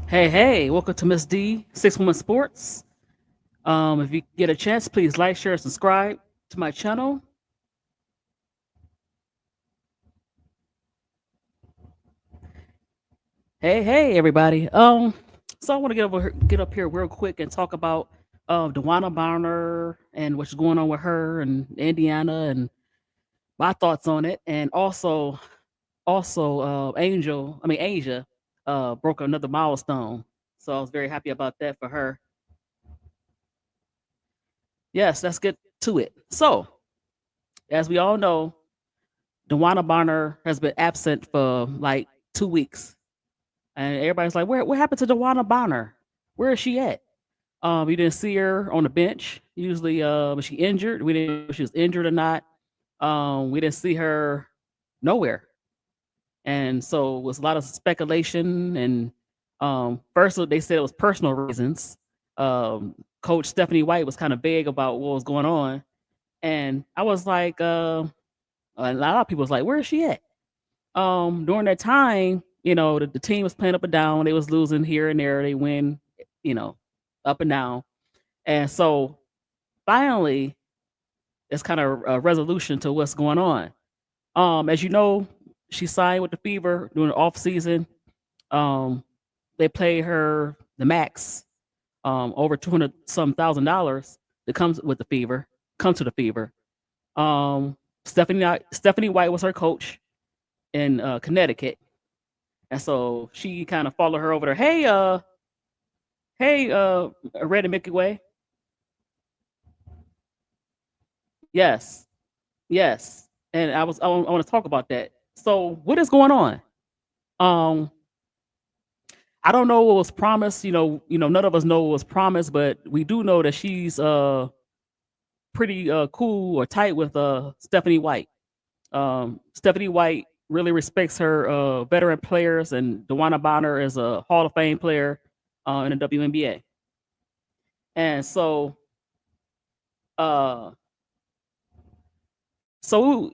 Hey, welcome to Miss D 6 Woman Sports. If you get a chance, please like, share, subscribe to my channel. Hey, everybody. So I want to get up here real quick and talk about Dewanna Barner and what's going on with her and Indiana and my thoughts on it, and also Asia broke another milestone. So I was very happy about that for her. Yes, let's get to it. So as we all know, Dewanna Bonner has been absent for like 2 weeks, and everybody's like, "What happened to Dewanna Bonner? Where is she at?" We didn't see her on the bench. Usually, was she injured? We didn't know if she was injured or not. We didn't see her nowhere, and so it was a lot of speculation. And first, they said it was personal reasons. Coach Stephanie White was kind of vague about what was going on, and I was like, a lot of people was like, "Where is she at?" During that time, the team was playing up and down. They was losing here and there. They win, you know, up and down. And so finally, it's kind of a resolution to what's going on. As you know, she signed with the Fever during the off season. Um, they paid her the max, over 200 some $1,000 that comes with the Fever, come to the Fever. Um, Stephanie White was her coach in Connecticut. And so she kind of followed her over there. Hey, Red and Milky Way. Yes, yes. And I want to talk about that. So what is going on? Um, I don't know what was promised. None of us know what was promised, but we do know that she's pretty cool or tight with Stephanie White. Stephanie White really respects her veteran players, and Dewanna Bonner is a Hall of Fame player in the WNBA. And uh, so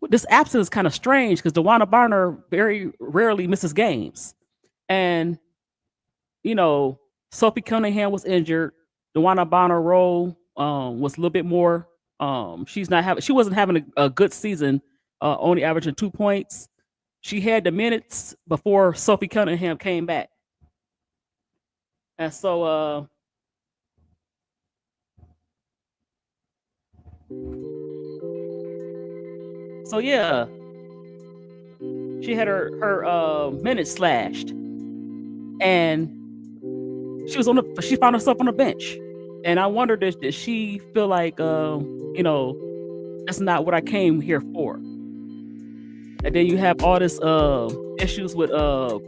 this absence is kind of strange because Dewanna Barner very rarely misses games, and you know Sophie Cunningham was injured. Dewanna Barner role was a little bit more. She wasn't having a good season, only averaging 2 points. She had the minutes before Sophie Cunningham came back, and so yeah, she had her minutes slashed, and she found herself on the bench, and I wondered, did she feel like that's not what I came here for? And then you have all this issues with the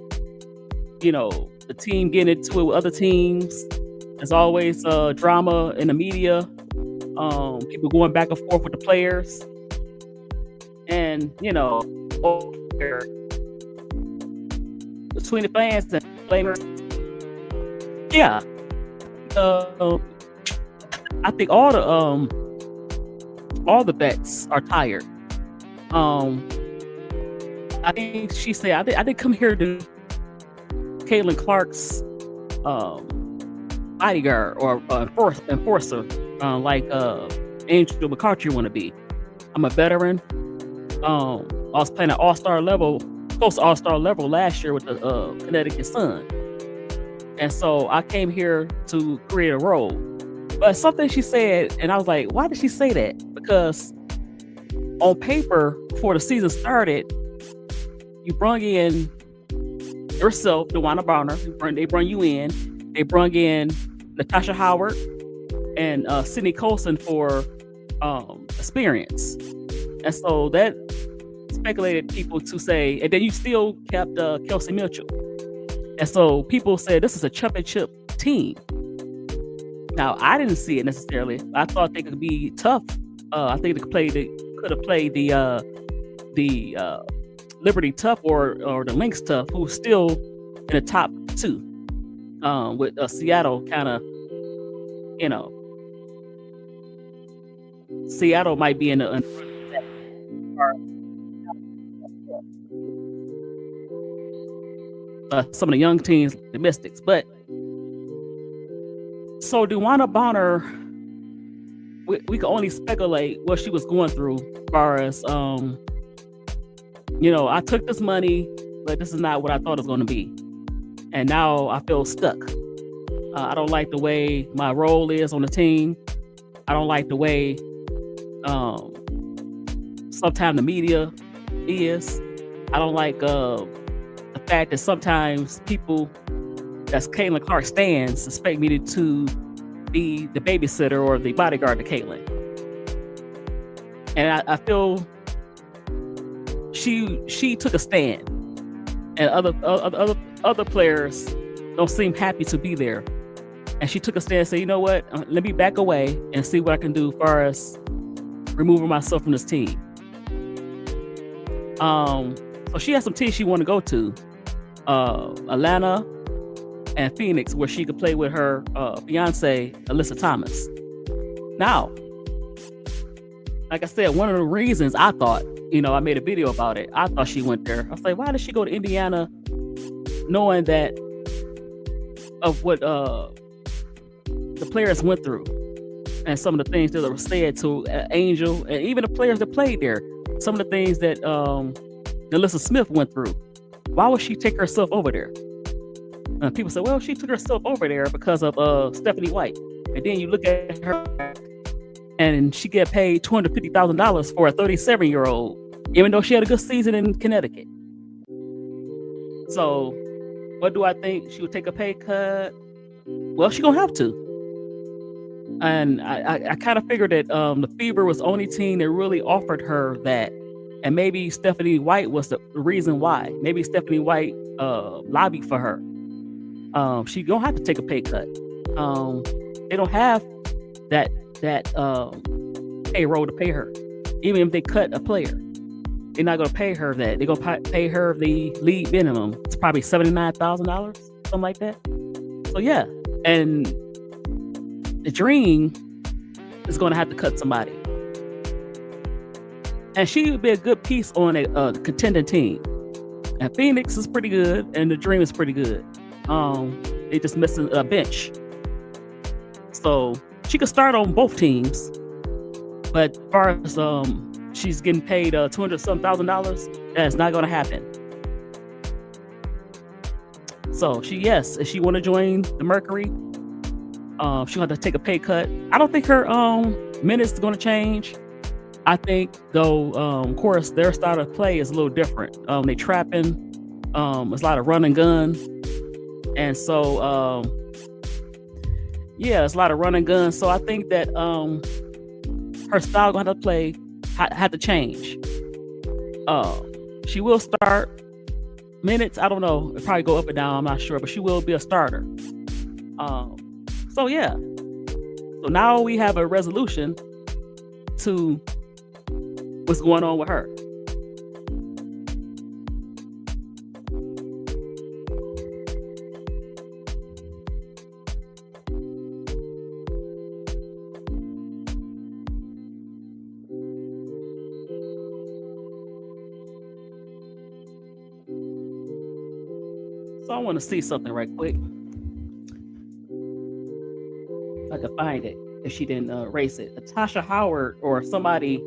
team getting into it with other teams. There's always drama in the media, people going back and forth with the players, and between the fans and blamers. Yeah, uh, I think all the vets are tired. Um, I think she said, I didn't come here to Caitlin Clark's um, bodyguard or enforcer, like Angel McCarthy want to be. I'm a veteran. I was playing at all-star level, close to all-star level last year with the Connecticut Sun. And so I came here to create a role. But something she said, and I was like, why did she say that? Because on paper, before the season started, you brung in yourself, Dewanna Bonner. They brung you in. They brung in Natasha Howard and Sydney Colson for experience. And so that speculated people to say, and then you still kept Kelsey Mitchell. And so people said this is a championship team. Now I didn't see it necessarily. I thought they could be tough. I think they could have played the Liberty Tough or the Lynx Tough, who's still in the top two. With Seattle kind of, you know, Seattle might be in the some of the young teams, the Mystics. But so Dewanna Bonner, we can only speculate what she was going through as far as I took this money, but this is not what I thought it was going to be. And now I feel stuck. I don't like the way my role is on the team. I don't like the way sometimes the media is. I don't like the fact that sometimes people that's Caitlin Clark stands expect me to be the babysitter or the bodyguard to Caitlin. And I feel she took a stand, and other players don't seem happy to be there. And she took a stand and said, you know what? Let me back away and see what I can do as far as removing myself from this team. So she has some teams she want to go to. Atlanta and Phoenix, where she could play with her fiance, Alyssa Thomas. Now, like I said, one of the reasons I thought, I made a video about it. I thought she went there. I was like, why did she go to Indiana knowing that of what the players went through and some of the things that were said to Angel and even the players that played there, some of the things that Alyssa Smith went through. Why would she take herself over there? People say, well, she took herself over there because of Stephanie White. And then you look at her and she get paid $250,000 for a 37-year-old, even though she had a good season in Connecticut. So what do I think? She would take a pay cut? Well, she's going to have to. And I kind of figured that the Fever was the only team that really offered her that. And maybe Stephanie White was the reason why. Maybe Stephanie White lobbied for her. She don't have to take a pay cut. They don't have that payroll to pay her. Even if they cut a player, they're not going to pay her that. They're going to pay her the league minimum. It's probably $79,000, something like that. So yeah, and the Dream is going to have to cut somebody. And she would be a good piece on a contending team. And Phoenix is pretty good, and the Dream is pretty good. They just missing a bench. So she could start on both teams. But as far as she's getting paid $200,000, that's not going to happen. So if she want to join the Mercury, she'll have to take a pay cut. I don't think her minutes is going to change. I think, though, of course, their style of play is a little different. They trapping. There's a lot of run and gun. And so, it's a lot of run and gun. So I think that her style going to play had to change. She will start minutes. I don't know. It'll probably go up and down. I'm not sure, but she will be a starter. So now we have a resolution to what's going on with her. So I want to see something right quick. If I can find it, if she didn't erase it. Natasha Howard or somebody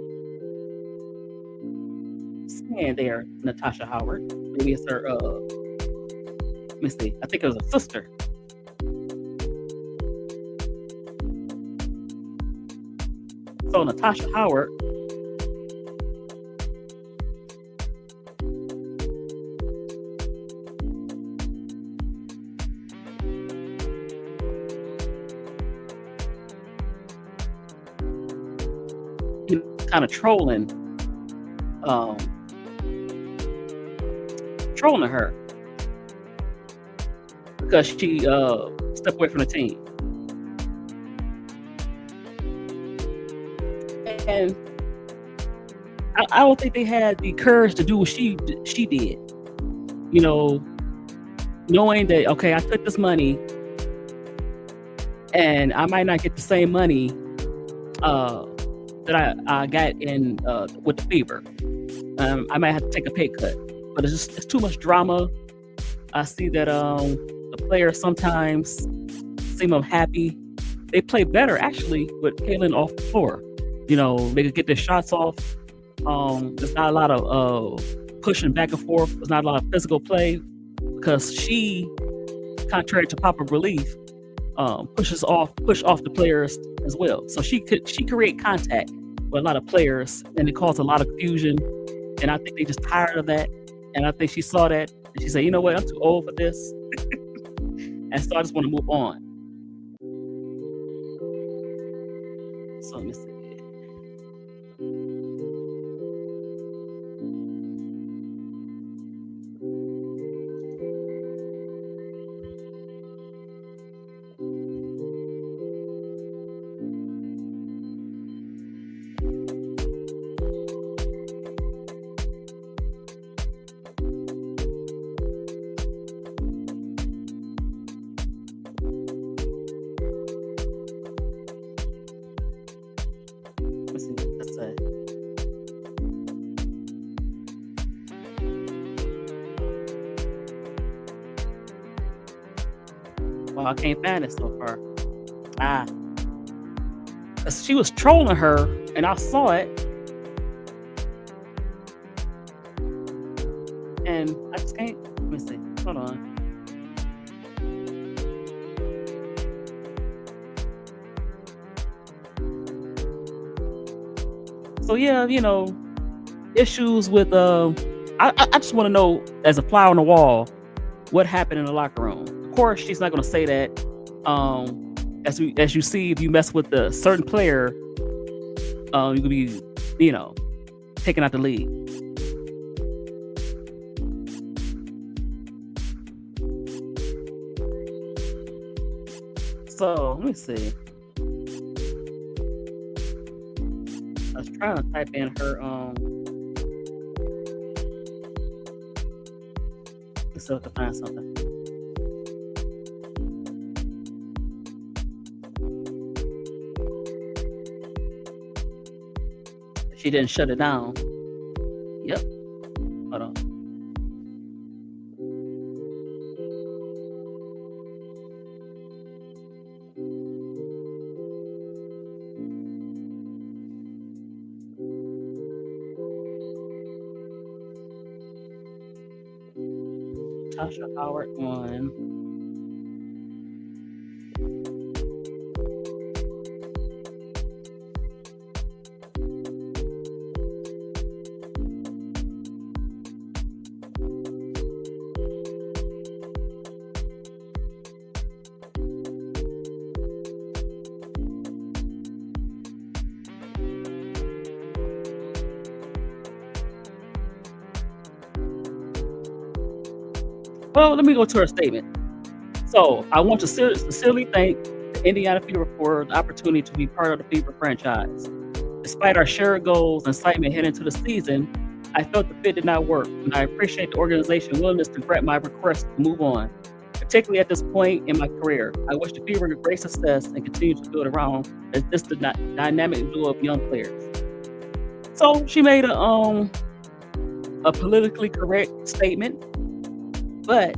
stand there, Natasha Howard. Maybe it's her, let me see. I think it was a sister. So Natasha Howard kind of trolling her because she stepped away from the team. And I don't think they had the courage to do what she did. Knowing that, okay, I took this money and I might not get the same money that I got in with the Fever. I might have to take a pay cut, but it's too much drama. I see that the players sometimes seem unhappy. They play better actually with Kaylin off the floor. They could get their shots off. There's not a lot of pushing back and forth. There's not a lot of physical play because she, contrary to Papa Relief, push off the players as well. So she create contact with a lot of players, and it caused a lot of confusion. And I think they just tired of that. And I think she saw that, and she said, "You know what? I'm too old for this." And so I just want to move on. So let me see. Let's see what that said. Well, I can't find it so far. 'Cause she was trolling her, and I saw it, and I just can't. Let me see. Hold on. So yeah, issues with I just want to know, as a fly on the wall, what happened in the locker room. Of course, she's not going to say that. As you see, if you mess with a certain player, you could be, taken out the league. So let me see. I was trying to type in her let's see if I can find something. She didn't shut it down. Yep. Hold on. Tasha Howard on. Well, let me go to her statement. So, I want to sincerely thank the Indiana Fever for the opportunity to be part of the Fever franchise. Despite our shared goals and excitement heading into the season, I felt the fit did not work, and I appreciate the organization's willingness to grant my request to move on, particularly at this point in my career. I wish the Fever great success and continue to build around this dynamic duo of young players. So, she made a politically correct statement, but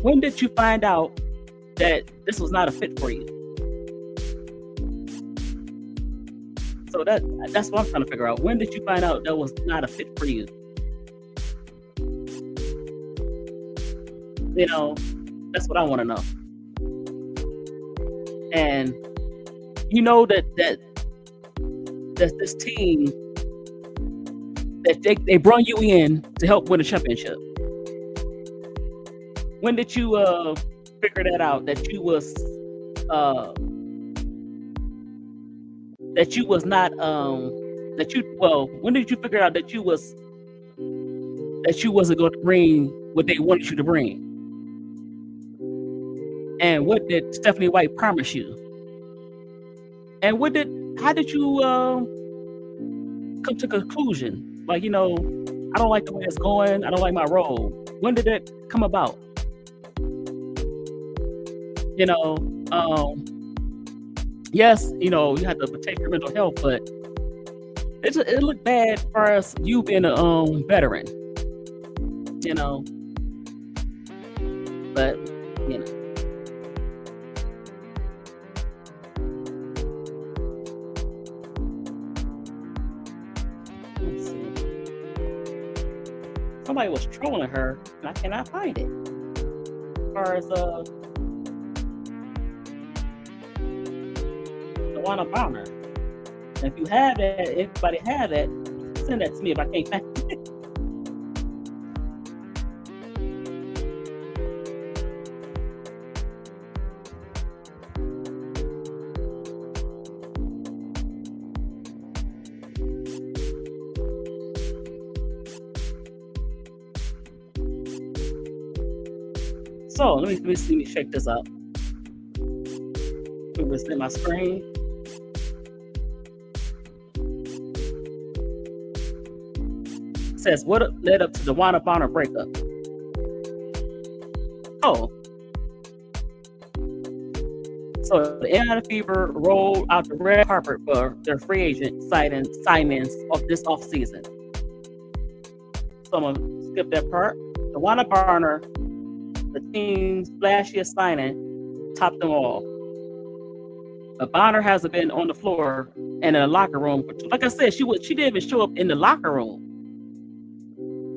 when did you find out that this was not a fit for you? So that's what I'm trying to figure out. When did you find out that was not a fit for you? That's what I want to know. And that this team, that they brought you in to help win a championship. When did you figure that out, that you was not when did you figure out that you wasn't going to bring what they wanted you to bring? And what did Stephanie White promise you? And how did you come to conclusion? Like, I don't like the way it's going. I don't like my role. When did that come about? Yes, you have to protect your mental health, but it looked bad as far as you being a veteran. you know, but you know. Let's see. Somebody was trolling her, and I cannot find it. As far as Dewanna Bonner. And if you have that, everybody have that, send that to me if I can't find it. So let me check this out. Represent my screen. It says what led up to the Dewanna Bonner breakup. Oh, so the Atlanta Fever rolled out the red carpet for their free agent signings of this offseason. So I'm gonna skip that part. Dewanna Bonner, the team's flashiest signing, topped them all. But Bonner hasn't been on the floor and in the locker room. Like I said, she didn't even show up in the locker room.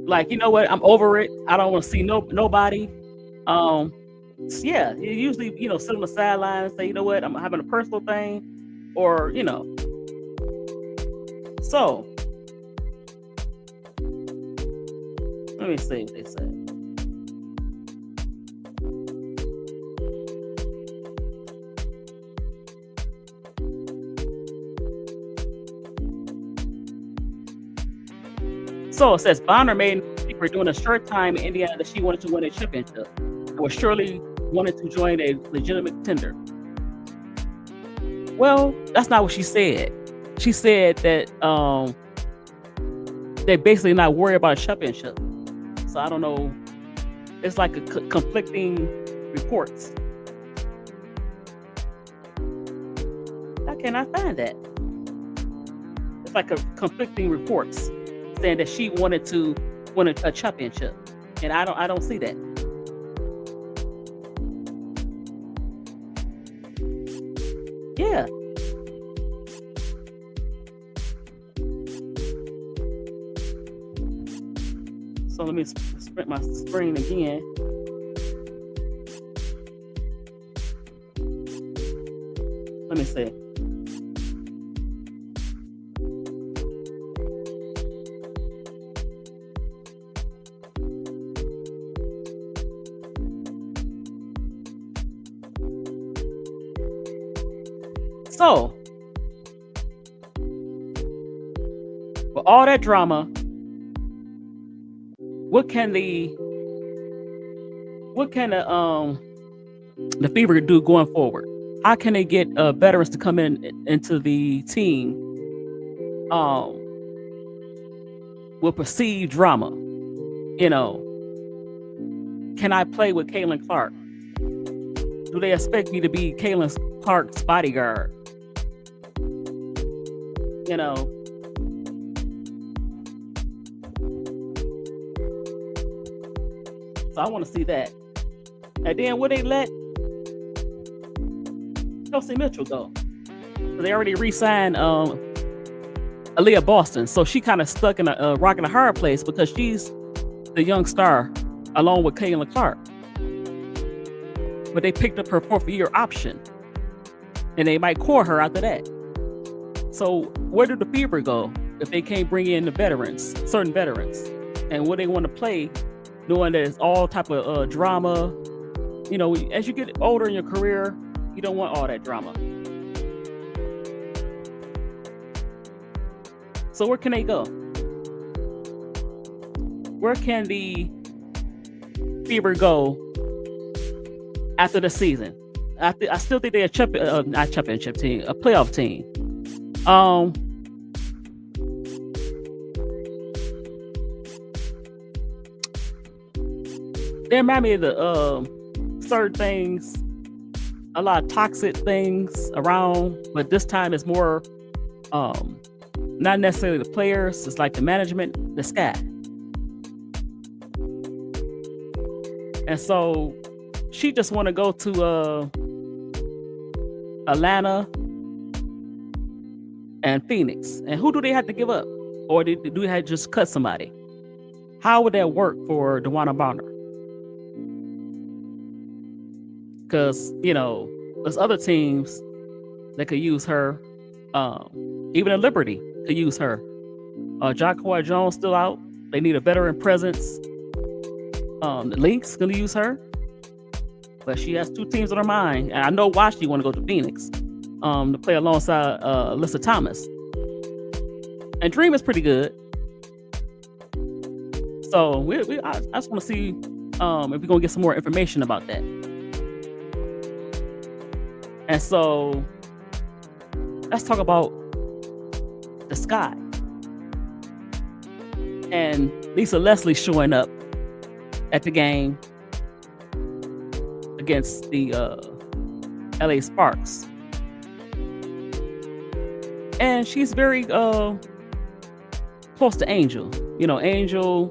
Like, you know what? I'm over it. I don't want to see nobody. Yeah, you usually, sit on the sideline and say, you know what? I'm having a personal thing, or So let me see what they say. So it says Bonner made secret during a short time in Indiana that she wanted to win a championship and was surely wanted to join a legitimate contender. Well, that's not what she said. She said that they basically not worried about a championship. So I don't know. It's like a conflicting reports. I cannot find that. It's like a conflicting reports saying that she wanted to win a championship, and I don't see that. Yeah. So let me sprint my screen again. Let me see. So, with all that drama, what can the Fever do going forward? How can they get veterans to come into the team with perceived drama? Can I play with Caitlin Clark? Do they expect me to be Caitlin Clark's bodyguard? So I want to see that. And then would they let Chelsea Mitchell go? So they already re-signed Aaliyah Boston, so she kind of stuck in a rock and a hard place because she's the young star along with Caitlin Clark. But they picked up her 4th-year option, and they might core her after that. So where do the Fever go if they can't bring in certain veterans? And what they want to play, knowing that it's all type of drama. As you get older in your career, you don't want all that drama. So where can they go? Where can the Fever go after the season? I still think they're not championship team, a playoff team. They remind me of the certain things, a lot of toxic things around, but this time it's more not necessarily the players, it's like the management, the sky. And so she just want to go to Atlanta and Phoenix. And who do they have to give up? Or do they have to just cut somebody? How would that work for Dewanna Bonner? Because, there's other teams that could use her. Even a Liberty could use her. Jacquard Jones still out. They need a veteran presence. The Lynx gonna use her. But she has two teams on her mind. And I know why she want to go to Phoenix. To play alongside Alyssa Thomas. And Dream is pretty good. So I just want to see if we're gonna get some more information about that. And so let's talk about the Sky. And Lisa Leslie showing up at the game against the LA Sparks. And she's very close to Angel. Angel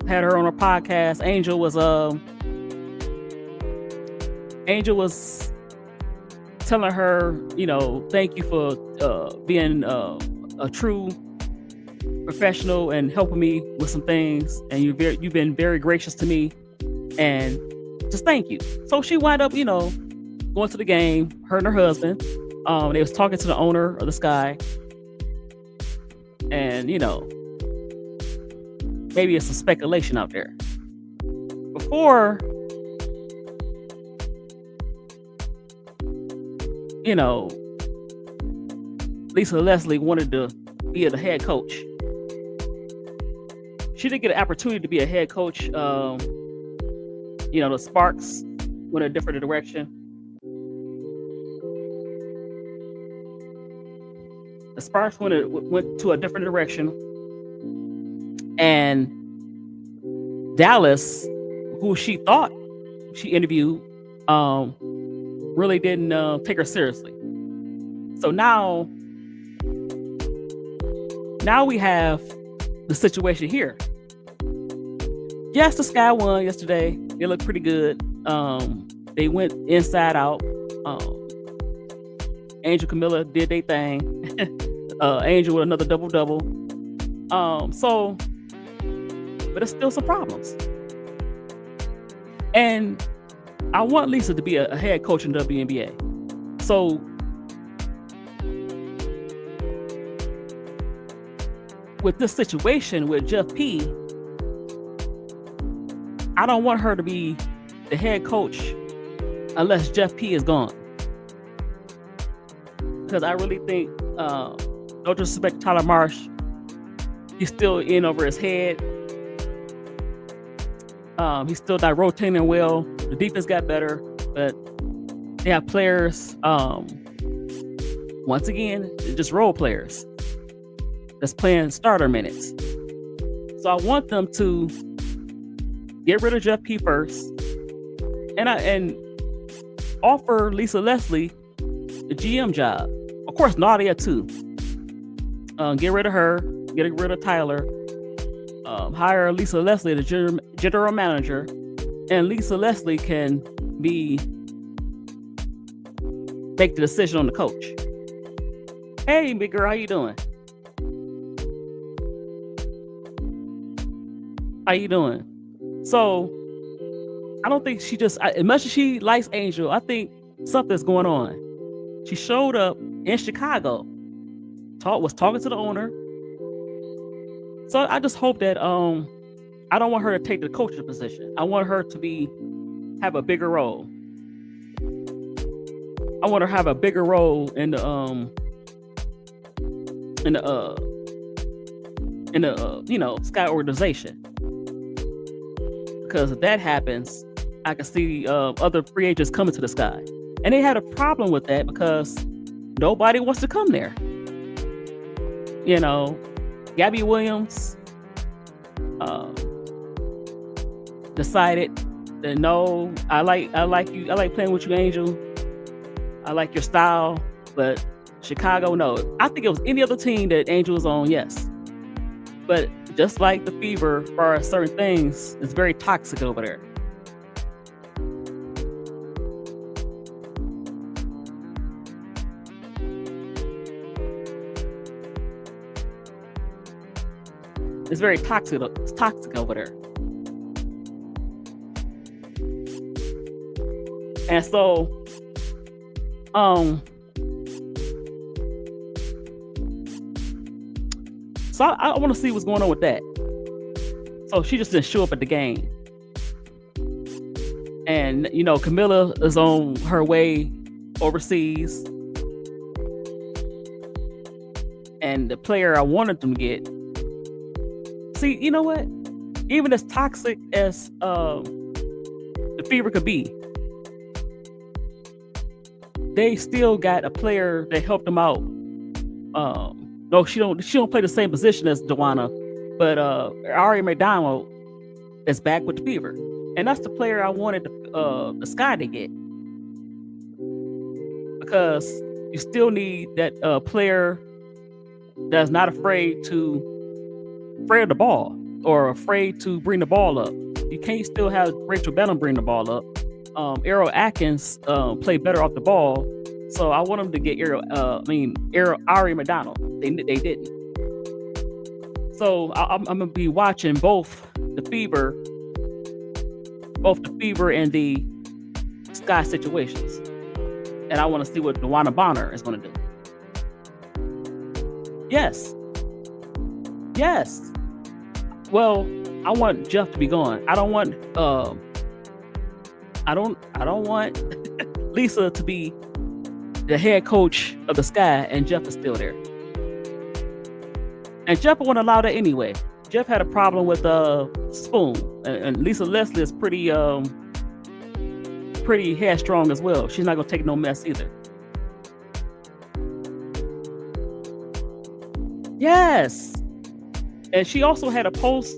had her on her podcast. Angel was telling her, thank you for being a true professional and helping me with some things. And you've been very gracious to me. And just thank you. So she wound up, going to the game, her and her husband. They was talking to the owner of the Sky. And, maybe it's some speculation out there. Before, Lisa Leslie wanted to be the head coach. She didn't get an opportunity to be a head coach. The Sparks went a different direction. The Sparks went to a different direction. And Dallas, who she thought she interviewed, really didn't take her seriously. So now we have the situation here. Yes, the Sky won yesterday. They looked pretty good. They went inside out. Angel Camilla did their thing. Angel with another double-double. But there's still some problems. And I want Lisa to be a head coach in WNBA. So with this situation with Jeff P, I don't want her to be the head coach unless Jeff P is gone. Because I really think, no disrespect to Tyler Marsh, he's still in over his head. He's still not rotating well. The defense got better, but they have players, once again, just role players that's playing starter minutes. So I want them to get rid of Jeff P first, and offer Lisa Leslie the GM job. Of course, Nadia too. Get rid of her. Get rid of Tyler. Hire Lisa Leslie, the general manager, and Lisa Leslie can make the decision on the coach. Hey, big girl, how you doing? How you doing? So, I don't think as much as she likes Angel, I think something's going on. She showed up in Chicago, was talking to the owner. So I just hope that I don't want her to take the coach's position. I want her to have a bigger role. I want her to have a bigger role in the Sky organization. Because if that happens, I can see other free agents coming to the Sky. And they had a problem with that because nobody wants to come there. Gabby Williams decided that no, I like you. I like playing with you, Angel. I like your style, but Chicago, no. I think it was any other team that Angel was on, yes. But just like the Fever, for certain things, it's very toxic over there. It's very toxic. It's toxic over there. And um, so I want to see what's going on with that. So she just didn't show up at the game. And, Camilla is on her way overseas. And the player I wanted them to get. See, you know what? Even as toxic as the Fever could be, they still got a player that helped them out. No, she don't play the same position as Dewanna, but Ari McDonald is back with the Fever, and that's the player I wanted the Sky to get, because you still need that player that's not afraid of the ball or afraid to bring the ball up. You can't still have Rachel Benham bring the ball up. Errol Atkins played better off the ball, so I want him to get Ari McDonald. They didn't. So I'm gonna be watching both the Fever and the Sky situations, and I want to see what Dewanna Bonner is going to do. Yes. Well, I want Jeff to be gone. I don't want Lisa to be the head coach of the Sky and Jeff is still there. And Jeff wouldn't allow that anyway. Jeff had a problem with Spoon, and Lisa Leslie is pretty headstrong as well. She's not gonna take no mess either. Yes. And she also had a post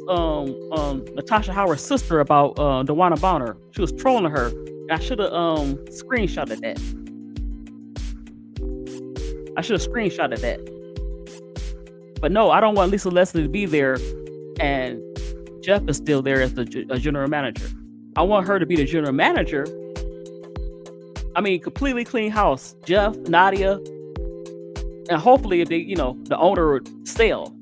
Natasha Howard's sister about Dewanna Bonner. She was trolling her. And I should have screenshotted that. But no, I don't want Lisa Leslie to be there and Jeff is still there as the general manager. I want her to be the general manager. I mean, completely clean house. Jeff, Nadia, and hopefully if they, the owner would sell.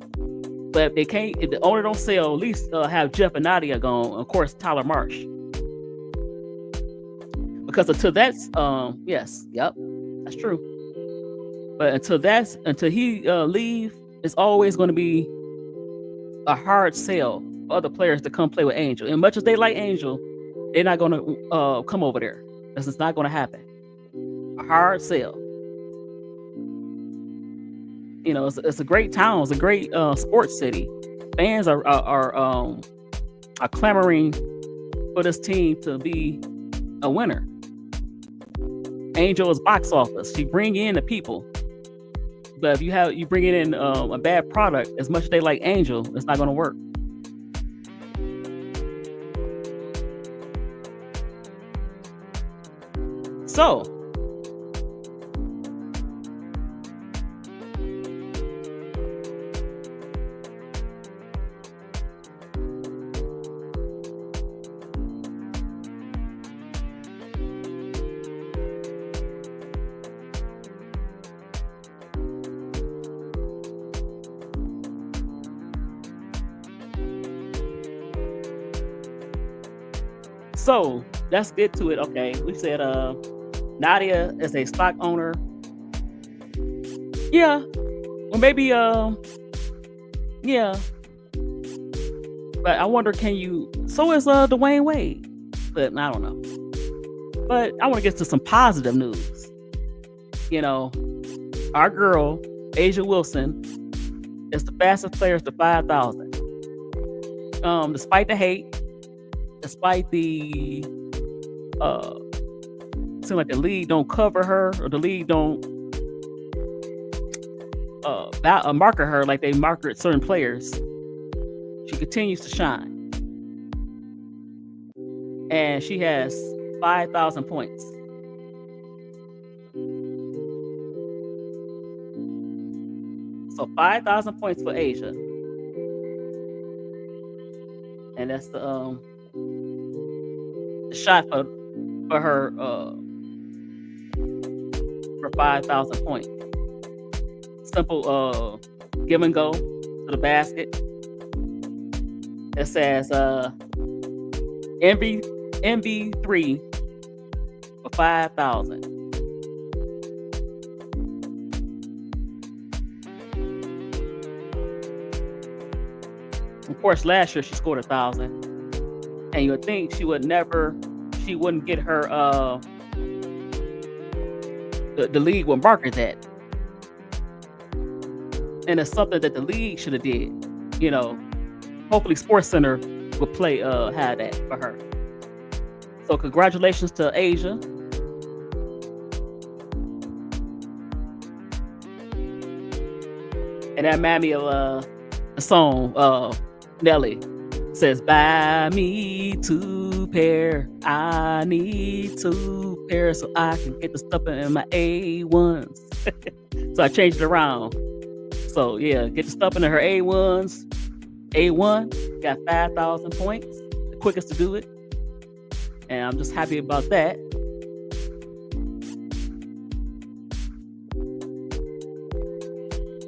But if the owner don't sell, at least have Jeff and Nadia gone. Of course, Tyler Marsh. Because until that's, that's true. But until he leave, it's always going to be a hard sell for other players to come play with Angel. And much as they like Angel, they're not going to come over there. This is not going to happen. A hard sell. It's a great town. It's a great sports city. Fans are clamoring for this team to be a winner. Angel is box office. She bring in the people. But if you bring in a bad product, as much as they like Angel, it's not going to work. So, let's get to it. Okay, we said Nadia is a stock owner. Yeah. Or maybe yeah. But I wonder, so is Dwayne Wade. But I don't know. But I want to get to some positive news. Our girl, Asia Wilson, is the fastest player to 5,000. Despite the hate, despite the seem like the league don't cover her, or the league don't market her like they market certain players, she continues to shine. And she has 5,000 points. So 5,000 points for Asia. And that's the shot for her for 5,000 points. Simple give and go to the basket. It says MB3 for 5,000. Of course, last year she scored 1,000, and you would think she wouldn't get her the league would market that, and it's something that the league should have did. You know, hopefully Sports Center would play had that for her. So congratulations to Asia. And that reminded me of a song Nelly says, "Buy me 2 pair. I need 2 pair so I can get the stuff in my A1s." So I changed it around. So yeah, get the stuff into her A1s. A1 got 5,000 points, the quickest to do it. And I'm just happy about that.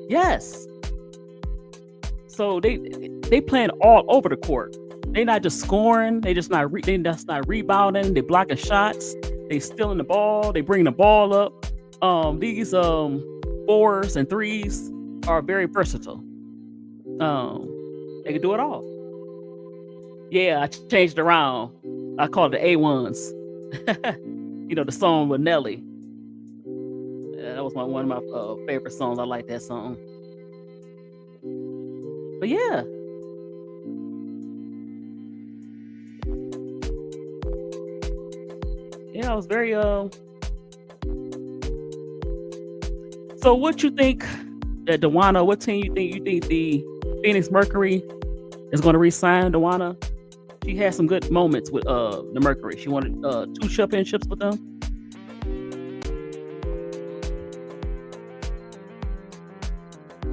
Yes. So they playing all over the court. They not just scoring. They just not rebounding. They blocking shots. They stealing the ball. They bring the ball up. These 4s and 3s are very versatile. They can do it all. Yeah, I changed it around. I called it the A1s. You know, the song with Nelly. Yeah, that was one of my favorite songs. I like that song. But yeah. Yeah, I was very So what you think that Dewanna, what team you think the Phoenix Mercury is going to re-sign Dewanna? She had some good moments with the Mercury. She won 2 championships with them.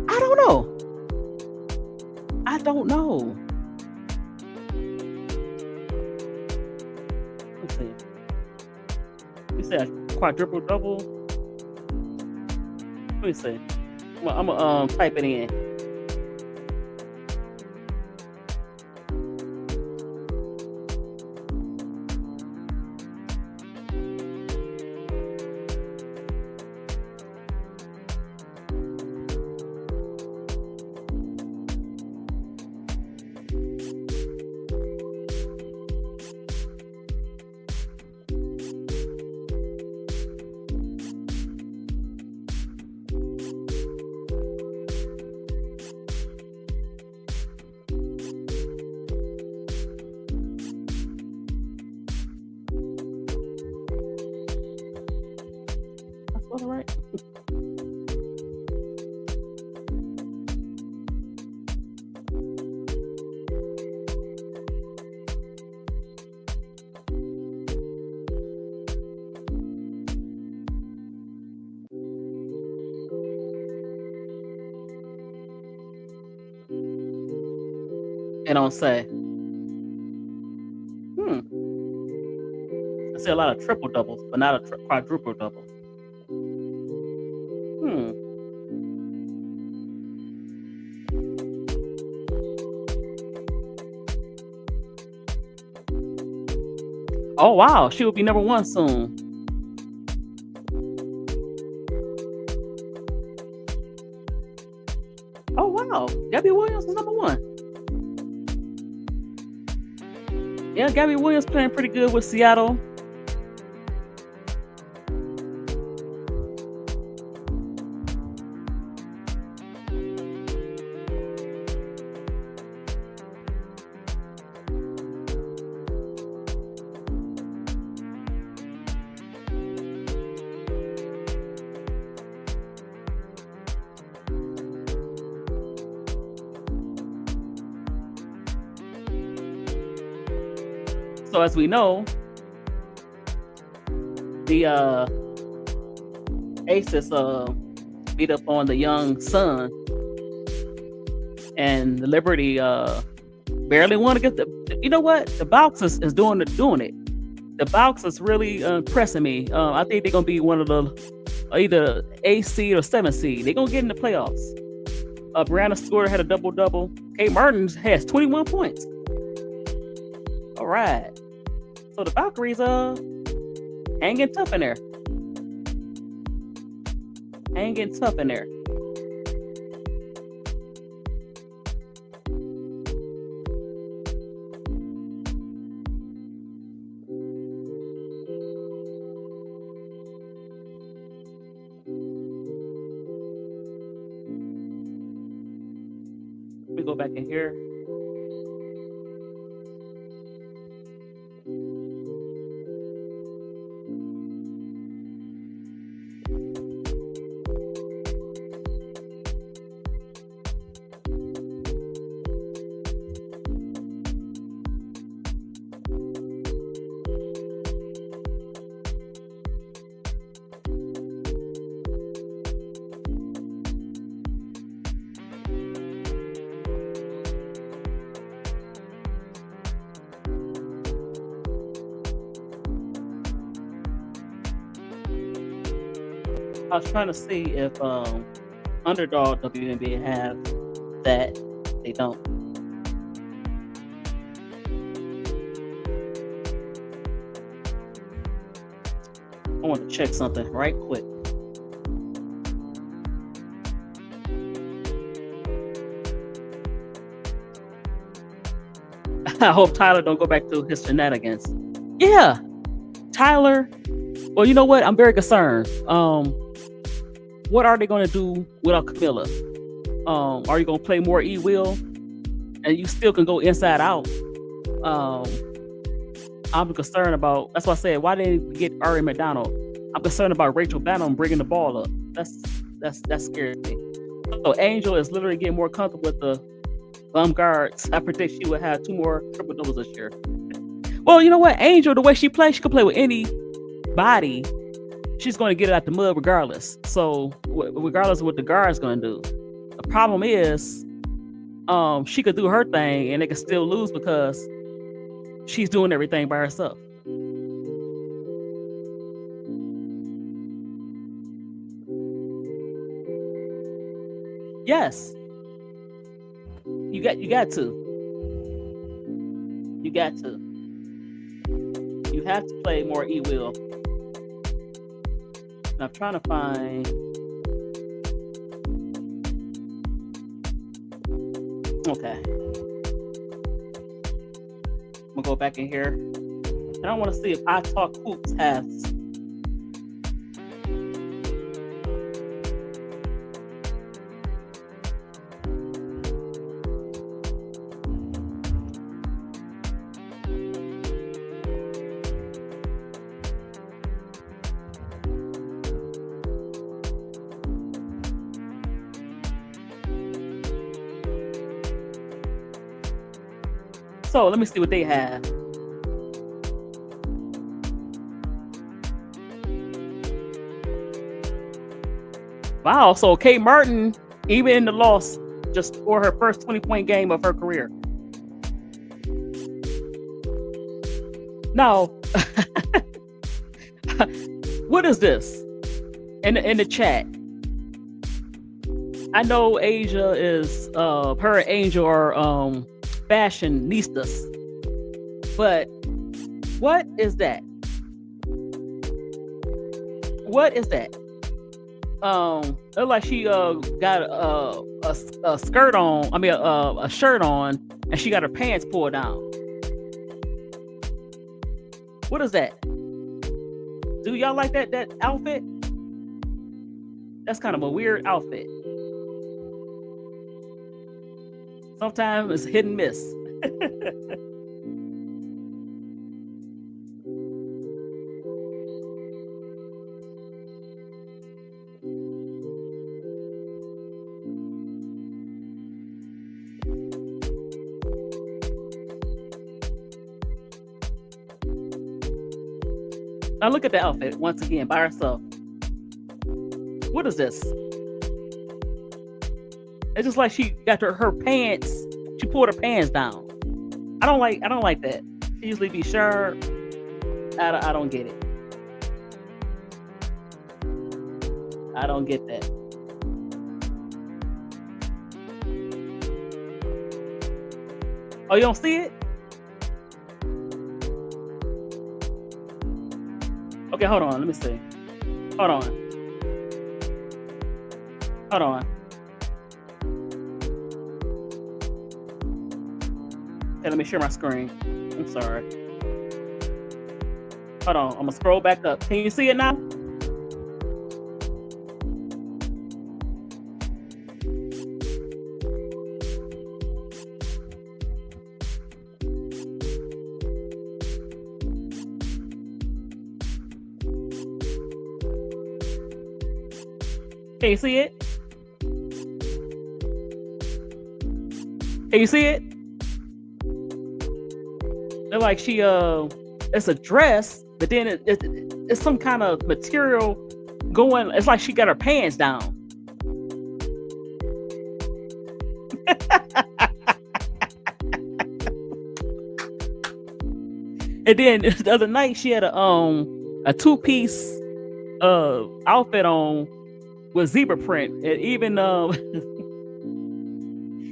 I don't know. Let's see. You said quadruple double. Let me see. I'm gonna type it in. That's all right. It don't say. I see a lot of triple doubles, but not a quadruple double. Oh wow, she will be number 1 soon. Oh wow, Gabby Williams is number 1. Yeah, Gabby Williams playing pretty good with Seattle. So as we know, the Aces beat up on the young Sun, and the Liberty barely won against the. You know what? The Bucks is doing it. The Bucks is really impressing me. I think they're gonna be one of the either 8th seed or 7th seed. They're gonna get in the playoffs. Brianna Stewart had a double-double. Kate Martin has 21 points. All right. So the Valkyries hanging tough in there. Hanging tough in there. Let me go back in here. I was trying to see if underdog WNBA have that. They don't. I want to check something right quick. I hope Tyler don't go back to his shenanigans. Yeah, Tyler. Well, you know what? I'm very concerned. What are they going to do without Camilla? Are you going to play more E-Will? And you still can go inside out. I'm concerned about. That's why I said, why didn't they get Ari McDonald? I'm concerned about Rachel Banham bringing the ball up. That scares me. So Angel is literally getting more comfortable with the bum guards. I predict she would have 2 more triple doubles this year. Well, you know what? Angel, the way she plays, she can play with any body. She's going to get it out the mud regardless. So regardless of what the guard's going to do. The problem is she could do her thing and they can still lose because she's doing everything by herself. Yes. You got to. You got to. You have to play more E-Will. And I'm trying to find. Okay. I'm gonna go back in here. And I want to see if I Talk Hoops has. So let me see what they have. Wow, so Kate Martin, even in the loss, just scored her first 20-point game of her career. Now, what is this? In the chat. I know Asia is her and Angel are fashionistas, but what is that? What is that? Look like she got a skirt on. I mean, a shirt on, and she got her pants pulled down. What is that? Do y'all like that outfit? That's kind of a weird outfit. Sometimes it's hit and miss. Now look at the outfit once again by herself. What is this? It's just like she got her pants. She pulled her pants down. I don't like that. She usually be sharp. I don't get it. I don't get that. Oh, you don't see it? Okay, hold on. Let me see. Hold on. Hold on. Okay, let me share my screen. I'm sorry. Hold on. I'm gonna scroll back up. Can you see it now? Can you see it? Can you see it? They're like it's a dress, but then it's some kind of material going. It's like she got her pants down. And then the other night she had a two-piece outfit on with zebra print, and even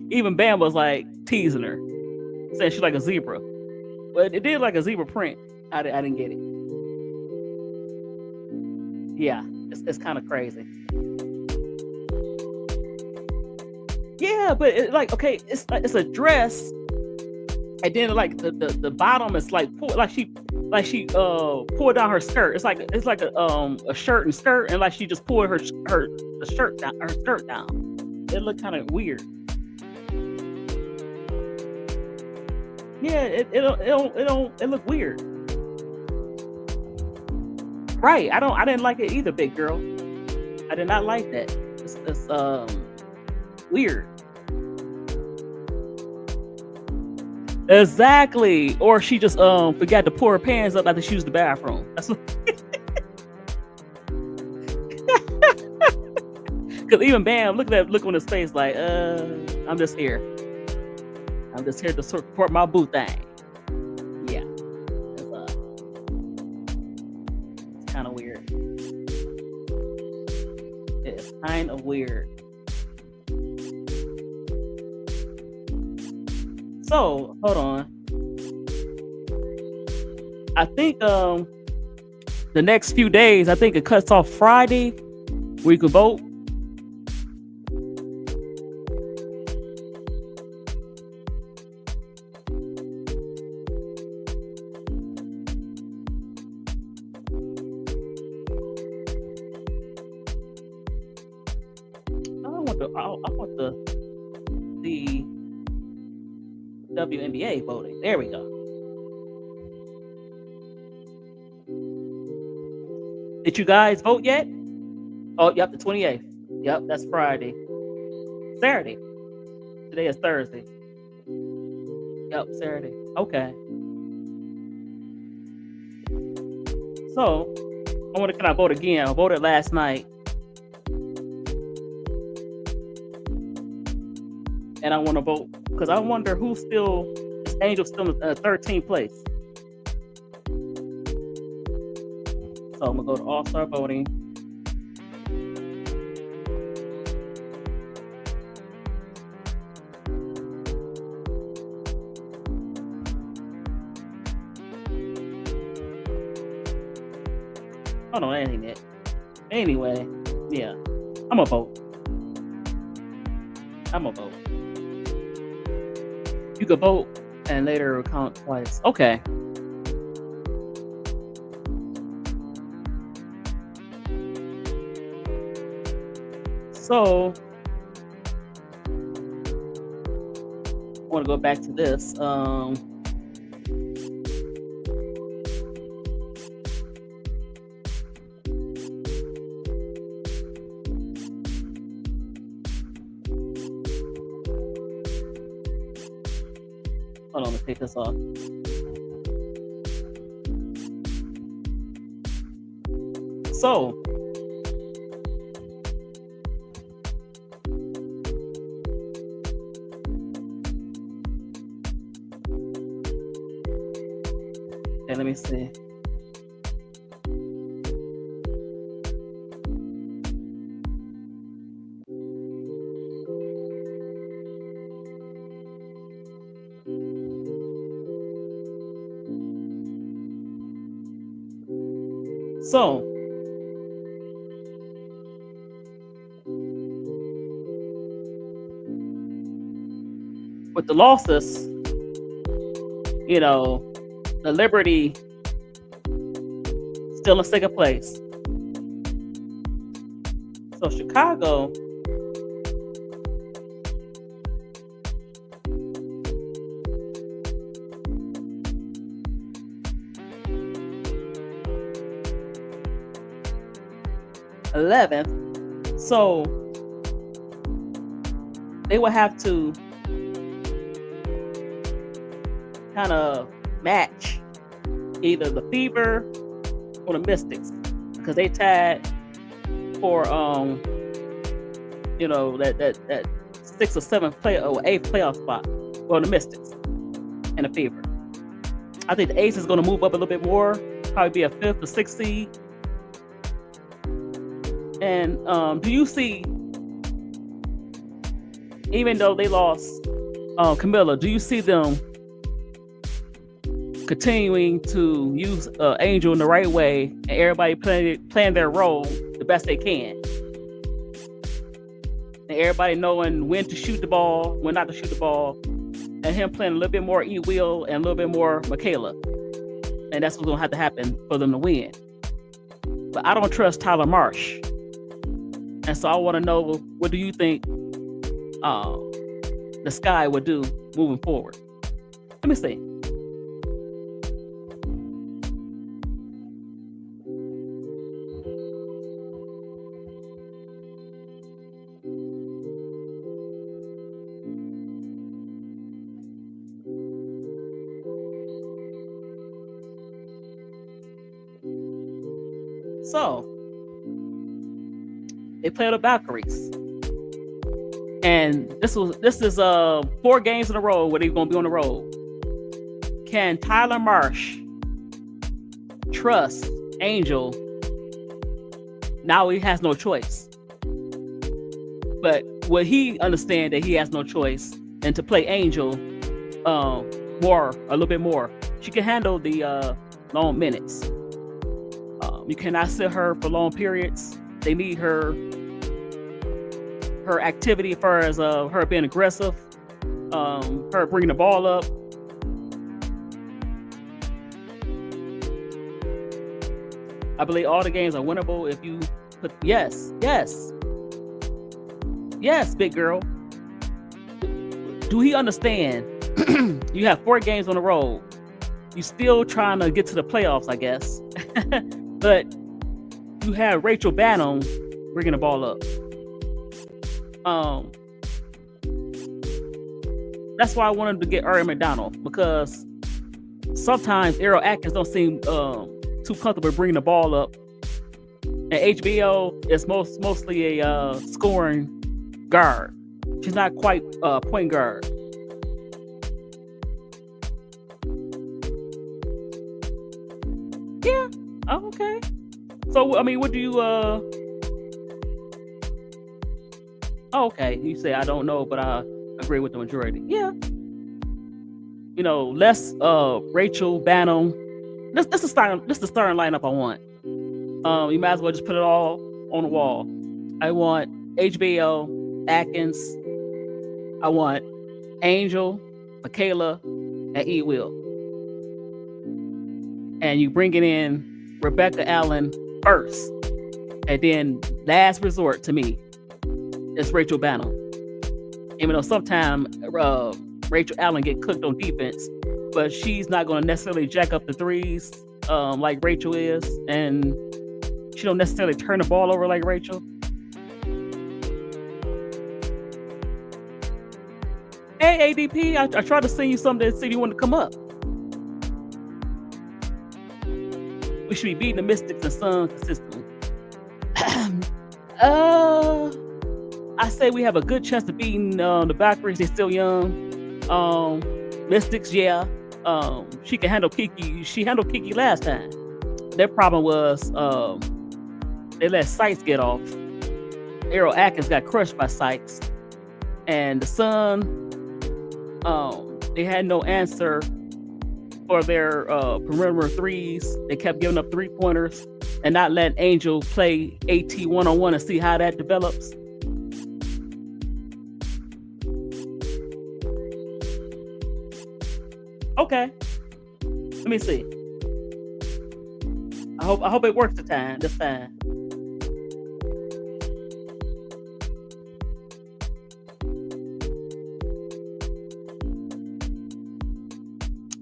even Bam was like teasing her, saying she's like a zebra. But it did like a zebra print. I didn't get it. Yeah, it's kind of crazy. Yeah, but okay, it's a dress, and then like the bottom is like she pulled down her skirt. It's like a shirt and skirt, and like she just pulled her skirt down. It looked kind of weird. Yeah, it looked weird. Right. I didn't like it either, big girl. I did not like that. It's weird. Exactly. Or she just forgot to pull her pants up after she used the bathroom. That's what Cause even Bam, look on his face like, I'm just here. I'm just here to support my boo thing. Yeah. It's kind of weird. It's kind of weird. So, hold on. I think the next few days, I think it cuts off Friday where you can vote. I want the WNBA voting. There we go. Did you guys vote yet? Oh, yep, the 28th. Yep, that's Friday. Saturday. Today is Thursday. Yep, Saturday. Okay. So, can I vote again? I voted last night. And I want to vote because I wonder is Angel still in 13th place. So I'm gonna go to All-Star voting. Oh no, that ain't it. Anyway, yeah, I'm gonna vote. You could vote and later count twice. Okay. So I want to go back to this. Hold on, let's take this off. So, okay, let me see. So with the losses, you know, the Liberty still in second place. So Chicago, '11th. So they would have to kind of match either the Fever or the Mystics, because they tied for that 6th or 7th play or 8th playoff spot for the Mystics and the Fever. I think the Ace is going to move up a little bit more, probably be a 5th or 6th seed. And do you see, even though they lost Camilla, do you see them continuing to use Angel in the right way and everybody playing their role the best they can? And everybody knowing when to shoot the ball, when not to shoot the ball, and him playing a little bit more E-Will and a little bit more Michaela. And that's what's going to have to happen for them to win. But I don't trust Tyler Marsh. And so I want to know, what do you think the Sky would do moving forward? Let me see. So they play the Valkyries, and this is 4 games in a row where they're gonna be on the road. Can Tyler Marsh trust Angel? Now he has no choice. But will he understand that he has no choice and to play Angel a little bit more? She can handle the long minutes. You cannot sit her for long periods. They need her activity as far as her being aggressive, her bringing the ball up. I believe all the games are winnable if you put yes, big girl. Do he understand? You have 4 games on the road. You're still trying to get to the playoffs, I guess. But you have Rachel Banham bringing the ball up. That's why I wanted to get Ari McDonald, because sometimes Errol Atkins don't seem too comfortable bringing the ball up. And HBO is mostly a scoring guard. She's not quite point guard. Yeah. Oh, okay. So, I mean, what do you Oh, okay. You say I don't know, but I agree with the majority. Yeah. Less Rachel Banham. This the starting lineup I want. You might as well just put it all on the wall. I want HBO, Atkins. I want Angel, Michaela, and E-Will. And you bring it in Rebecca Allen first. And then last resort to me is Rachel Banham. Even though sometimes Rachel Allen get cooked on defense, but she's not going to necessarily jack up the threes like Rachel is, and she don't necessarily turn the ball over like Rachel. Hey, ADP, I tried to send you something that said you wanted to come up. We should be beating the Mystics and Suns consistently. I say we have a good chance of beating the Valkyries. They're still young. Mystics, yeah. She can handle Kiki. She handled Kiki last time. Their problem was they let Sykes get off. Errol Atkins got crushed by Sykes. And the Sun, they had no answer for their perimeter threes. They kept giving up 3-pointers and not letting Angel play AT one-on-one and see how that develops. Okay, let me see. I hope it works this time.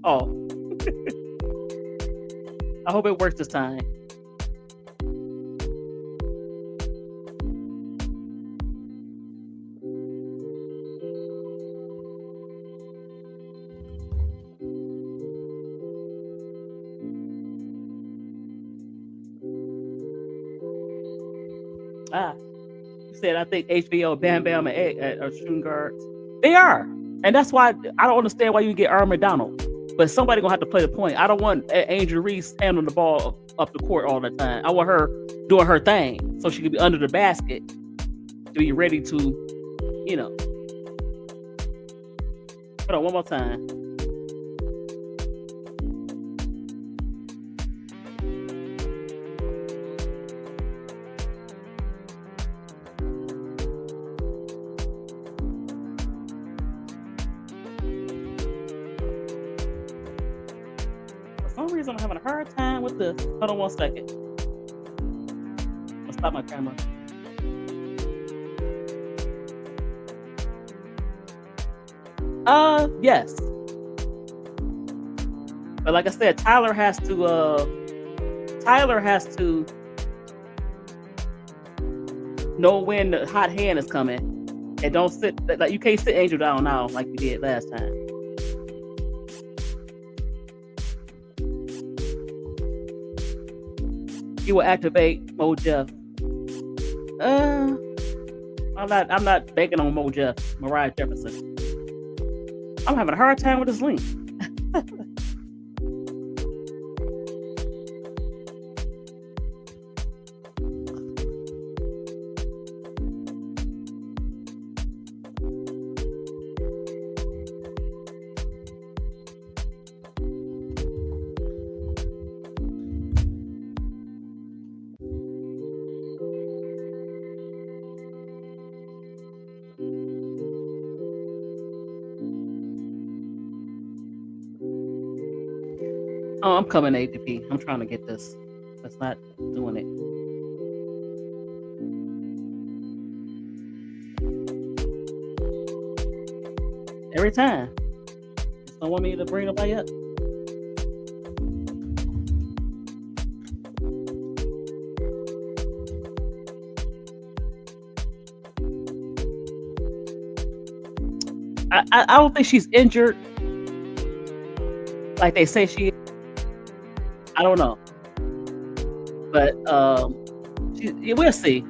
Oh, I hope it works this time. Ah, you said I think HBO, Bam Bam, and Egg are shooting guards. They are, and that's why I don't understand why you get Aaron McDonald. But somebody gonna have to play the point. I don't want Angel Reese handling the ball up the court all the time. I want her doing her thing so she can be under the basket to be ready to, you know. Hold on, one more time. For some reason, I'm having a hard time with this. Hold on one second. I'll stop my camera. Yes. But like I said, Tyler has to know when the hot hand is coming. And don't sit like you can't sit Angel down now like you did last time. He will activate Mo Jeff. I'm not banking on Mo Jeff, Mariah Jefferson. I'm having a hard time with this link. Oh, I'm coming ADP. I'm trying to get this. That's not doing it. Every time. Just don't want me to bring nobody up. I don't think she's injured like they say she is. I don't know. But we'll see.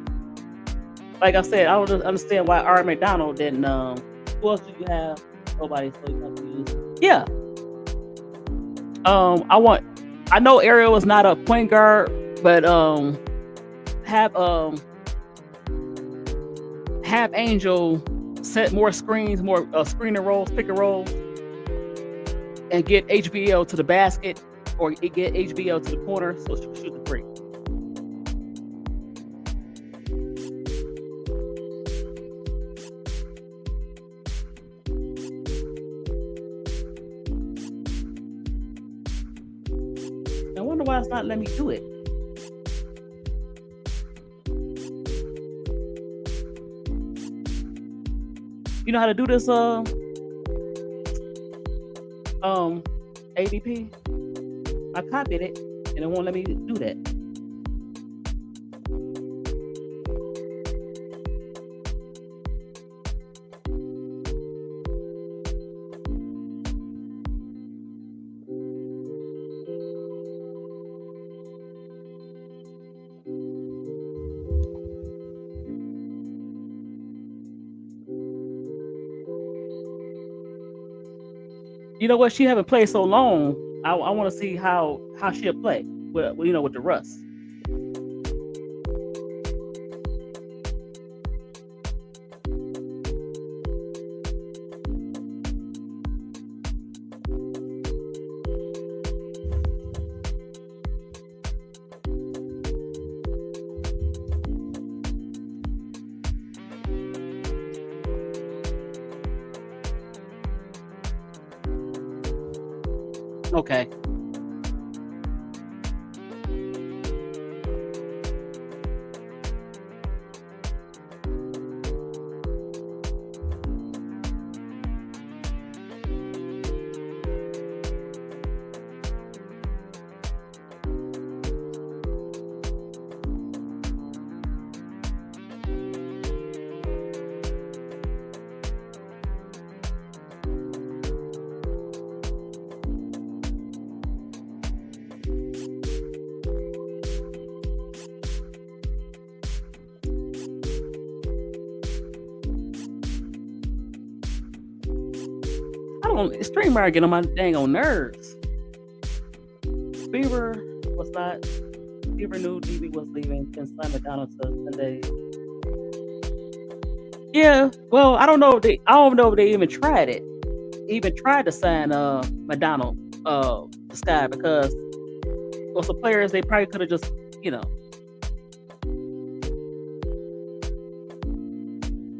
Like I said, I don't understand why R. McDonald didn't. Who else do you have? Nobody. So you have to use. Yeah. I know Ariel is not a point guard, but have Angel set more screens, more screen and rolls, pick and rolls, and get HBL to the basket or get HBL to the corner so she can shoot the three. I wonder why it's not letting me do it. You know how to do this ADP? I copied it and it won't let me do that. You know what? She haven't played so long. I want to see how she'll play with with the rust. Okay. I don't StreamYard get on my dang on nerves. Beaver was not Beaver knew DB was leaving and signed McDonald to 10 days. Yeah, well, I don't know if they even tried it. Even tried to sign McDonald to Sky because well some players they probably could have just, you know,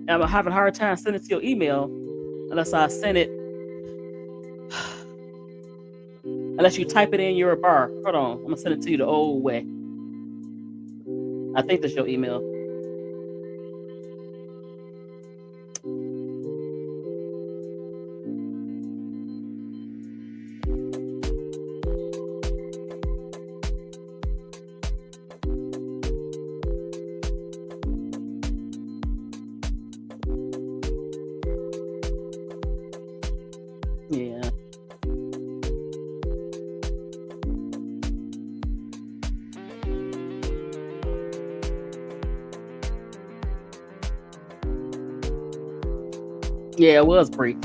I'm having a hard time sending it to your email unless I send it unless you type it in your bar. Hold on, I'm gonna send it to you the old way. I think that's your email. Yeah. Yeah, it was brief.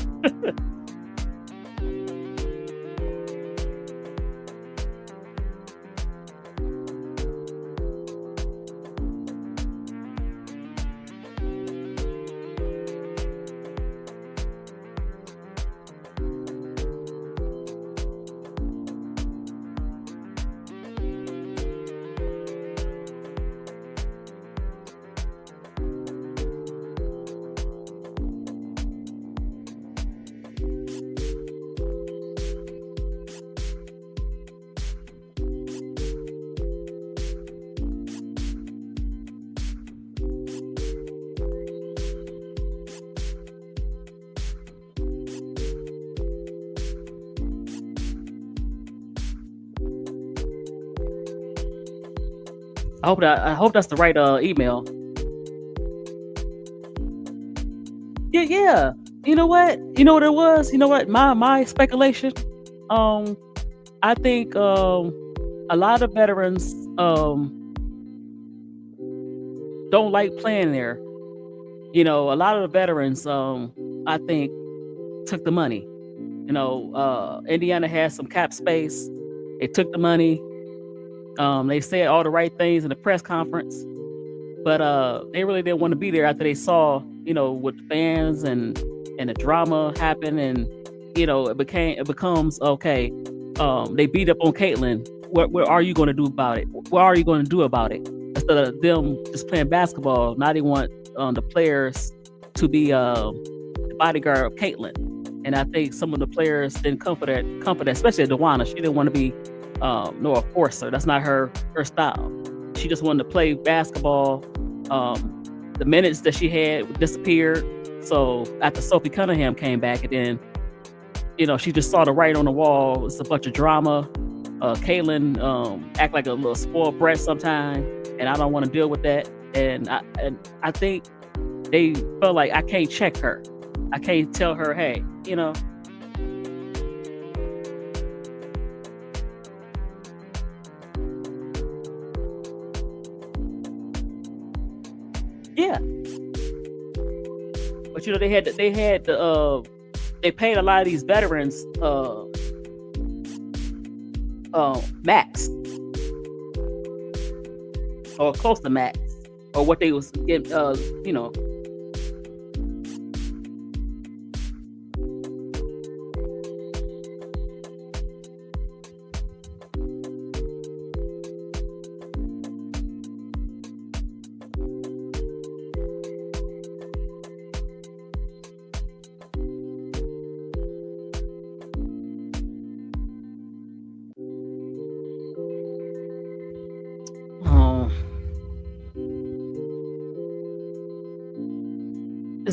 I hope that's the right email. Yeah, yeah. You know what? You know what it was? You know what? My speculation. Um, I think a lot of veterans don't like playing there. You know, a lot of the veterans I think took the money. You know, Indiana has some cap space. They took the money. They said all the right things in the press conference, but they really didn't want to be there after they saw, you know, what the fans and the drama happened, and you know, it becomes okay. They beat up on Caitlin. What are you going to do about it? What are you going to do about it? Instead of them just playing basketball, now they want the players to be the bodyguard of Caitlin. And I think some of the players didn't comfort that, especially Dewanna. She didn't want to be no enforcer. That's not her style. She just wanted to play basketball. The minutes that she had disappeared. So after Sophie Cunningham came back, and then you know she just saw the writing on the wall. It's a bunch of drama. Caitlin act like a little spoiled brat sometimes, and I don't want to deal with that. And I think they felt like I can't check her. I can't tell her, hey, you know. Yeah, but you know they paid a lot of these veterans max or close to max or what they was getting you know.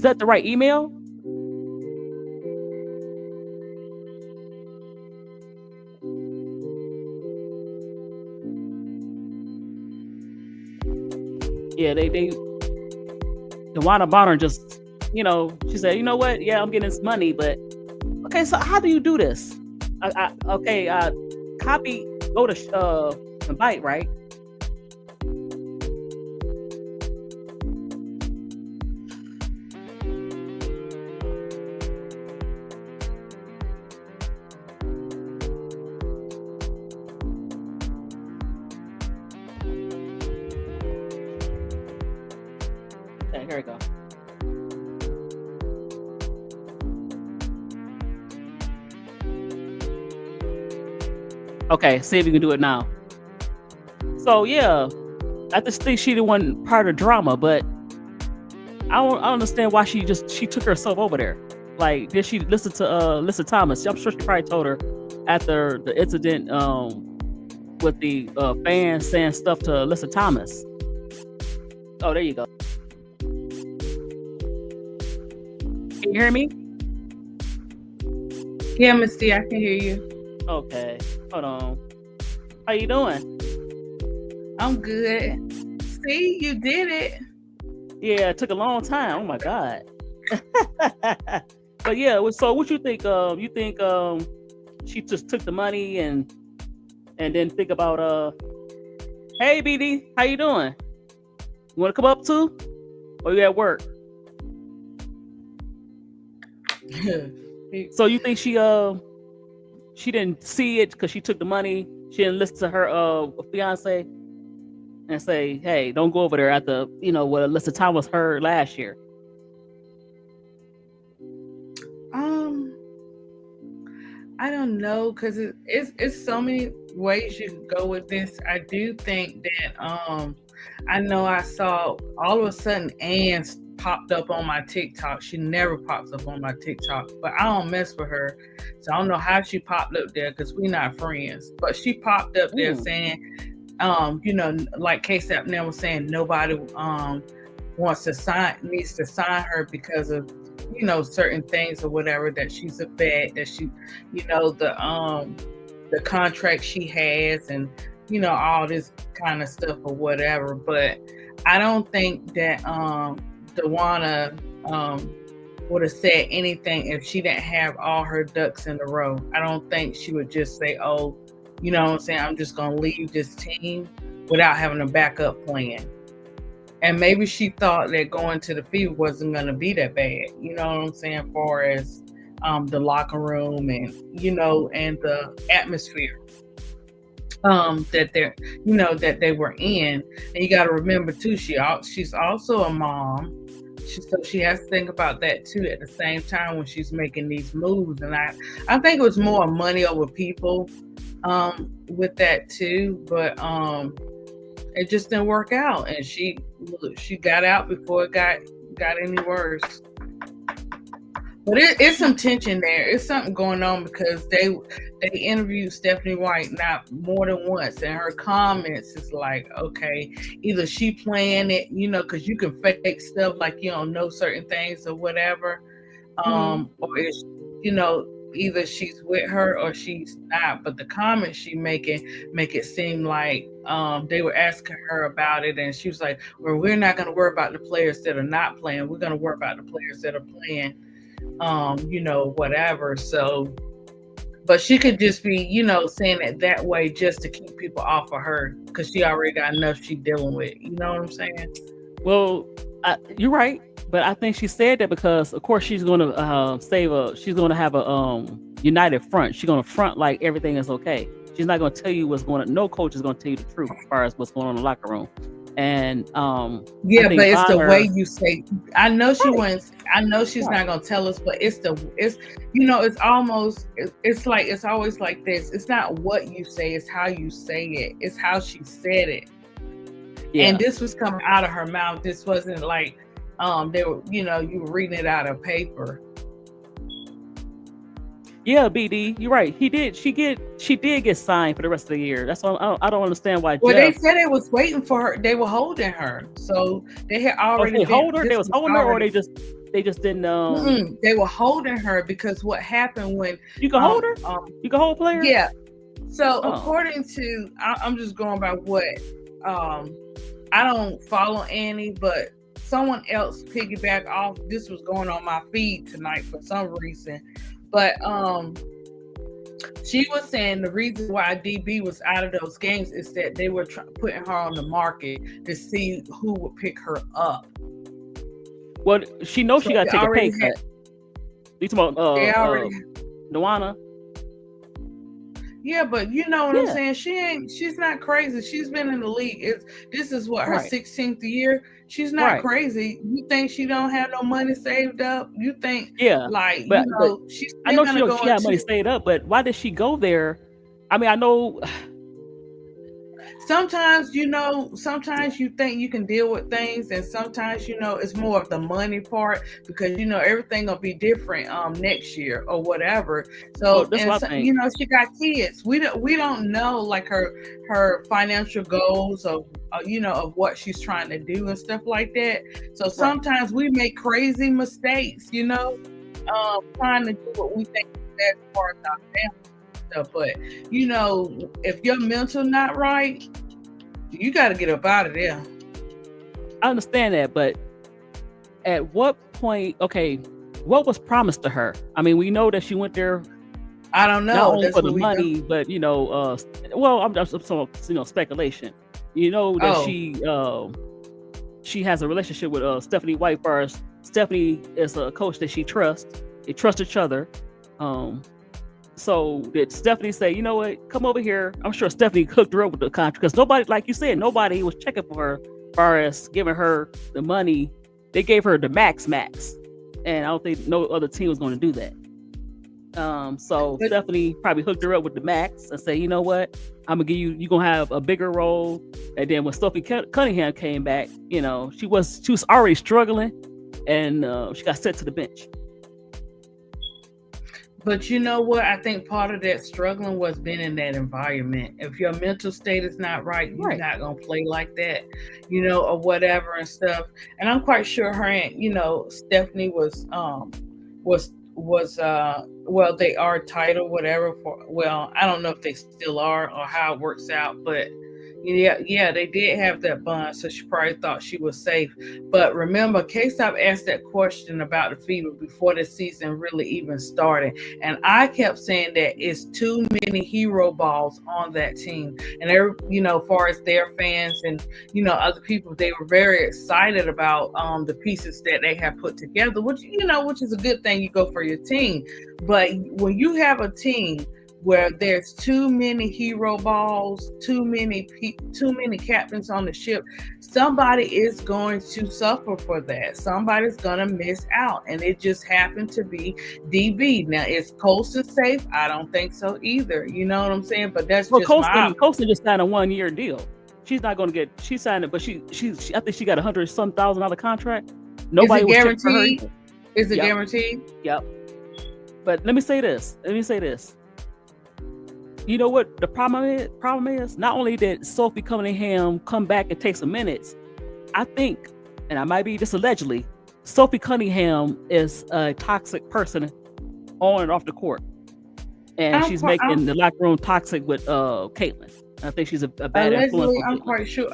that the right email? Yeah, they Dewanna Bonner just, she said, you know what? Yeah, I'm getting this money, but okay. So how do you do this? Okay, copy, go to invite, right? Okay, here we go. Okay, see if you can do it now. So yeah, I just think she the one part of drama, but I don't understand why she took herself over there. Like, did she listen to Lisa Thomas? I'm sure she probably told her after the incident with the fans saying stuff to Lisa Thomas. Oh, there you go. Can you hear me? Yeah, Miss D, I can hear you. Okay, hold on. How you doing? I'm good. See, you did it. Yeah, it took a long time. Oh my god. But yeah, so what you think? You think she just took the money and then think about hey BD, how you doing? You want to come up too, or you at work? So you think she didn't see it because she took the money? She didn't listen to her fiance and say, "Hey, don't go over there at the what Alyssa Thomas heard last year." I don't know, because it's so many ways you can go with this. I do think that I know I saw all of a sudden Ann popped up on my TikTok. She never pops up on my TikTok, but I don't mess with her, so I don't know how she popped up there because we're not friends. But she popped up there saying, like KSAP now was saying, nobody needs to sign her because of certain things or whatever, that she's a vet, that she the contract she has, and all this kind of stuff or whatever. But I don't think that Dewanna would have said anything if she didn't have all her ducks in a row. I don't think she would just say, oh, you know what I'm saying, I'm just gonna leave this team without having a backup plan. And maybe she thought that going to the Fever wasn't going to be that bad, you know what I'm saying, as far as the locker room and, and the atmosphere that they're, that they were in. And you got to remember too, she's also a mom. So she has to think about that too at the same time when she's making these moves. And I think it was more money over people with that too. But it just didn't work out, and she got out before it got any worse. But it's some tension there. It's something going on because they interviewed Stephanie White not more than once, and her comments is like, okay, either she playing it, because you can fake stuff like you don't know certain things or whatever, or it's, either she's with her or she's not. But the comments she make it seem like they were asking her about it, and she was like, well, we're not going to worry about the players that are not playing. We're going to worry about the players that are playing, whatever. So, but she could just be, saying it that way just to keep people off of her, because she already got enough she's dealing with. You know what I'm saying? Well, you're right. But I think she said that because, of course, she's going to she's going to have a united front. She's going to front like everything is okay. She's not going to tell you what's going on. No coach is going to tell you the truth as far as what's going on in the locker room. And but it's the way you say. I know she wants. I know she's not going to tell us, but it's almost. It's always like this. It's not what you say. It's how you say it. It's how she said it. Yeah. And this was coming out of her mouth. This wasn't like. They were, you were reading it out of paper. Yeah, BD, you're right. She did get signed for the rest of the year. That's why I don't understand why. Well, they said they was waiting for her. They were holding her, so they had already. They was holding her, or they They just didn't. They were holding her because what happened when You can hold her. You can hold players. Yeah. So according to, I'm just going by what I don't follow Annie, but someone else piggyback off. This was going on my feed tonight for some reason, but she was saying the reason why DB was out of those games is that they were putting her on the market to see who would pick her up. Well, she knows she got to take a pay cut. You talking about Dewanna? Yeah, but you know what I'm saying? She's not crazy. She's been in the league. This is what, her 16th year. She's not crazy. You think she don't have no money saved up? You think like, but, you know, she's I know she had money saved up, but why did she go there? I mean, I know sometimes, you know, sometimes you think you can deal with things, and sometimes, you know, it's more of the money part, because you know everything gonna be different next year or whatever. So, you know, she got kids. We don't know like her financial goals of you know, of what she's trying to do and stuff like that. So sometimes we make crazy mistakes, you know, trying to do what we think is best for our family. But you know, if your mental not right, you got to get up out of there. I understand that, but at what point? Okay, what was promised to her? I mean, we know that she went there. I don't know, not only for the money, but you know, well, I'm just some, you know, speculation. You know that she has a relationship with Stephanie Whitefire. Stephanie is a coach that she trusts. They trust each other. So did Stephanie say, you know what, come over here? I'm sure Stephanie hooked her up with the contract, because nobody, like you said, nobody was checking for her as far as giving her the money. They gave her the max. And I don't think no other team was going to do that. So Stephanie probably hooked her up with the max and say, you know what, I'm going to give you, you're going to have a bigger role. And then when Sophie Cunningham came back, you know, she was already struggling, and she got sent to the bench. But you know what? I think part of that struggling was being in that environment. If your mental state is not right, you're not gonna play like that, you know, or whatever and stuff. And I'm quite sure her and, you know, Stephanie was well, they are tied or whatever for, well, I don't know if they still are or how it works out, but yeah, they did have that bond, so she probably thought she was safe. But remember, K-Stop asked that question about the fever before the season really even started, and I kept saying that it's too many hero balls on that team. And you know, as far as their fans and, you know, other people, they were very excited about the pieces that they have put together, which, you know, which is a good thing. You go for your team, but when you have a team where there's too many hero balls, too many captains on the ship, somebody is going to suffer for that. Somebody's gonna miss out, and it just happened to be DB. Now, is Colston safe? I don't think so either. You know what I'm saying? But that's just Colston just signed a 1-year deal. She's not going to get. She signed it, but she I think she got $100,000 contract. Nobody was guaranteed. For her. Is it guaranteed? Yep. But let me say this. You know what the problem is? Not only did Sophie Cunningham come back and take some minutes, I think, and I might be just allegedly, Sophie Cunningham is a toxic person on and off the court. And she's making the locker room toxic with Caitlin. I think she's a bad influence. I'm quite sure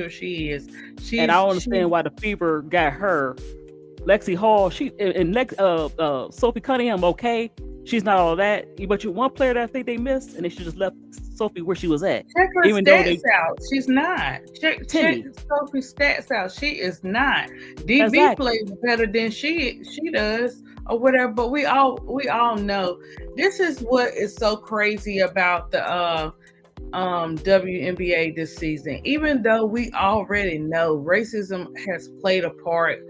she is. And I don't understand why the fever got her. Lexi Hall, Sophie Cunningham, okay. She's not all that, but you one player that I think they missed, and they should just left Sophie where she was at. Check her stats out. She's not. Check Sophie's stats out. She is not. DB plays better than she does, or whatever. But we all know this is what is so crazy about the WNBA this season. Even though we already know racism has played a part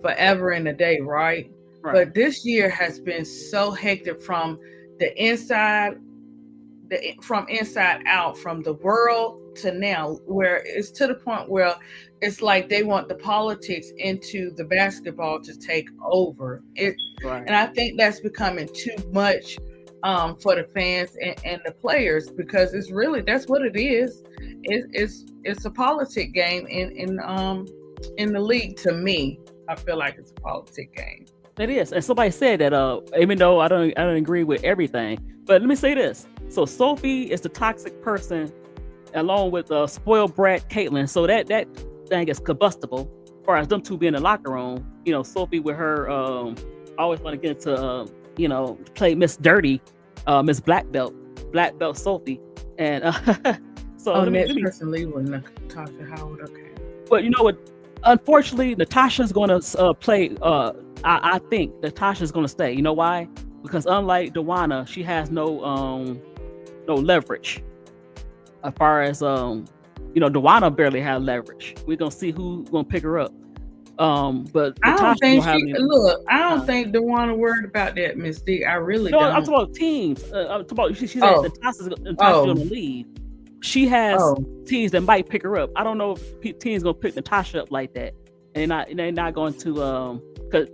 forever and a day, right? But this year has been so hectic from the inside out, from the world to now, where it's to the point where it's like they want the politics into the basketball to take over. And I think that's becoming too much for the fans and the players, because it's really, that's what it is. It's a politic game in the league, to me. I feel like it's a politic game. It is, and somebody said that. Even though I don't agree with everything, but let me say this: so Sophie is the toxic person, along with spoiled brat Caitlyn. So that thing is combustible. As far as them two being in the locker room, Sophie with her always want to get into play Miss Dirty, Miss Black Belt Sophie, and so person leaving Natasha Howard. Okay, but you know what? Unfortunately, Natasha's going to play. I think Natasha's going to stay. You know why? Because unlike Dewanna, she has no leverage. As far as Dewanna barely had leverage. We're gonna see who's gonna pick her up. But I don't think I don't uh, think Dewanna worried about that, Miss D. I really no, don't. I'm talking about teams. I'm talking about she said Natasha's gonna leave. She has teams that might pick her up. I don't know if teams gonna pick Natasha up like that, and they're not going to. Because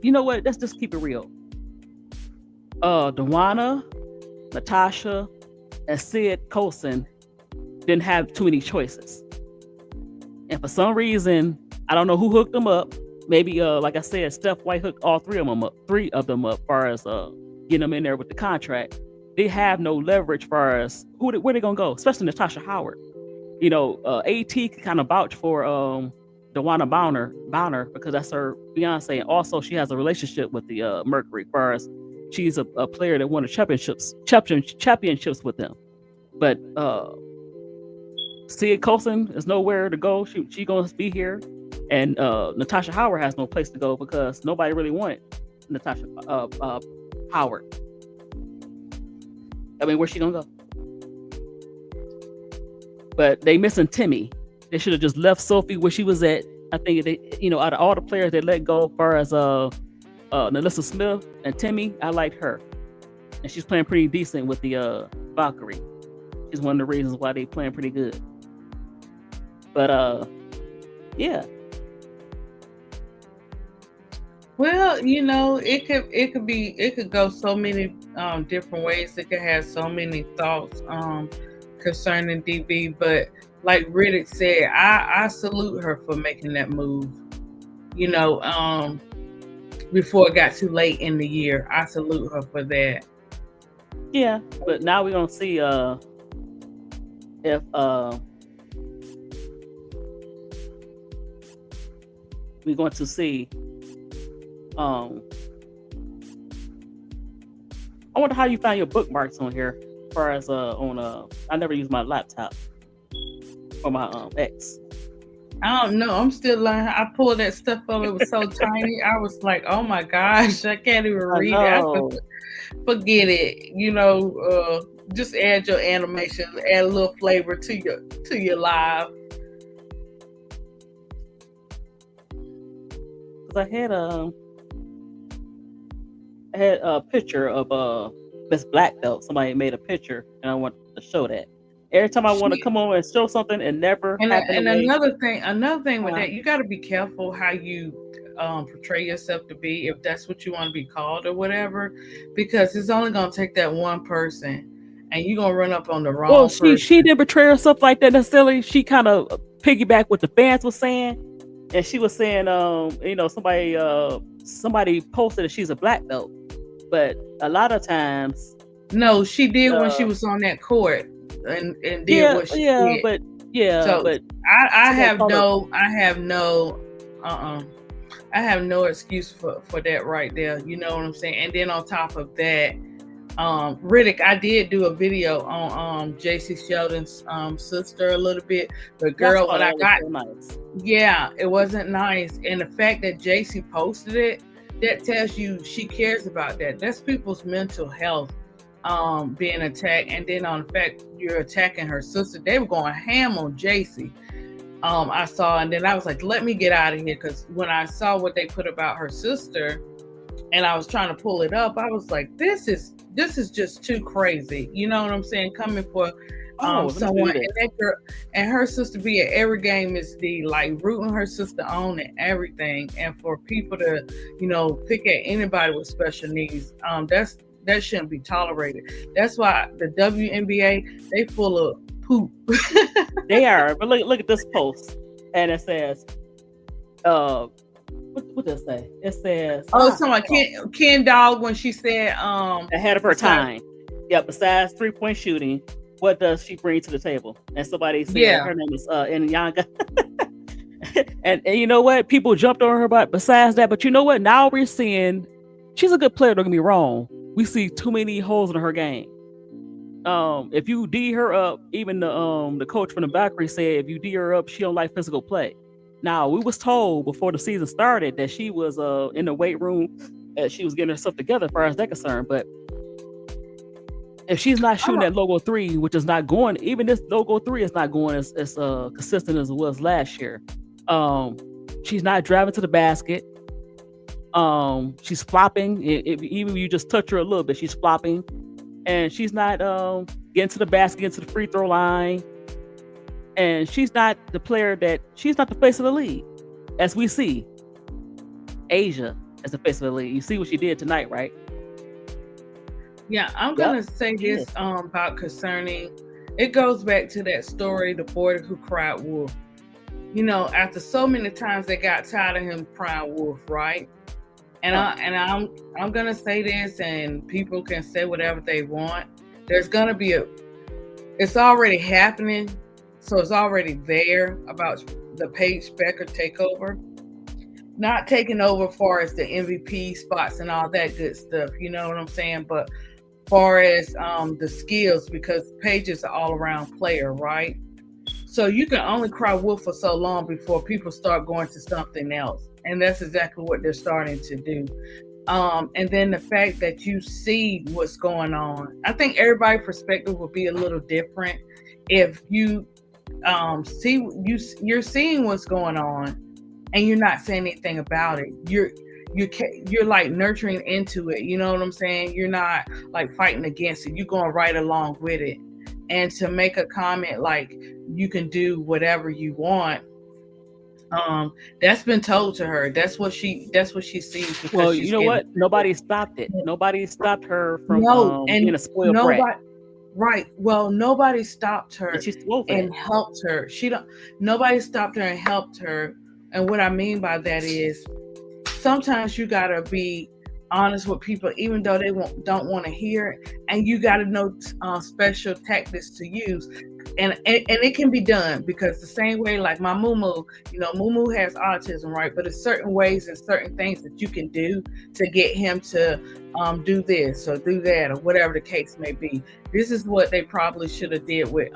you know what? Let's just keep it real. Dewanna, Natasha, and Sid Colson didn't have too many choices, and for some reason, I don't know who hooked them up. Maybe, like I said, Steph White hooked all three of them up. Far as getting them in there with the contract, they have no leverage. Far as where they gonna go, especially Natasha Howard. AT can kind of vouch for Dewanna Bonner because that's her fiance, and also she has a relationship with the Mercury. Far as she's a player that won the championships with them, but Sid Colson is nowhere to go. She gonna be here, and Natasha Howard has no place to go because nobody really wanted Natasha Howard. I mean, where's she gonna go? But they missing Timmy. They should have just left Sophie where she was at. I think they, out of all the players they let go, as far as Nalissa Smith and Timmy, I liked her, and she's playing pretty decent with the Valkyrie. She's one of the reasons why they playing pretty good. But yeah. Well, it could go so many different ways. It could have so many thoughts concerning DB, but like Riddick said, I salute her for making that move. Before it got too late in the year, I salute her for that. Yeah, but now we're gonna see if we're going to see. I wonder how you found your bookmarks on here. As far as I never use my laptop for my X. I don't know. I'm still learning. I pulled that stuff up. It was so tiny. I was like, oh my gosh, I can't even read it. Forget it. Just add your animation, add a little flavor to your live. Cause I had a picture of Miss Black Belt. Somebody made a picture, and I wanted to show that. Every time I want to come over and show something, it never happened. And another thing with that, you got to be careful how you portray yourself to be, if that's what you want to be called or whatever, because it's only going to take that one person, and you're going to run up on the wrong person. She didn't portray herself like that necessarily. She kind of piggybacked what the fans were saying, and she was saying, somebody posted that she's a black belt, but a lot of times, no, she did when she was on that court. And did what she did. But I have no excuse for that right there. You know what I'm saying? And then on top of that, Riddick, I did do a video on JC Sheldon's sister a little bit, but girl, when I got it wasn't nice. And the fact that JC posted it, that tells you she cares about that. That's people's mental health being attacked, and then on the fact you're attacking her sister. They were going ham on JC. I saw, and then I was like, let me get out of here, because when I saw what they put about her sister and I was trying to pull it up, I was like, this is just too crazy. You know what I'm saying? Coming for someone, and that girl and her sister be at every game, is the like rooting her sister on and everything, and for people to pick at anybody with special needs, that shouldn't be tolerated. That's why the WNBA, they full of poop. They are. But look at this post, and it says, what does it say? It says, Oh, it's talking about Ken Dog when she said, ahead of her time. Yeah, besides 3-point shooting, what does she bring to the table? And somebody said her name is Nyanga. and you know what? People jumped on her, but besides that, but you know what? Now we're seeing she's a good player, don't get me wrong. We see too many holes in her game. If you D her up, even the coach from the Valkyrie said if you D her up, she don't like physical play. Now we was told before the season started that she was in the weight room, that she was getting herself together as far as that concerned. But if she's not shooting that logo 3, which is not going, even this logo 3 is not going as consistent as it was last year. She's not driving to the basket. She's flopping. Even if you just touch her a little bit, she's flopping. And she's not getting to the basket, getting to the free throw line. And she's not the face of the league. As we see, Asia as the face of the league. You see what she did tonight, right? Yeah, I'm going to say this about concerning, it goes back to that story, the boy who cried wolf. You know, after so many times they got tired of him crying wolf, right? And I'm gonna say this, and people can say whatever they want. There's gonna be it's already happening, so it's already there about the Paige Becker takeover. Not taking over far as the MVP spots and all that good stuff, you know what I'm saying? But far as the skills, because Paige is an all-around player, right? So you can only cry wolf for so long before people start going to something else. And that's exactly what they're starting to do. And then the fact that you see what's going on. I think everybody's perspective will be a little different if you you're seeing what's going on and you're not saying anything about it. You're like nurturing into it. You know what I'm saying? You're not like fighting against it. You're going right along with it. And to make a comment like you can do whatever you want, that's been told to her. That's what she sees. Well, you know what? Nobody stopped it. Nobody stopped her from being a spoiled brat. Right. Well, nobody stopped her and helped her. Nobody stopped her and helped her. And what I mean by that is sometimes you gotta be honest with people, even though they don't want to hear it, and you got to know special tactics to use, and it can be done, because the same way like my Mumu, you know, Mumu has autism, right? But there's certain ways and certain things that you can do to get him to do this or do that or whatever the case may be. This is what they probably should have did with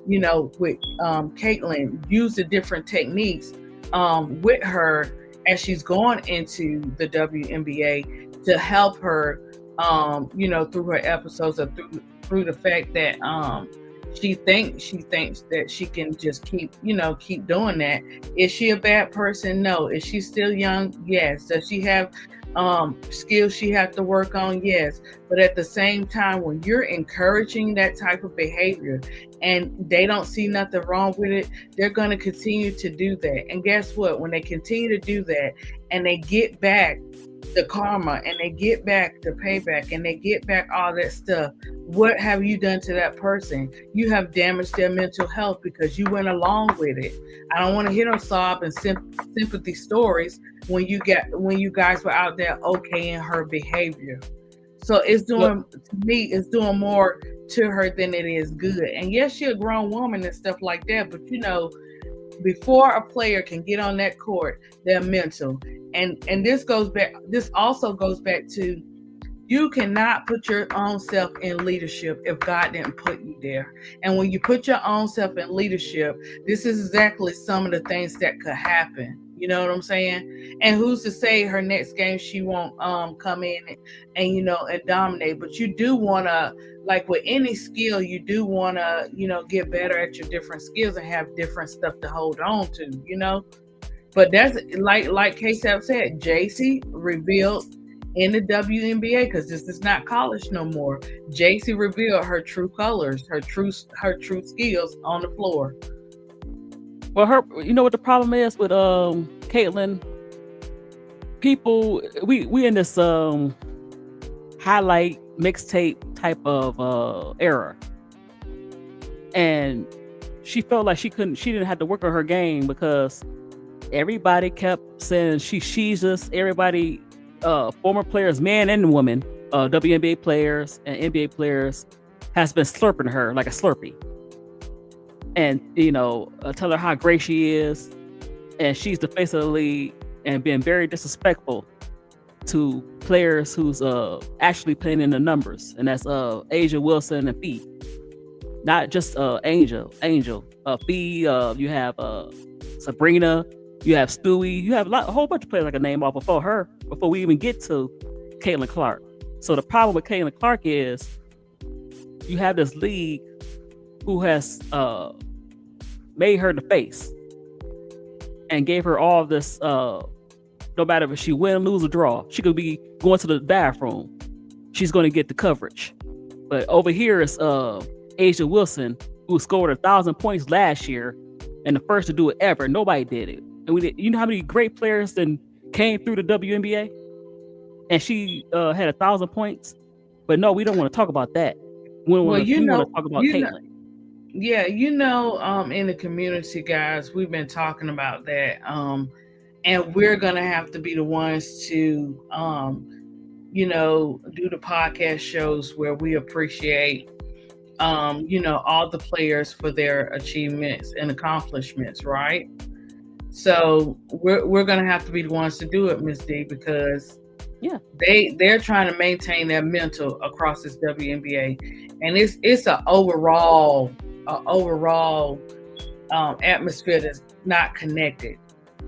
you know, with Caitlin. Use the different techniques with her as she's going into the WNBA to help her, you know, through her episodes, or through the fact that she thinks that she can just keep doing that. Is she a bad person? No. Is she still young? Yes. Does she have skills she has to work on? Yes. But at the same time, when you're encouraging that type of behavior and they don't see nothing wrong with it, they're going to continue to do that. And guess what? When they continue to do that and they get back the karma and they get back the payback and they get back all that stuff, what have you done to that person? You have damaged their mental health because you went along with it. I don't want to hear them sob and sympathy stories when you guys were out there okaying her behavior. So it's doing, to me, it's doing more to her than it is good. And yes, she's a grown woman and stuff like that, but you know, before a player can get on that court, they're mental. And this also goes back to, you cannot put your own self in leadership if God didn't put you there. And when you put your own self in leadership, this is exactly some of the things that could happen. You know what I'm saying? And who's to say her next game she won't come in and you know, and dominate? But you do want to, like with any skill, you do want to, you know, get better at your different skills and have different stuff to hold on to, you know. But that's like K-Sap said, JC revealed in the WNBA, because this is not college no more. JC revealed her true colors, her true skills on the floor. Well, you know what the problem is with Caitlin? People, we in this highlight mixtape type of era, and she felt like she didn't have to work on her game because everybody kept saying she's us. Everybody, former players, man and woman, WNBA players and NBA players, has been slurping her like a Slurpee, and tell her how great she is, and she's the face of the league, and being very disrespectful to players who's actually playing in the numbers, and that's Asia Wilson and Fee, not just Angel, Fee. You have Sabrina, you have Stewie, you have a whole bunch of players I can name off before we even get to Caitlin Clark. So the problem with Caitlin Clark is you have this league who has made her the face and gave her all this. No matter if she win, lose, or draw, she could be going to the bathroom. She's going to get the coverage. But over here is Asia Wilson, who scored 1,000 points last year and the first to do it ever. Nobody did it. And you know how many great players then came through the WNBA? And she had 1,000 points. But no, we don't want to talk about that. We want to talk about Caitlin. Yeah, in the community, guys, we've been talking about that. And we're going to have to be the ones to, do the podcast shows where we appreciate, all the players for their achievements and accomplishments, right? So we're going to have to be the ones to do it, Ms. D, because they're trying to maintain their mental across this WNBA. And it's an overall atmosphere that's not connected.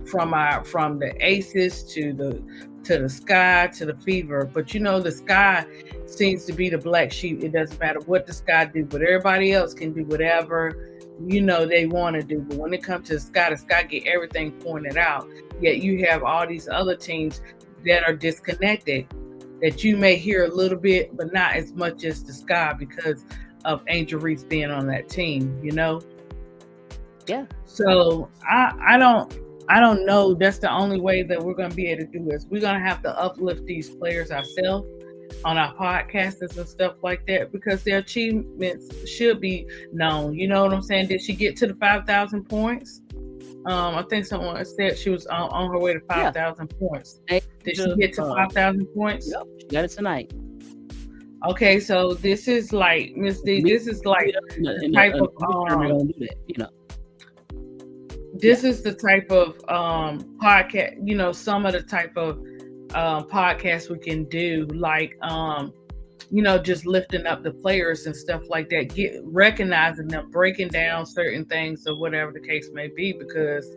From the Aces to the Sky to the Fever, but the Sky seems to be the black sheep. It doesn't matter what the Sky do, but everybody else can do whatever they want to do. But when it comes to the Sky get everything pointed out. Yet you have all these other teams that are disconnected that you may hear a little bit, but not as much as the Sky because of Angel Reese being on that team. Yeah. So I don't know. That's the only way that we're going to be able to do this. We're going to have to uplift these players ourselves on our podcasts and stuff like that because their achievements should be known. You know what I'm saying? Did she get to the 5,000 points? I think someone said she was on her way to 5,000 points. Did she get to 5,000 points? Yep, she got it tonight. Okay, so this is like, Miss D, this is like the type of this is the type of podcast, some of the type of podcasts we can do, like just lifting up the players and stuff like that, recognizing them, breaking down certain things or whatever the case may be, because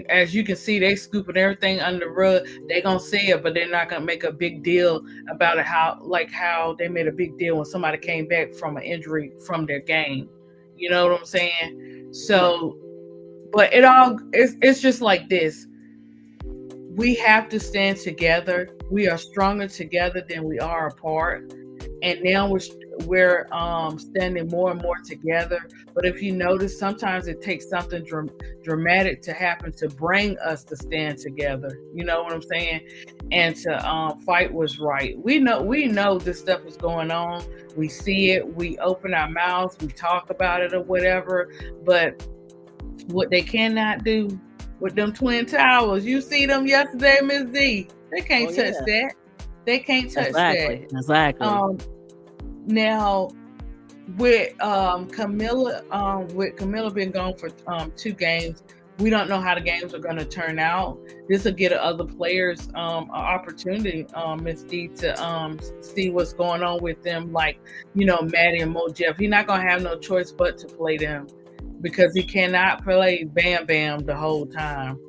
as you can see, they scooping everything under the rug. They're gonna say it, but they're not gonna make a big deal about it, how they made a big deal when somebody came back from an injury from their game. You know what I'm saying? So but it's just like this. We have to stand together. We are stronger together than we are apart. And now we're standing more and more together. But if you notice, sometimes it takes something dramatic to happen to bring us to stand together. You know what I'm saying? And to fight what's right. We know this stuff is going on. We see it. We open our mouths. We talk about it or whatever. But what they cannot do with them Twin Towers, you see them yesterday, Ms. D. They can't touch that. They can't touch that. Exactly. Now with Camilla being gone for 2 games, we don't know how the games are going to turn out. This will get other players an opportunity, Ms. D, to see what's going on with them, like Maddie and Mo Jeff. He's not going to have no choice but to play them, because he cannot play Bam Bam the whole time.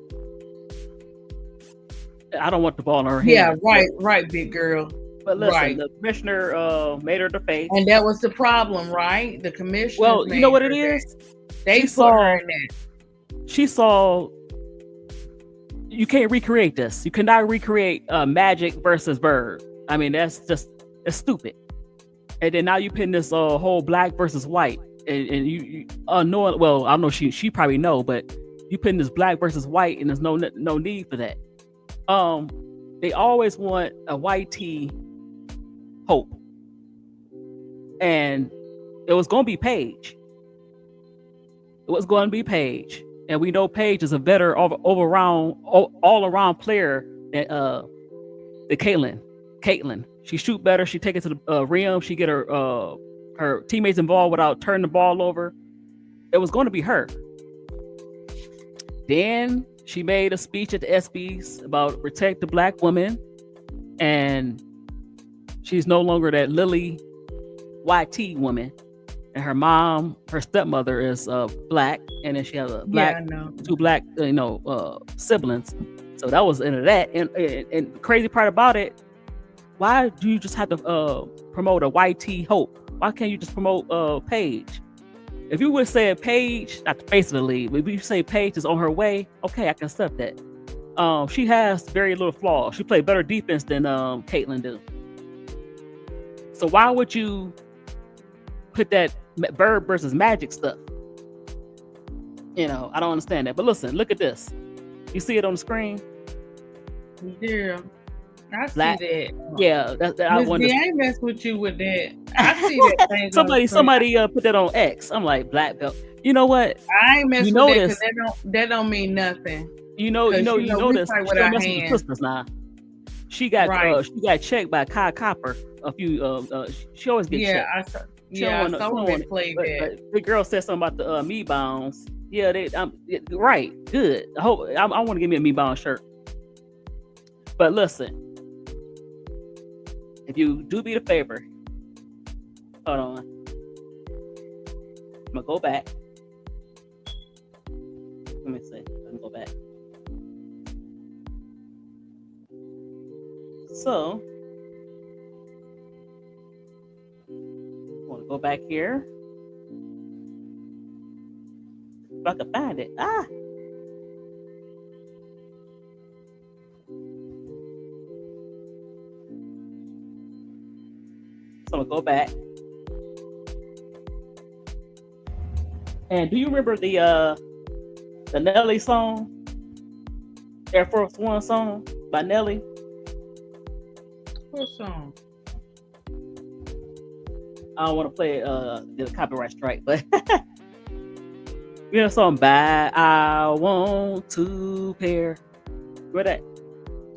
I don't want the ball in her hand. Yeah, right, big girl. But listen, the commissioner made her the face. And that was the problem, right? The commissioner. Well, you know what it is? They put her in that. She saw, you can't recreate this. You cannot recreate Magic versus Bird. I mean, it's stupid. And then now you pin this whole black versus white. And you unknowing, well, I don't know, she probably know, but you putting this black versus white, and there's no need for that. They always want a white tee hope, and it was going to be Paige. and we know Paige is a better all around player than Caitlyn. Caitlyn, she shoot better. She take it to the rim. She get her teammates involved without turning the ball over. It was going to be her. Then she made a speech at the ESPYs about protect the black woman, and she's no longer that Lily YT woman. And her mom, her stepmother is black, and then she has a black, two black, siblings. So that was into that. And the crazy part about it, why do you just have to promote a YT Hope? Why can't you just promote Paige? If you would say Paige, not the face of the league, but if you say Paige is on her way, okay, I can accept that. She has very little flaws. She played better defense than Caitlyn do. So why would you put that Bird versus Magic stuff? I don't understand that. But listen, look at this. You see it on the screen? Yeah. I see that. Yeah, I ain't mess with you with that. I see that thing. somebody put that on X. I'm like, black belt. You know what? I ain't mess with that because that don't mean nothing. You know this. She don't mess with the sisters now. She got checked by Kai Copper a few. She always gets checked. I saw that play that. The girl said something about the me bounds. Yeah, right. Good. I hope I want to give me a me bound shirt. But listen. If you do me the favor, hold on. I'm gonna go back. Let me see. Let me go back. So, I want to go back here. If I can find it. So I'm gonna go back. And do you remember the Nelly song? Air Force One song by Nelly? What song? I don't want to play it, get a copyright strike, but song by I Want to Pair. Where that?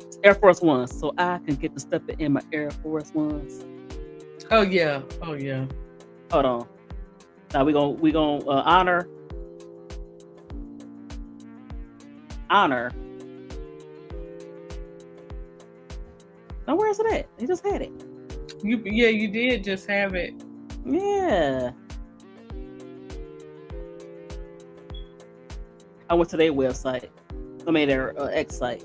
It's Air Force Ones, so I can get the stuff in my Air Force Ones. Oh yeah. Hold on. Now we gonna honor. Now where is it at? You just had it. You did just have it. Yeah. I went to their website. I made their X site.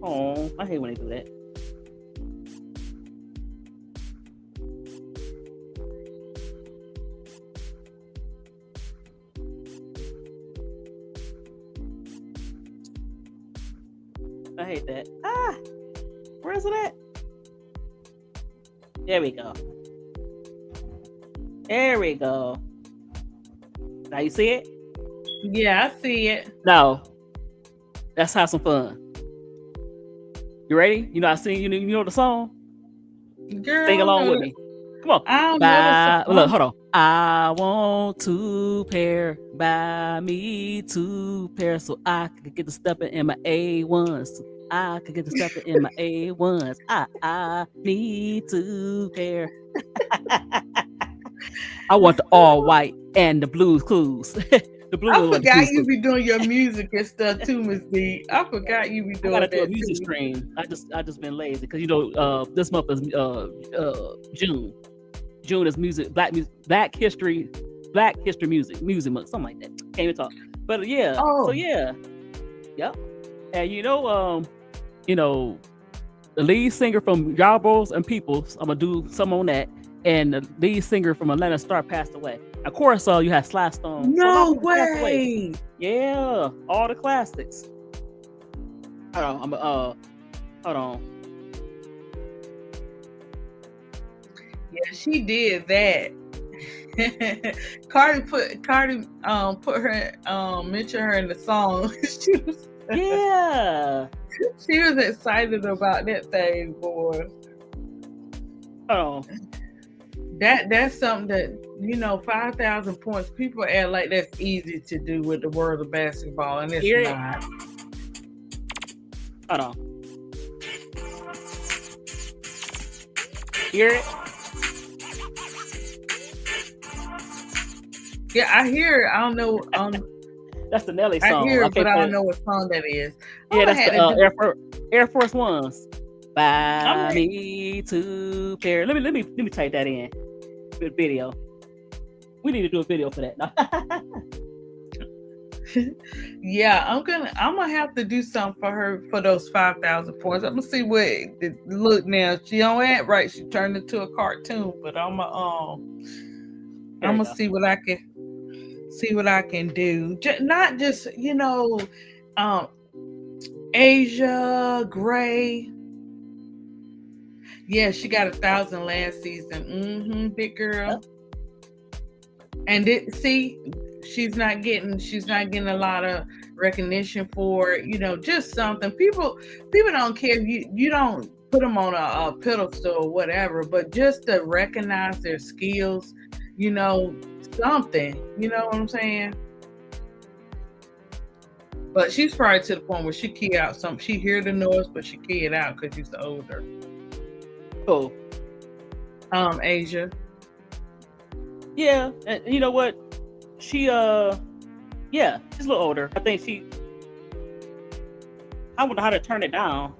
Oh, I hate when they do that. I hate that. Where is it at? There we go. Now you see it? Yeah, I see it. Now, let's have some fun. You ready? I sing. You know the song? Girl, sing along with me. Come on. I don't know. Look, hold on. I want to pair. Buy me 2 pairs so I can get the stuff in my A1s. So I can get the stuff in my A1s. I need 2 pair. I want the all white and the Blues Clues. I forgot you be doing your music and stuff too, Miss D. I forgot you be doing that. I gotta do a too. music stream. I just been lazy because this month is June. June is Black History Music Month, something like that. Can't even talk. But yeah. Oh. So yeah. Yep. And the lead singer from Yarbroughs and Peoples, I'm gonna do some on that. And the lead singer from Atlanta Star passed away. Of course, you had Sly Stone. No way. Yeah, all the classics. Hold on. Yeah, she did that. Cardi put her mention her in the song. She was excited about that thing, boy. Oh, That's something that 5,000 points. People act like that's easy to do with the world of basketball, and it's hear it? not. Hold on. Hear it? Yeah, I hear it. I don't know. That's the Nelly I song. hear it, but I play don't it. know what song that is. Yeah, that's the Air Force Ones. Buy I'm me 2 pair. Let me type that in. Good video. We need to do a video for that. No. Yeah, I'm gonna have to do something for her for those 5,000 points. I'm gonna see what look now. She don't act right. She turned into a cartoon, but I'm gonna see what I can do. Not just Asia Gray. Yeah, she got 1,000 last season. Big girl. And she's not getting a lot of recognition for it. Just something. People don't care if you don't put them on a pedestal or whatever, but just to recognize their skills, something. You know what I'm saying? But she's probably to the point where she key out something. She hear the noise, but she key it out because she's older. Oh. Asia. Yeah, and you know what? She she's a little older. I think I wonder how to turn it down.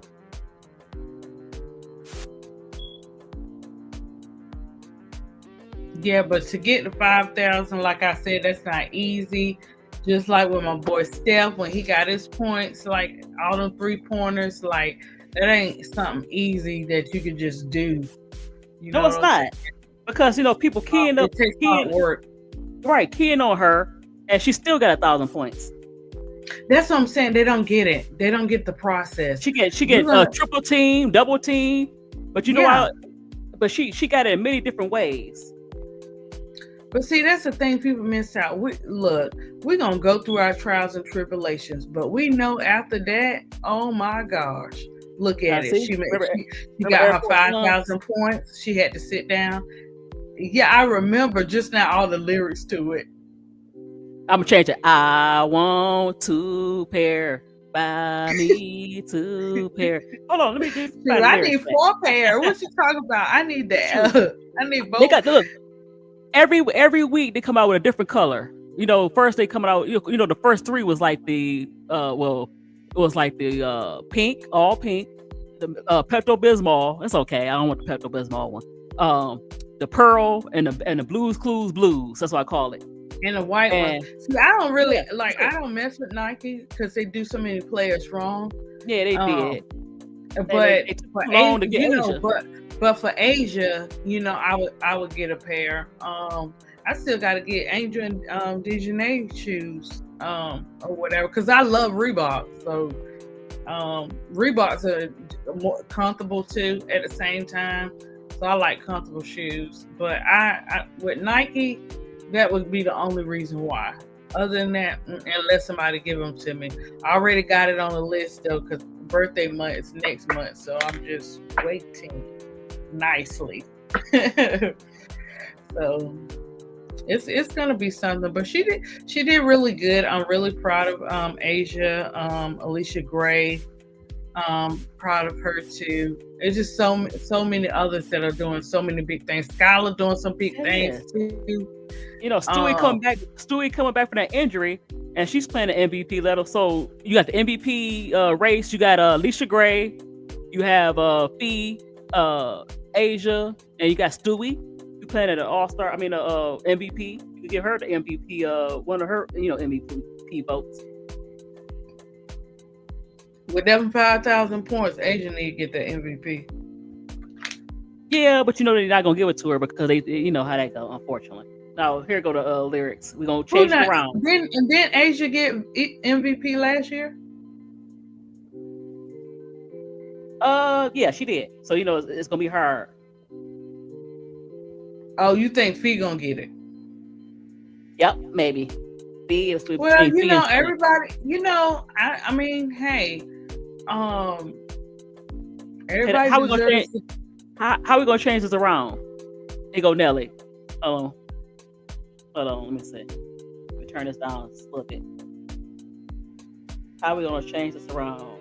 Yeah, but to get to 5,000, like I said, that's not easy. Just like with my boy Steph, when he got his points, like all them 3-pointers, like that ain't something easy that you could just do. No, it's not. Because people keying up, it takes hard work. Right, keying on her, and she still got 1,000 points. That's what I'm saying. They don't get it. They don't get the process. She get triple team, double team, but but she got it in many different ways. But see, that's the thing people miss out. We're gonna go through our trials and tribulations, but we know after that, oh my gosh, look at it. She got her 5,000 points. She had to sit down. Yeah, I remember just now all the lyrics to it. I'm gonna change it. I want 2 pair. Buy me 2 pair. Hold on, let me just. I need 4 pair. What you talking about? I need that. I need both. Look. Every week they come out with a different color. First they come out. The first 3 was like the it was like the pink, all pink. The Pepto-Bismol. It's okay. I don't want the Pepto-Bismol one. The pearl and the Blues Clues blues. That's what I call it. And the white one. See, I don't really I don't mess with Nike because they do so many players wrong. Yeah, they did. But it took long to get Asia. But for Asia, I would get a pair. I still got to get Angel and Dejanay shoes or whatever because I love Reebok. So Reeboks are more comfortable too at the same time. So I like comfortable shoes. But I with Nike, that would be the only reason why. Other than that, unless somebody give them to me. I already got it on the list though because birthday month is next month. So I'm just waiting nicely. So it's gonna be something, but she did really good. I'm really proud of Asia, Alicia Gray. Proud of her too. It's just so many others that are doing so many big things. Skylar doing some big things too. Stewie coming back from that injury, and she's playing the MVP level. So you got the MVP race. You got Alicia Gray. You have Fee, Asia, and you got Stewie. You playing at an All-Star. I mean, MVP. You can give her the MVP. One of her, MVP votes. With them 5,000 points, Asia need to get the MVP. Yeah, but they're not gonna give it to her because they how that go. Unfortunately. Now here go the lyrics. We're gonna change it around. Didn't Asia get MVP last year? Yeah, she did. So it's gonna be hard. Oh, you think Fee gonna get it? Yep, maybe. Fee is well, everybody. I mean, hey, everybody. How How we gonna change this around? Here go Nelly. Hold on. Let me see. Let me turn this down just a little bit. How we gonna change this around?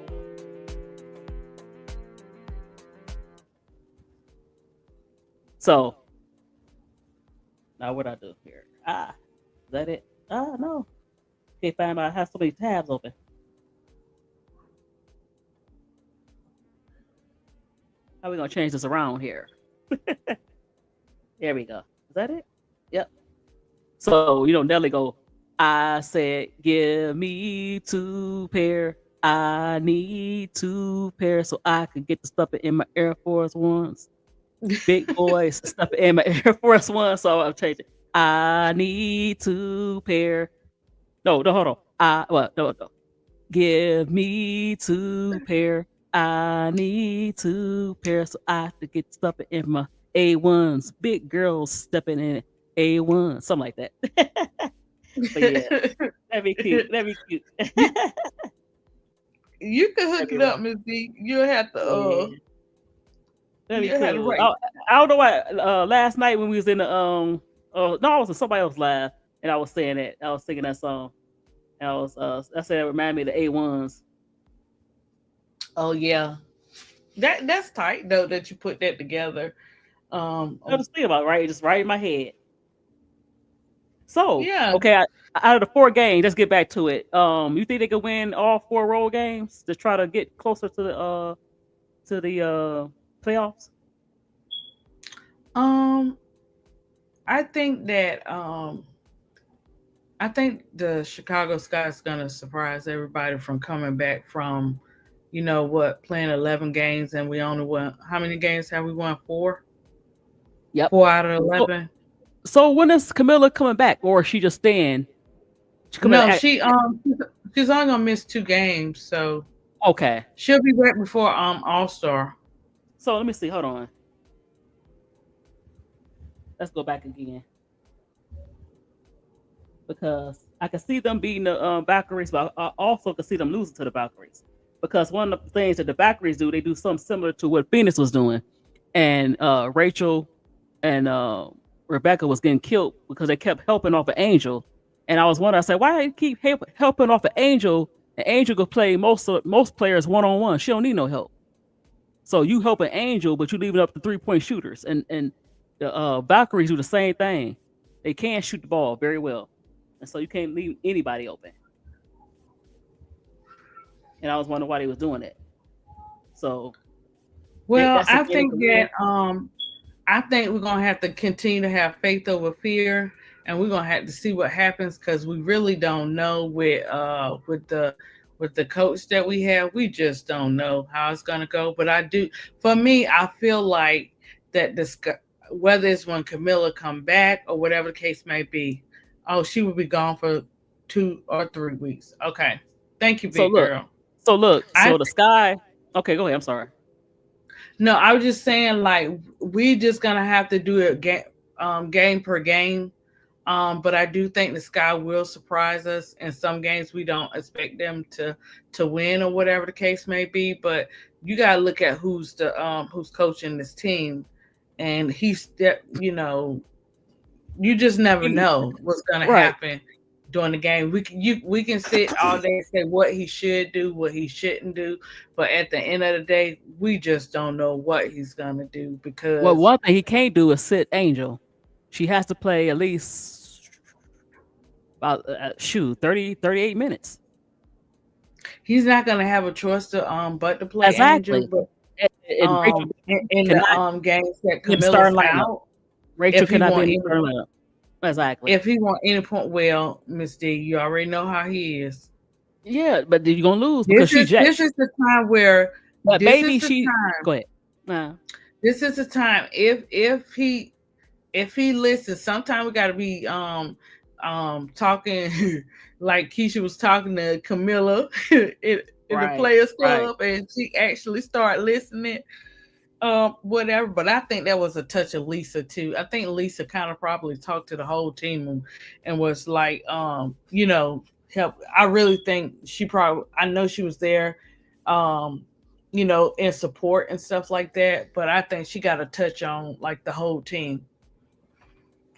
So now what I do here? Is that it? No. Can't find I have so many tabs open. How we gonna change this around here? There we go. Is that it? Yep. So Nelly go. I said, give me 2 pair. I need 2 pair so I could get the stuff in my Air Force Ones. Big boys stuff in my Air Force One. So I'm changing. I need 2 pair. No, hold on. No. Give me 2 pair. I need 2 pair so I could get stuff in my A1s. Big girls stepping in A1, something like that. But yeah, that'd be cute. You can hook it up, Miss D. You'll have to. That'd be cool. I don't know why. Last night when we was in the no, I was in somebody else live, and I was saying that I was singing that song. And I said it reminded me of the A1s. Oh yeah, that's tight though that you put that together. I was thinking about it, just right in my head. So yeah, okay. Out of the 4 games, let's get back to it. You think they could win all 4 road games to try to get closer to the playoffs? I think that I think the Chicago Sky is gonna surprise everybody from coming back from, playing 11 games and we only won. How many games have we won? 4. Yep. 4 out of 11. So when is Camilla coming back, or is she just staying? She's only gonna miss 2 games, so okay, she'll be back before All-Star. So let me see. Hold on. Let's go back again because I can see them beating the Valkyries, but I also can see them losing to the Valkyries because one of the things that the Valkyries do, they do something similar to what Phoenix was doing, and Rachel and Rebecca was getting killed because they kept helping off an Angel. And I was wondering, I said, why do they keep helping off an Angel? An Angel could play most players one-on-one. She don't need no help. So you help an Angel, but you leaving up the 3-point shooters. And the Valkyries do the same thing. They can't shoot the ball very well. And so you can't leave anybody open. And I was wondering why they was doing it. So well, I think that I think we're gonna have to continue to have faith over fear, and we're gonna have to see what happens because we really don't know with the coach that we have. We just don't know how it's gonna go. But for me, I feel like that whether it's when Camilla come back or whatever the case may be, she will be gone for 2 or 3 weeks. Okay, thank you, big girl. So the Sky. Okay, go ahead. I'm sorry. No, I was just saying, like, we just gonna have to do it game per game. But I do think the Sky will surprise us in some games. We don't expect them to win or whatever the case may be. But you gotta look at who's coaching this team, and you just never know what's gonna happen during the game. We can sit all day and say what he should do, what he shouldn't do, but at the end of the day, we just don't know what he's gonna do because one thing he can't do is sit Angel. She has to play at least about 38 minutes. He's not gonna have a choice to but to play Angel. But in the games that Camilla's out, Rachel cannot be in the starting lineup. Exactly. If he want any point, well, Miss D, you already know how he is. Yeah, but you're gonna lose because this is the time where. But baby, go ahead. This is the time if he listens. Sometimes we got to be talking like Keisha was talking to Camilla in the Players Club, and she actually started listening. Whatever, but I think that was a touch of Lisa too. I think Lisa kind of probably talked to the whole team and was like, help. I really think I know she was there, in support and stuff like that. But I think she got to touch on like the whole team,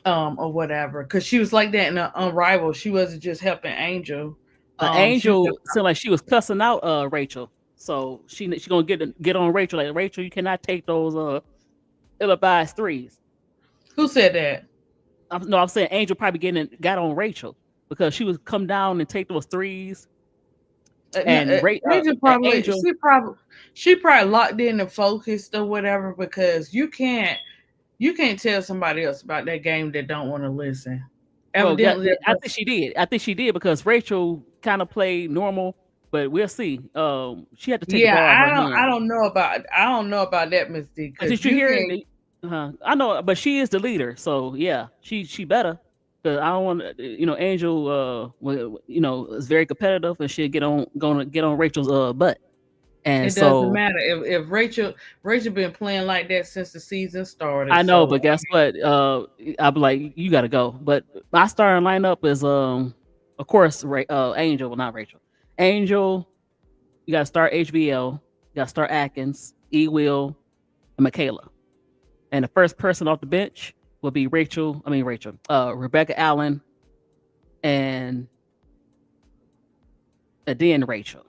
or whatever, because she was like that in Unrivaled. She wasn't just helping Angel. She was Angel seemed like she was cussing out Rachel, so she gonna get on Rachel, like, Rachel, you cannot take those ill-advised threes. who said that? No, I'm saying Angel probably got on Rachel because she would come down and take those threes, and Angel probably Angel. she probably locked in and focused or whatever, because you can't tell somebody else about that game that don't want to listen. Well, Evidently, I think she did. I think she did because Rachel kind of played normal, but we'll see. She had to take the yeah. ball out of her I hand. don't know about that, Miss D, But because did you you hear? can. I know, but she is the leader, so yeah, she better. Because I don't want Angel. Is very competitive, and she'll gonna get on Rachel's butt, and It doesn't so matter if Rachel been playing like that since the season started. I know. So But guess what? I'll be like, you got to go. But my starting lineup is of course, Angel, well, not Rachel. Angel, you got to start HBL, you got to start Atkins, E. Will, and Michaela. And the first person off the bench will be Rebecca Allen, and then Rachel.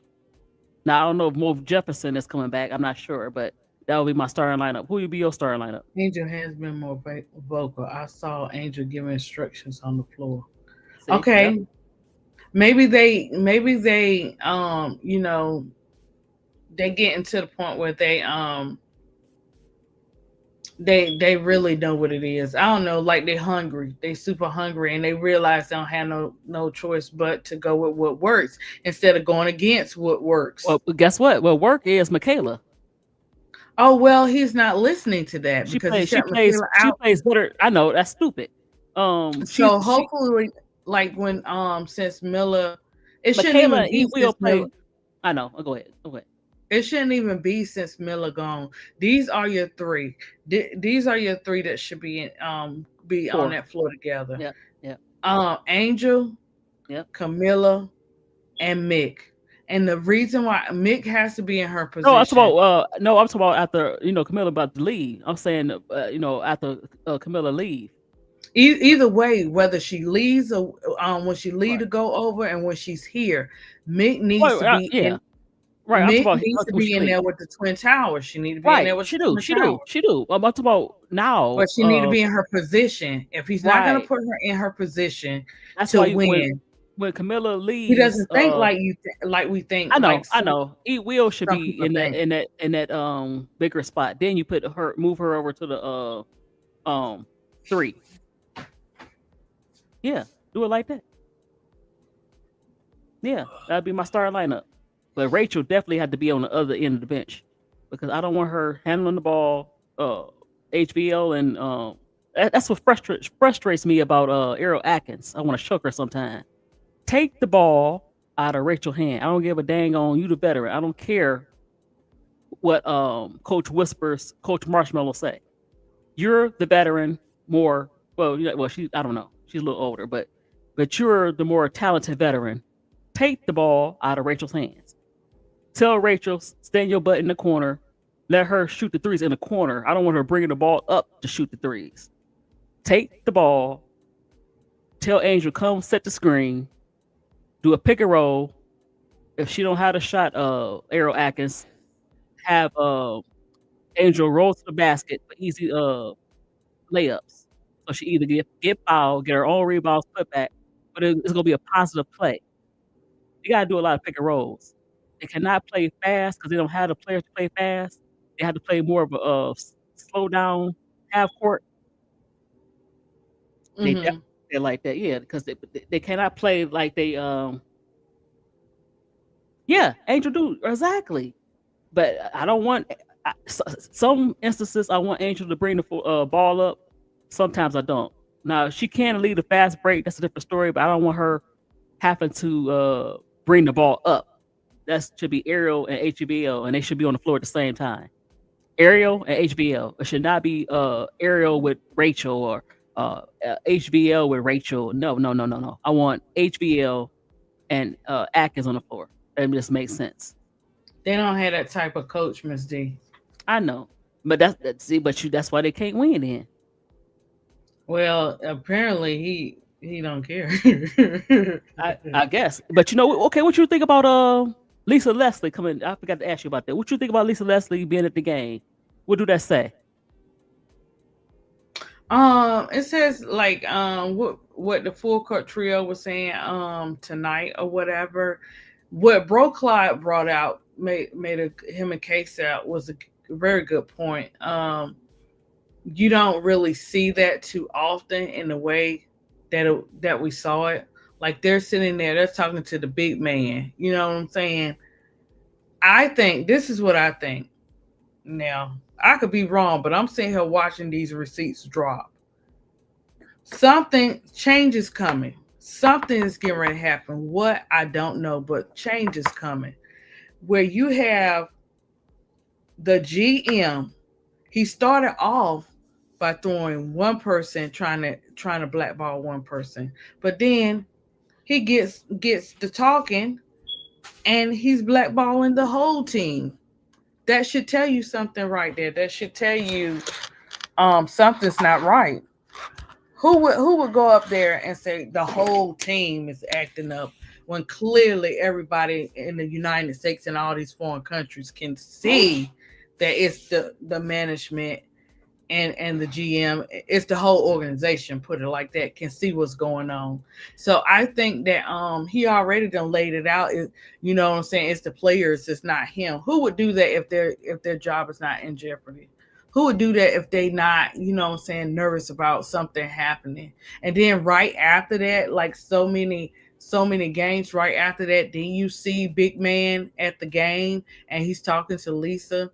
Now I don't know if Mo Jefferson is coming back. I'm not sure, but that will be my starting lineup. Who will be your starting lineup? Angel has been more vocal. I saw Angel giving instructions on the floor. See, yep. Okay, maybe they they getting to the point where they really know what it is. I don't know, like they hungry, they super hungry, and they realize they don't have no choice but to go with what works instead of going against what works. Well, guess what? Well, work is Michaela. Oh well, he's not listening to that She because he plays. She shut plays. Michaela She out. plays better. I know that's stupid. So She hopefully, like when since Miller, it shouldn't Michaela even and E be will since Miller. play. I know. Go ahead. Go ahead. It shouldn't even be since Miller gone. These are your three. These are your three that should be on Four. that floor together. Yep. Yep. Angel, Yep. Camilla, and Mick. And the reason why Mick has to be in her No, I'm talking position. about. No, I'm talking about after Camilla about to leave. I'm saying after Camilla leave. Either way, whether she leaves or when she leave Right. to go over and when she's here, Mick needs Well, to be yeah. in. Right. I'm Mick talking needs about to when be she in leave. there with the Twin Towers. She need to be in Right. there with She the do. Twin She do. Towers. She do. I'm talking about now. But she need to be in her position. If he's not going to Right. put her in her position That's to why win, when Camilla he leaves, doesn't think like like we think, like I know. E Will should some be people think. in that bigger spot. Then you move her over to the three. Yeah, do it like that. Yeah, that'd be my starting lineup. But Rachel definitely had to be on the other end of the bench because I don't want her handling the ball. HBL and that's what frustrates me about Errol Atkins. I want to choke her sometimes. Take the ball out of Rachel's hand. I don't give a dang on you, the veteran. I don't care what Coach Marshmallow say. You're the veteran more. Well, she I don't know. She's a little older, but you're the more talented veteran. Take the ball out of Rachel's hands. Tell Rachel, stand your butt in the corner. Let her shoot the threes in the corner. I don't want her bringing the ball up to shoot the threes. Take the ball. Tell Angel, come set the screen. Do a pick and roll. If she don't have the shot, Errol Atkins, have Angel roll to the basket for easy layups. So she either get fouled, get her own rebounds, put back, but it's gonna be a positive play. You gotta do a lot of pick and rolls. They cannot play fast because they don't have the players to play fast. They have to play more of a slow down half court. They Hmm. definitely play like that, yeah, because they cannot play like they yeah, Angel do exactly. But I don't want some instances I want Angel to bring the ball up. Sometimes I don't. Now she can lead a fast break. That's a different story. But I don't want her having to bring the ball up. That should be Ariel and HBL, and they should be on the floor at the same time. Ariel and HBL. It should not be Ariel with Rachel or HBL with Rachel. No, no, no, no, no. I want HBL and Atkins on the floor. That just makes sense. They don't have that type of coach, Miss D. I know, but that's why they can't win. Then Well, apparently he don't care. I guess. But okay, what you think about Lisa Leslie coming? I forgot to ask you about that. What you think about Lisa Leslie being at the game? What do that say? It says like what the full court trio was saying tonight or whatever. What Bro Clyde brought out him and Case out was a very good point. You don't really see that too often in the way that we saw it. Like they're sitting there, they're talking to the big man. You know what I'm saying? I think this is what I think. Now I could be wrong, but I'm sitting here watching these receipts drop. Something change is coming. Something is getting ready to happen. What I don't know, but change is coming. Where you have the GM, he started off by throwing one person, trying to blackball one person, but then he gets to talking, and he's blackballing the whole team. That should tell you something right there. That should tell you something's not right. Who would go up there and say the whole team is acting up when clearly everybody in the United States and all these foreign countries can see that it's the management and the GM, it's the whole organization, put it like that, can see what's going on. So I think that he already done laid it out. You know what I'm saying? It's the players, it's not him. Who would do that if their job is not in jeopardy? Who would do that if they not, you know what I'm saying, nervous about something happening? And then right after that, like so many games right after that, then you see big man at the game and he's talking to Lisa.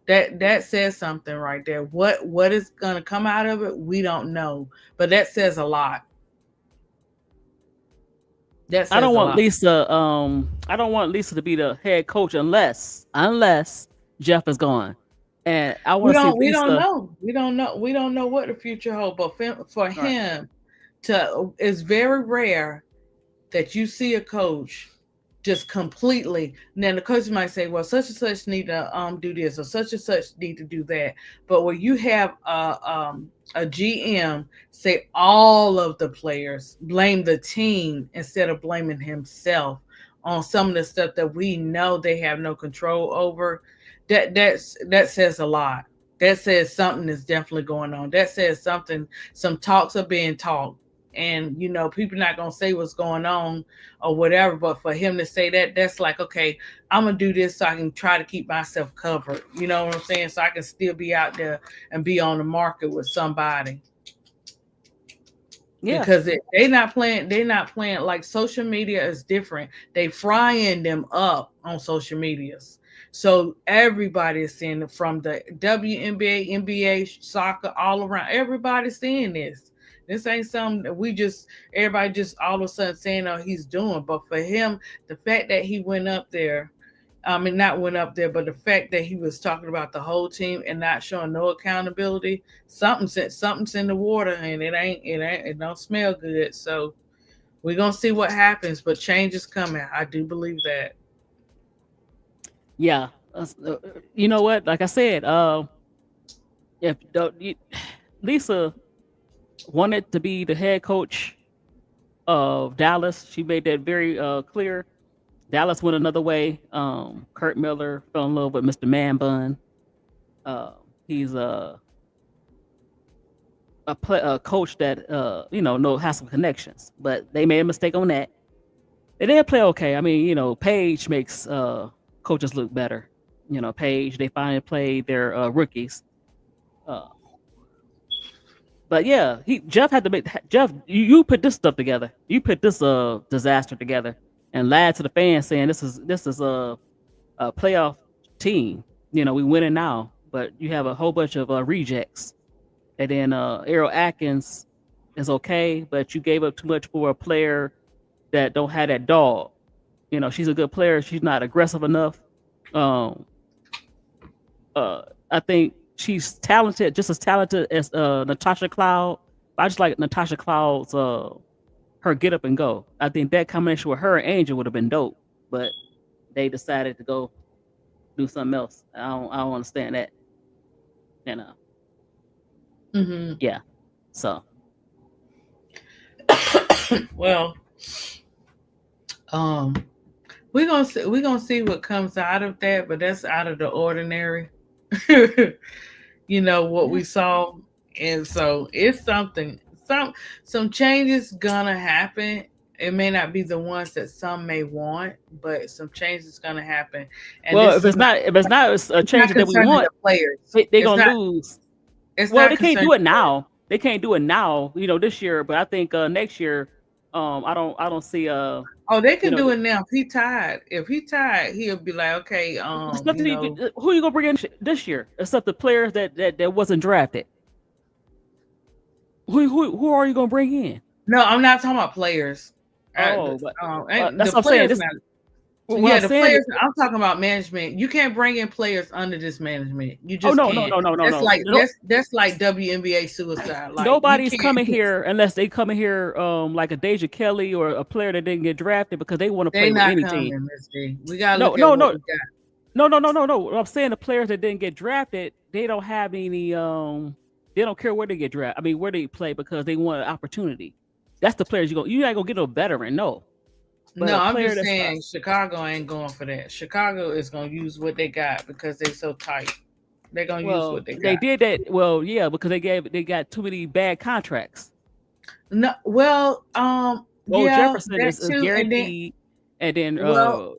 That says something right there. What is gonna come out of it, we don't know. But that says a lot. That I don't says a want lot. Lisa. I don't want Lisa to be the head coach unless Jeff is gone, and I We want to see don't we don't Lisa. know. We don't know what the future holds. But for All right. him to it's very rare that you see a coach just completely. Now the coach might say, "Well, such and such need to do this, or such and such need to do that." But when you have a GM say all of the players blame the team instead of blaming himself on some of the stuff that we know they have no control over, that says a lot. That says something is definitely going on. That says something. Some talks are being talked, and people not gonna say what's going on or whatever, but for him to say that, that's like, okay, I'm gonna do this so I can try to keep myself covered, you know what I'm saying, so I can still be out there and be on the market with somebody. Yeah, Because they're not playing like social media is different. They frying them up on social medias, so everybody is seeing it, from the WNBA, NBA, soccer, all around. Everybody's seeing this. This ain't something that everybody just all of a sudden saying, oh, he's doing. But for him, the fact that he went up there, I mean, not went up there, but the fact that he was talking about the whole team and not showing no accountability, something's in the water, and it don't smell good. So we're gonna see what happens, but change is coming. I do believe that. yeah. You know what? Like I said, if Lisa wanted to be the head coach of Dallas, she made that very clear. Dallas went another way. Kurt Miller fell in love with Mr. Man Bun. Uh, he's a coach that has some connections, but they made a mistake on that. They didn't play okay. I mean, Paige makes coaches look better. Paige, they finally played their rookies. Uh, but yeah, Jeff had to make Jeff. You put this stuff together. You put this disaster together and lied to the fans saying this is a playoff team. We winning now, but you have a whole bunch of rejects. And then Errol Atkins is okay, but you gave up too much for a player that don't have that dog. She's a good player. She's not aggressive enough. Um, I think she's talented, just as talented as Natasha Cloud. I just like Natasha Cloud's her get up and go. I think that combination with her and Angel would have been dope, but they decided to go do something else. I don't understand that. You know. Mm-hmm. Yeah. So Well, um, we're gonna see what comes out of that, but that's out of the ordinary. You know what yeah. we saw, and so it's something. Some changes gonna happen. It may not be the ones that some may want, but some changes gonna happen. And Well, this is not if it's not a it's not change that we concerning want, the players. they're gonna lose. It's Well, not they can't concerning do it the players. now. They can't do it now, this year. But I think next year, I don't see Oh, they you can know, do it now. If he tied, he'll be like, okay, there's nothing you could, who you gonna bring in this year except the players that wasn't drafted. Who are you gonna bring in? no, I'm not talking about players. Oh, but And that's the what I'm saying. players This not. what I'm Yeah, the saying is, players. I'm talking about management. You can't bring in players under this management. You oh just no no can't. no no no That's no like no. that's like WNBA suicide. Like you Nobody's can't. coming here unless they come in here like a Deja Kelly or a player that didn't get drafted because they want to They play with not any team. coming, Miss G. We gotta No look at no what no we got. no. What I'm saying, the players that didn't get drafted, they don't have any. They don't care where they get drafted. I mean, where they play because they want an opportunity. That's the players you ain't gonna get no veteran, no. But No, a I'm player just that's saying Chicago ain't going for that. Chicago is gonna use what they got because they're so tight. They're gonna use well, what they they got. did that. Well, yeah, because they got too many bad contracts. No, well, Mo yeah, Jefferson that is too, and then guaranteed, and then well,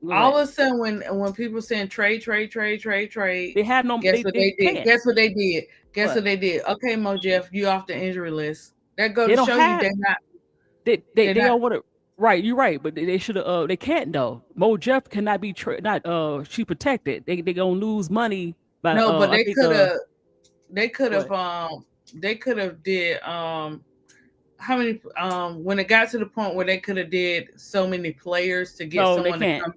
go all ahead. of a sudden when people saying trade, They have no. guess what They they did? can't. Guess what they did? Guess what What they did? Okay, Mo Jeff, you off the injury list. That go they to don't show you have. they're They not. don't want to. Right, you're right, but they should have. They can't though. Mo Jeff cannot be not. She protected. They gonna lose money by. No, but I think. they could have What? they could have did how many when it got to the point where they could have did so many players to get No, they someone to can't.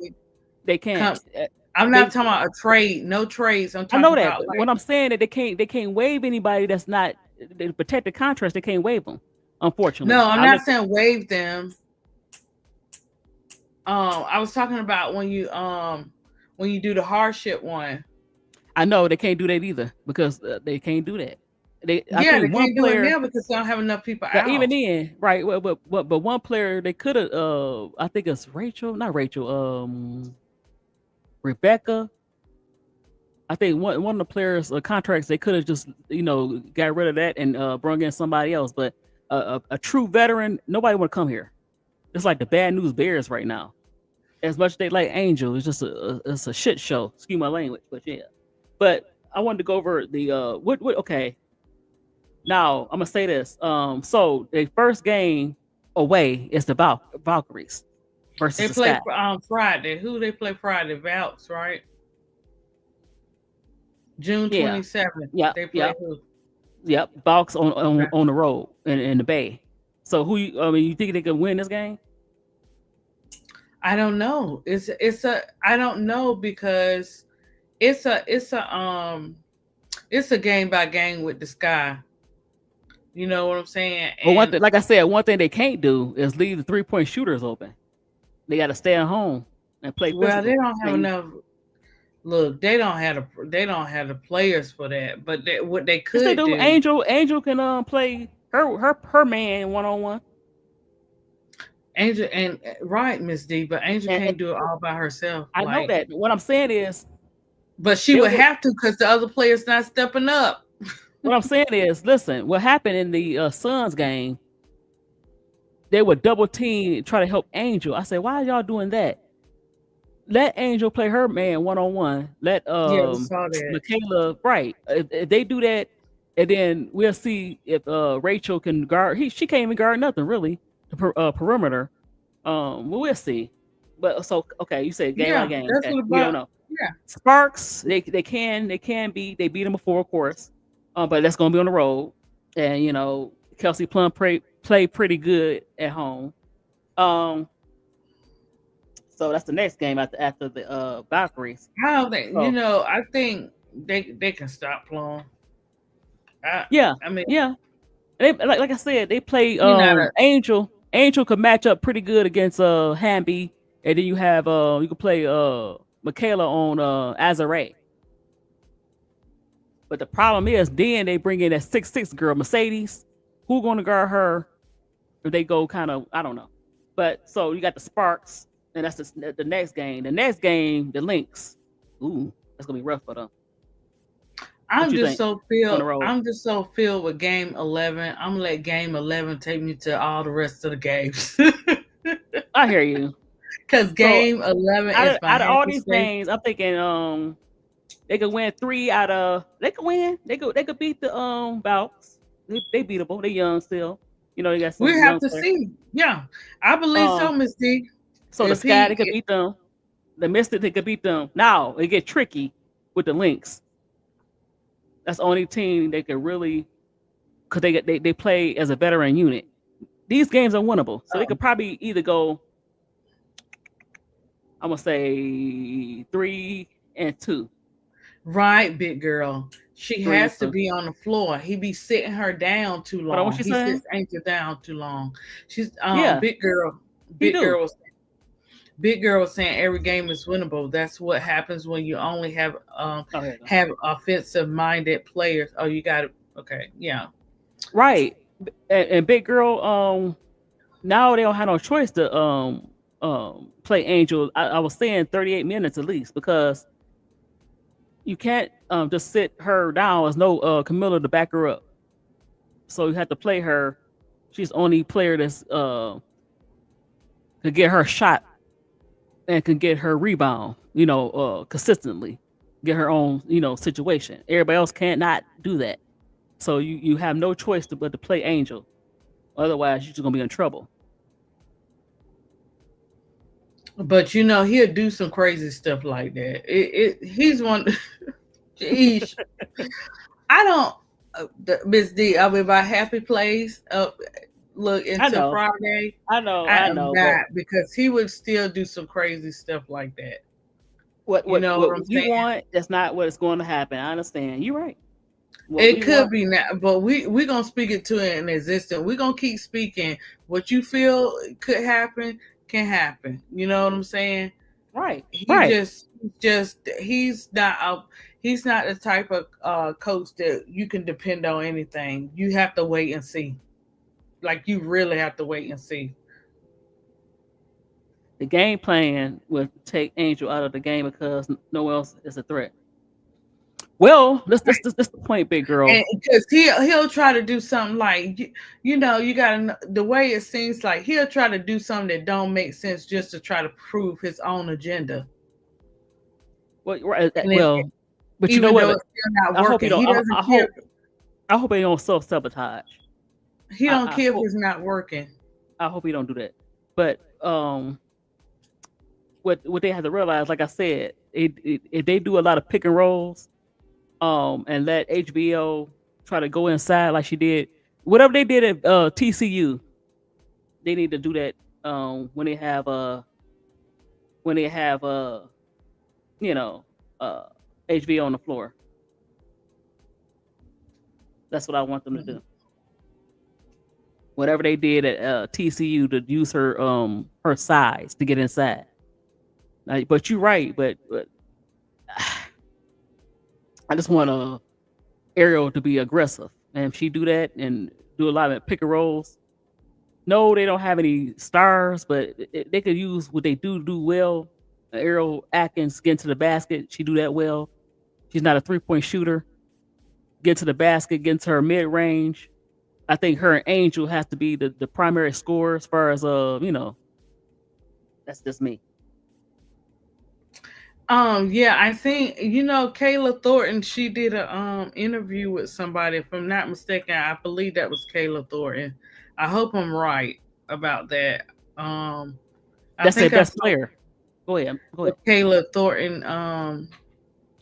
They can't. come. I'm not They. talking about a trade, no trades. I'm I know talking that. about But like what I'm saying that they can't. They can't waive anybody that's not they protected contracts. They can't waive them. Unfortunately, no, I'm I not looked. saying waive them. I was talking about when you do the hardship one. I know they can't do that either because they can't do that. I Yeah, they think one can't do it player. now because they don't have enough people But even out. then, right? But one player they could have. I think it's Rachel, not Rachel. Rebecca. I think one of the players' contracts they could have just got rid of that and brought in somebody else. But a true veteran, nobody want to come here. It's like the bad news bears right now. As much as they like Angel, it's just it's a shit show. Excuse my language, but yeah. But I wanted to go over the what okay. Now I'm gonna say this. So the first game away is the Valkyries versus They the play Sky. Friday. Who they play Friday? Valks, right? June Yeah. 27th. Yep. They play Yep. who? Yep. Valks Okay. on the road in the Bay. So I mean, you think they can win this game? I don't know. I don't know because it's a game by game with the Sky. You know what I'm saying? But And like I said, one thing they can't do is leave the 3-point shooters open. They got to stay at home and play well, they physical. don't have enough. Look, they don't have the players for that. But what they Yes, they could do. do. Angel can play her man 1-on-1. Angel and right, Miss D, but Angel And can't do it all by herself. I know Like, that. What I'm saying is, but she they would would. have to because the other players not stepping up. What I'm saying is, listen. What happened in the Suns game? They would double team, try to help Angel. I said, why are y'all doing that? Let Angel play her man 1-on-1. Let Yeah, we saw that. Michaela right. If they do that, and then we'll see if Rachel can guard. She can't even guard nothing really. The perimeter. We'll see. But so okay, you said game by Yeah, game. that's Okay, what we don't about. know. Yeah, Sparks, they can beat. They beat them before, of course. But that's gonna be on the road, and Kelsey Plum play pretty good at home. Um, so that's the next game after the Valkyries. how they? So I think they can stop Plum. yeah, I mean, yeah. They like I said, they play he not a. Angel. Angel could match up pretty good against Hamby, and then you have you can play Michaela on Azare. But the problem is, then they bring in that 6'6" girl, Mercedes. Who gonna guard her if they go kind of, I don't know. But so you got the Sparks, and that's the next game. The next game, the Lynx. Ooh, that's gonna be rough for them. I'm just so filled with game 11. I'm gonna let game 11 take me to all the rest of the games. I hear you. Because game 11 is my out of all these state. games, I'm thinking they could win 3 out of they could win. They could beat the Bouts. They beatable. They young still. You know, they got some. We have to see. Yeah, I believe so, Miss D. So the Sky, they could beat them. The Mystic, they could beat them. Now it get tricky with the Lynx. That's the only team they could really, because they play as a veteran unit. These games are winnable, so they could probably either go, I'm gonna say 3-2. Right, big girl. She has to be on the floor. He be sitting her down too long. He sits Angel down too long. She's big girl. Big girl was saying every game is winnable. That's what happens when you only have offensive minded players. Oh, you got it. Okay, yeah, right. And big girl, now they don't have no choice to play Angel. I was saying 38 minutes at least, because you can't just sit her down. There's no Camilla to back her up, so you have to play her. She's the only player that's could get her shot and can get her rebound, consistently, get her own, situation. Everybody else can't not do that. So you have no choice but to play Angel. Otherwise, you're just gonna be in trouble. But he'll do some crazy stuff like that. He's one. Geez, I don't, Miss D. I mean, my happy place. Look until Friday. I know, because he would still do some crazy stuff like that. What you want? That's not what is going to happen. I understand. You're right. It could be now, but we're gonna speak it to it in existence. We're gonna keep speaking. What you feel could happen can happen. You know what I'm saying? Right. He's not the type of coach that you can depend on anything. You have to wait and see. Like, you really have to wait and see. The game plan would take Angel out of the game because no one else is a threat. Well, that's the point, big girl. Because he'll try to do something like, you gotta, the way it seems like he'll try to do something that don't make sense just to try to prove his own agenda. Well, but you know what? It's still not working. I hope he don't self-sabotage. He don't care if it's not working. I hope he don't do that. But what they have to realize, like I said, if they do a lot of pick and rolls, and let HBO try to go inside like she did, whatever they did at TCU, they need to do that when they have HBO on the floor. That's what I want them to do. Whatever they did at TCU to use her size to get inside. But you're right, but I just want Ariel to be aggressive, and if she do that and do a lot of pick and rolls, no, they don't have any stars, but they could use what they do well. Ariel Atkins get into the basket, she do that well. She's not a 3-point shooter. Get to the basket, get into her mid range. I think her and Angel has to be the primary scorer as far as that's just me. I think Kayla Thornton, she did a interview with somebody, if I'm not mistaken. I believe that was Kayla Thornton. I hope I'm right about that. That's their best player. Go ahead. Kayla Thornton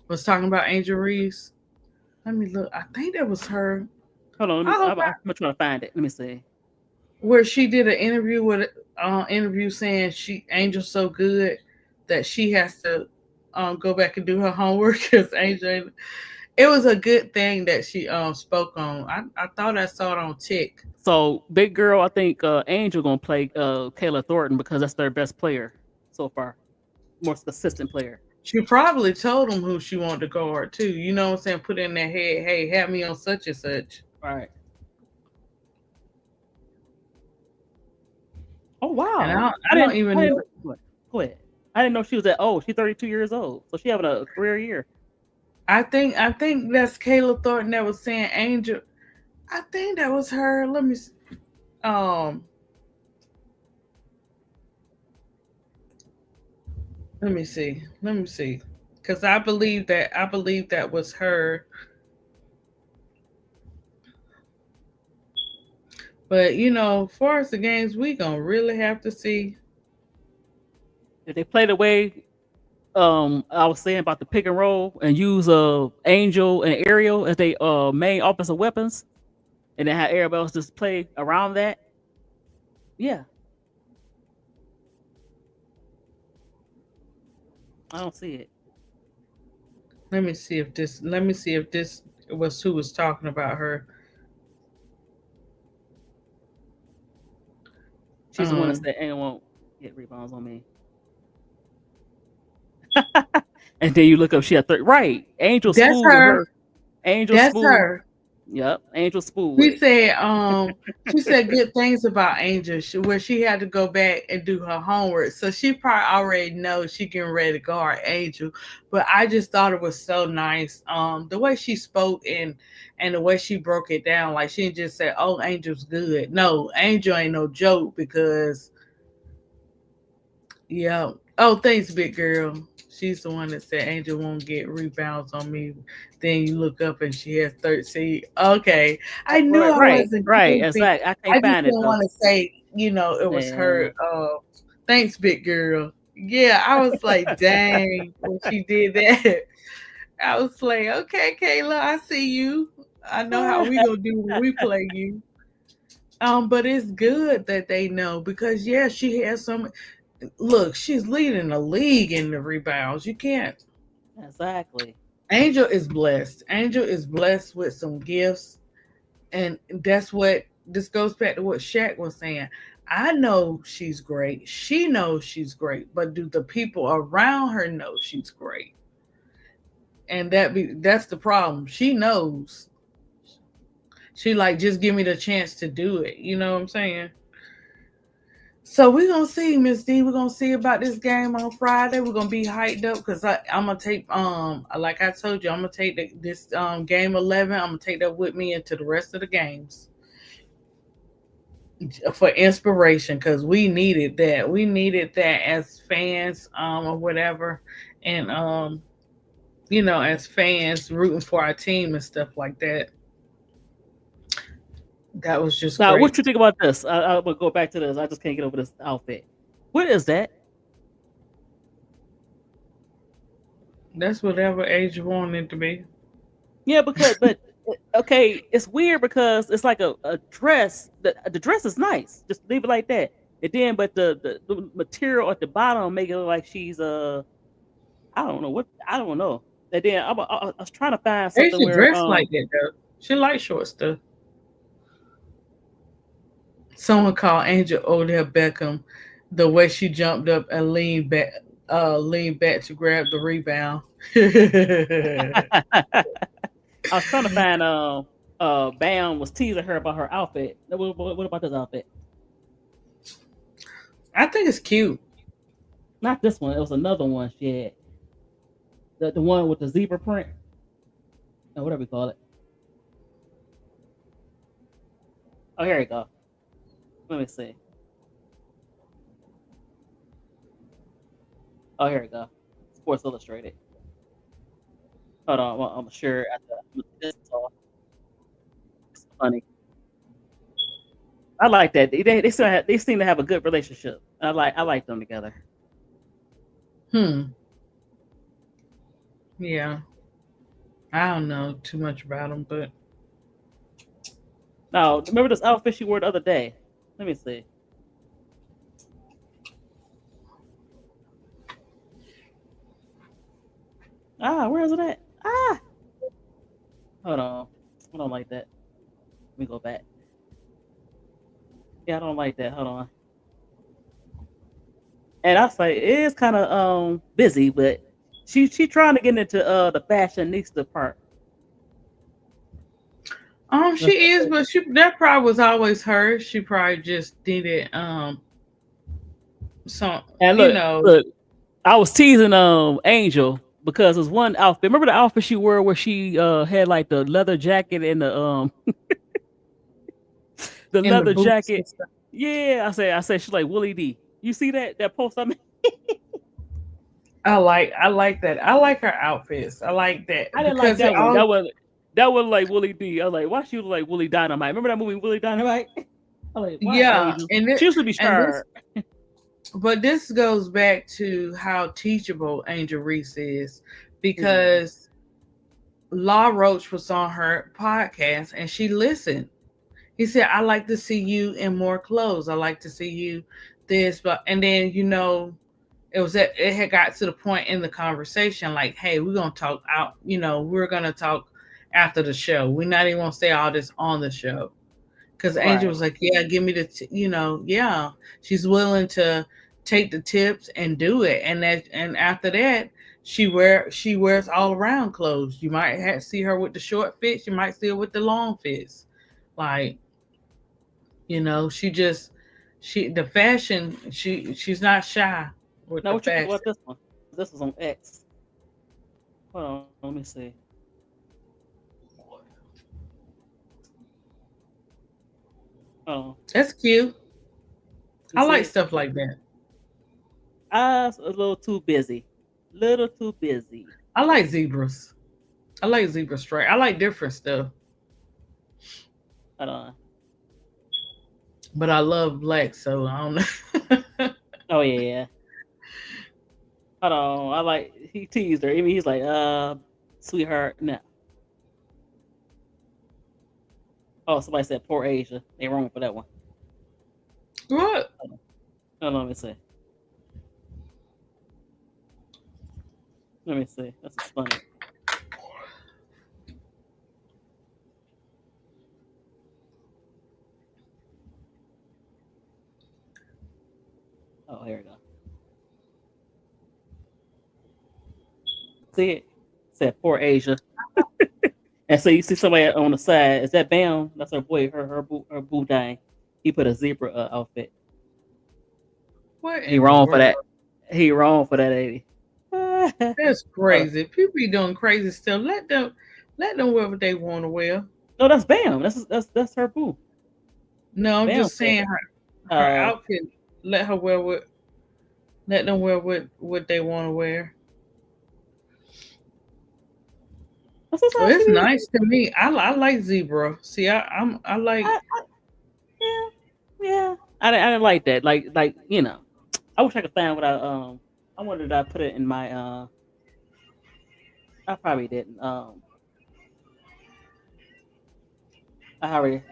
was talking about Angel Reese. Let me look. I think that was her. Hold on, I'm trying to find it. Let me see. Where she did an interview saying Angel's so good that she has to go back and do her homework because Angel. It was a good thing that she spoke on. I thought I saw it on Tick. So big girl, I think Angel gonna play Kayla Thornton because that's their best player so far, most consistent player. She probably told him who she wanted to guard too. You know what I'm saying? Put in their head, hey, have me on such and such. Right. Oh And wow. I don't even I know. didn't go ahead. I didn't know she was that old. She's 32 years old. So she having a career year. I think that's Kayla Thornton that was saying Angel. I think that was her. Um let me see. Let me see. Cause I believe that was her. But as far as the games, we gonna really have to see. If they play the way I was saying about the pick and roll and use Angel and Ariel as they main offensive weapons, and then have everybody else just play around that. Yeah, I don't see it. Let me see if this was who was talking about her. She's the one that Um said Angel won't get rebounds on me. And then you look up, she had right. Angel that's Spool with her. her. Angel That's Spool. her. Yep. Angel Spool with She it. said, she said good things about Angel, where she had to go back and do her homework. So she probably already knows she getting ready to guard Angel. But I just thought it was so nice. The way she spoke and the way she broke it down, like she didn't just said, "Oh, Angel's good." No, Angel ain't no joke because yeah. Oh, thanks, big girl. She's the one that said Angel won't get rebounds on me. Then you look up and she has 13. Okay. I knew Right, I right, wasn't right. goofy. Exactly. I I can't just find it didn't though. want to say, it was Yeah. her. Thanks, big girl. Yeah, I was like, dang, when she did that. I was like, okay, Kayla, I see you. I know how we gonna do when we play you. But it's good that they know because yeah, she has some. Look, she's leading the league in the rebounds. You can't. Exactly. Angel is blessed. Angel is blessed with some gifts, and that's what this goes back to what Shaq was saying. I know she's great. She knows she's great, but do the people around her know she's great? And that's the problem. She knows. She like just give me the chance to do it. You know what I'm saying? So we're gonna see, Miss D. We're gonna see about this game on Friday. We're gonna be hyped up because I'm gonna take like I told you, I'm gonna take this game 11. I'm gonna take that with me into the rest of the games for inspiration because we needed that. We needed that as fans or whatever, and as fans rooting for our team and stuff like that. That was just Now, what great. you think about this? I'm gonna go back to this. I just can't get over this outfit. What is that? That's whatever age you want it to be. Yeah, but okay, it's weird because it's like a dress. The dress is nice. Just leave it like that. And then, but the material at the bottom make it look like she's I don't know what I don't know. And then I was trying to find They something should where dress like that though. She likes short stuff. Someone called Angel Odell Beckham the way she jumped up and leaned back to grab the rebound. I was trying to find Bam was teasing her about her outfit. What about this outfit? I think it's cute. Not this one. It was another one she had. The one with the zebra print or whatever we call it. Oh, here we go. Let me see. Oh, here we go. Sports Illustrated. Hold on, I'm sure. This is all it's funny. I like that. They seem to have a good relationship. I like them together. Hmm. Yeah. I don't know too much about them, but Now, remember this outfit she wore the other day? Let me see. Where is it at? Hold on. I don't like that. Let me go back. Yeah, I don't like that. Hold on. And I say it is kind of busy, but She trying to get into the fashionista part. She is, but that probably was always her. She probably just did it. So And you look, know, look, I was teasing Angel because there's one outfit. Remember the outfit she wore where she had like the leather jacket and the in the leather boots jacket. and stuff. Yeah, I said she's like Willie D. You see that post I made? I like that. I like her outfits. I like I that didn't like because it that one. all. That was like Willie D. I was like, why she look like Willie Dynamite? Remember that movie Willie Dynamite? I'm like, why Yeah, Angel? and She used to be this, sharp. but this goes back to how teachable Angel Reese is, Mhm. because Law Roach was on her podcast and she listened. He said, "I like to see you in more clothes. I like to see you this," but and then it had got to the point in the conversation like, "Hey, we're gonna talk out. We're gonna talk after the show. We're not even gonna say all this on the show." Because Angel Right. was like, "Yeah, give me yeah." She's willing to take the tips and do it, and after that, she wears all around clothes. You might see her with the short fits. You might see her with the long fits. Like, she just she the fashion. She's not shy with Now the what you think fashion. about this one? This was on X. Hold on, let me see. Oh, That's cute. you I see like it? stuff like that. I was a little too busy. Little too busy. I like zebras. I like zebra stripe. I like different stuff, Hold on. but I love black, so I don't know. Oh yeah. Hold on. I like he teased her. I mean, he's like, sweetheart, no. Oh, somebody said poor Asia. They wrong for that one. What? Hold on. Hold on, let me see. Let me see. This is funny. Oh, here we go. See it? Said poor Asia. And so you see somebody on the side. Is that Bam? That's her boy. Her boo dang. He put a zebra outfit. What He in the wrong for world? that. He wrong for that 80. That's Uh, crazy. People be doing crazy stuff. Let them wear what they want to wear. no, that's Bam. That's her boo. No, I'm Bam just said saying that. her outfit. Let her wear what. Let them wear what they want to wear. That's just Well, how she it's is. nice to me. I like zebra. See, I like. I, yeah, yeah. I didn't like that. Like I wish I could find what I wanted to put it in my I probably didn't. I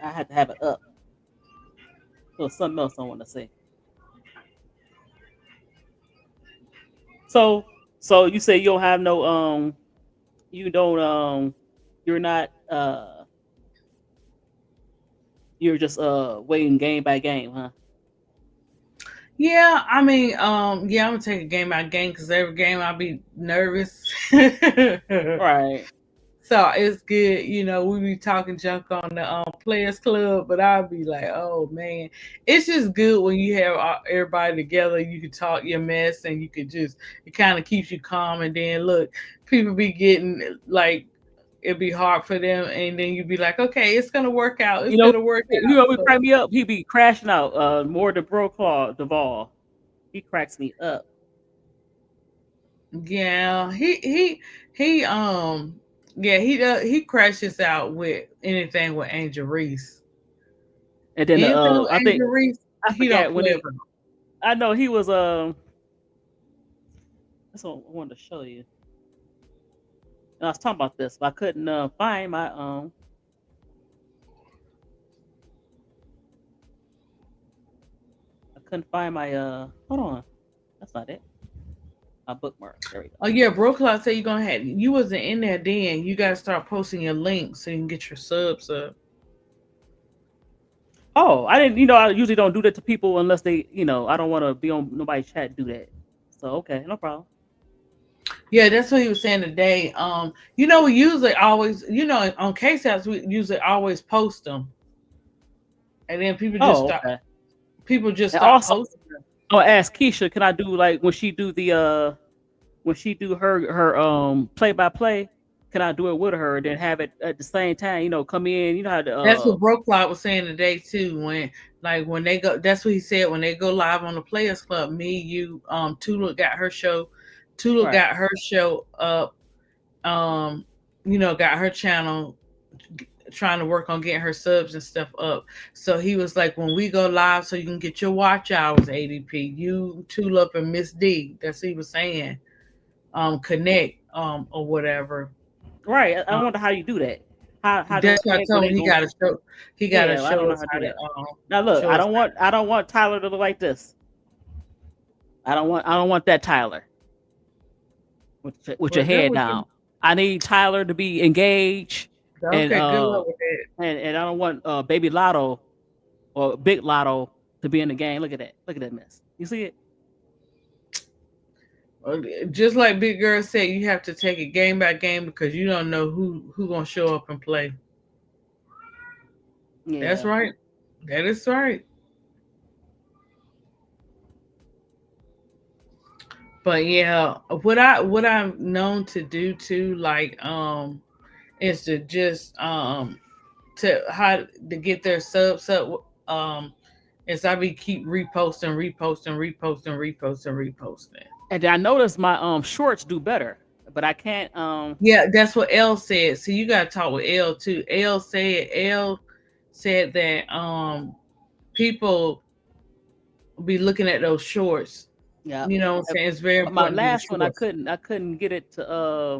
had to have it up. So something else I want to say. So so you say you don't have no you don't you're not you're just waiting game by game, huh? Yeah, I mean, yeah, I'm gonna take a game by game because every game I'll be nervous. Right. So it's good, we be talking junk on the Players Club, but I'll be like, oh man, it's just good when you have everybody together. You can talk your mess, and it kind of keeps you calm. And then look, people be getting like it'd be hard for them, and then you'd be like, okay, it's gonna work out. It's You know, gonna work out. we So crack me up. He be crashing out. More than Brokaw Duvall. He cracks me up. yeah, he crashes out with anything with Angel Reese. And then Anything with I think Angel Reese, I he don't forget when play he. about. I know he was. That's what I wanted to show you. And I was talking about this, but I couldn't find my I couldn't find my Hold on, that's not it. My bookmarks. There we go. Oh yeah, Bro Cloud said you wasn't in there then. You gotta start posting your links so you can get your subs up. Oh, I didn't. I usually don't do that to people unless they. I don't want to be on nobody's chat. Do that. So okay, no problem. Yeah, that's what he was saying today. We usually always, on case apps, we usually always post them, and then Oh, okay. people just And stop also, posting them. I'll ask Keisha, can I do like when she do the when she do her play by play, can I do it with her and then have it at the same time? Come in. You know how to That's what Brokefly was saying today too. When they go, that's what he said. When they go live on the Players Club, me, you, Tula got her show. Tula right. got her show up. Um, got her channel, trying to work on getting her subs and stuff up. So he was like, when we go live, so you can get your watch hours, ADP. You, Tulip, and Miss D. That's what he was saying. Connect, or whatever. Right. I Um, wonder how you do that. How do that's we what I connect when told they him. He go? got to show. He got to Yeah, I don't show know us how to how do to that. Now look, show us. I don't want Tyler to look like this. I don't want that Tyler with your Well, that head was you. down. I need Tyler to be engaged and Okay. Good luck with that. and I don't want baby Lotto or big Lotto to be in the game. Look at that. Look at that mess. You see it? Just like Big Girl said, you have to take it game by game because you don't know who gonna show up and play. That's Yeah. right. That is right. But yeah, what I'm known to do too, like is to just to how to get their subs up. Is I be keep reposting, reposting, reposting, reposting, reposting. And I noticed my shorts do better, but I can't Yeah, that's what L said. So you gotta talk with L too. L said that people be looking at those shorts. yeah. You know what I'm saying? It's very My important to do the last one shorts. I couldn't get it to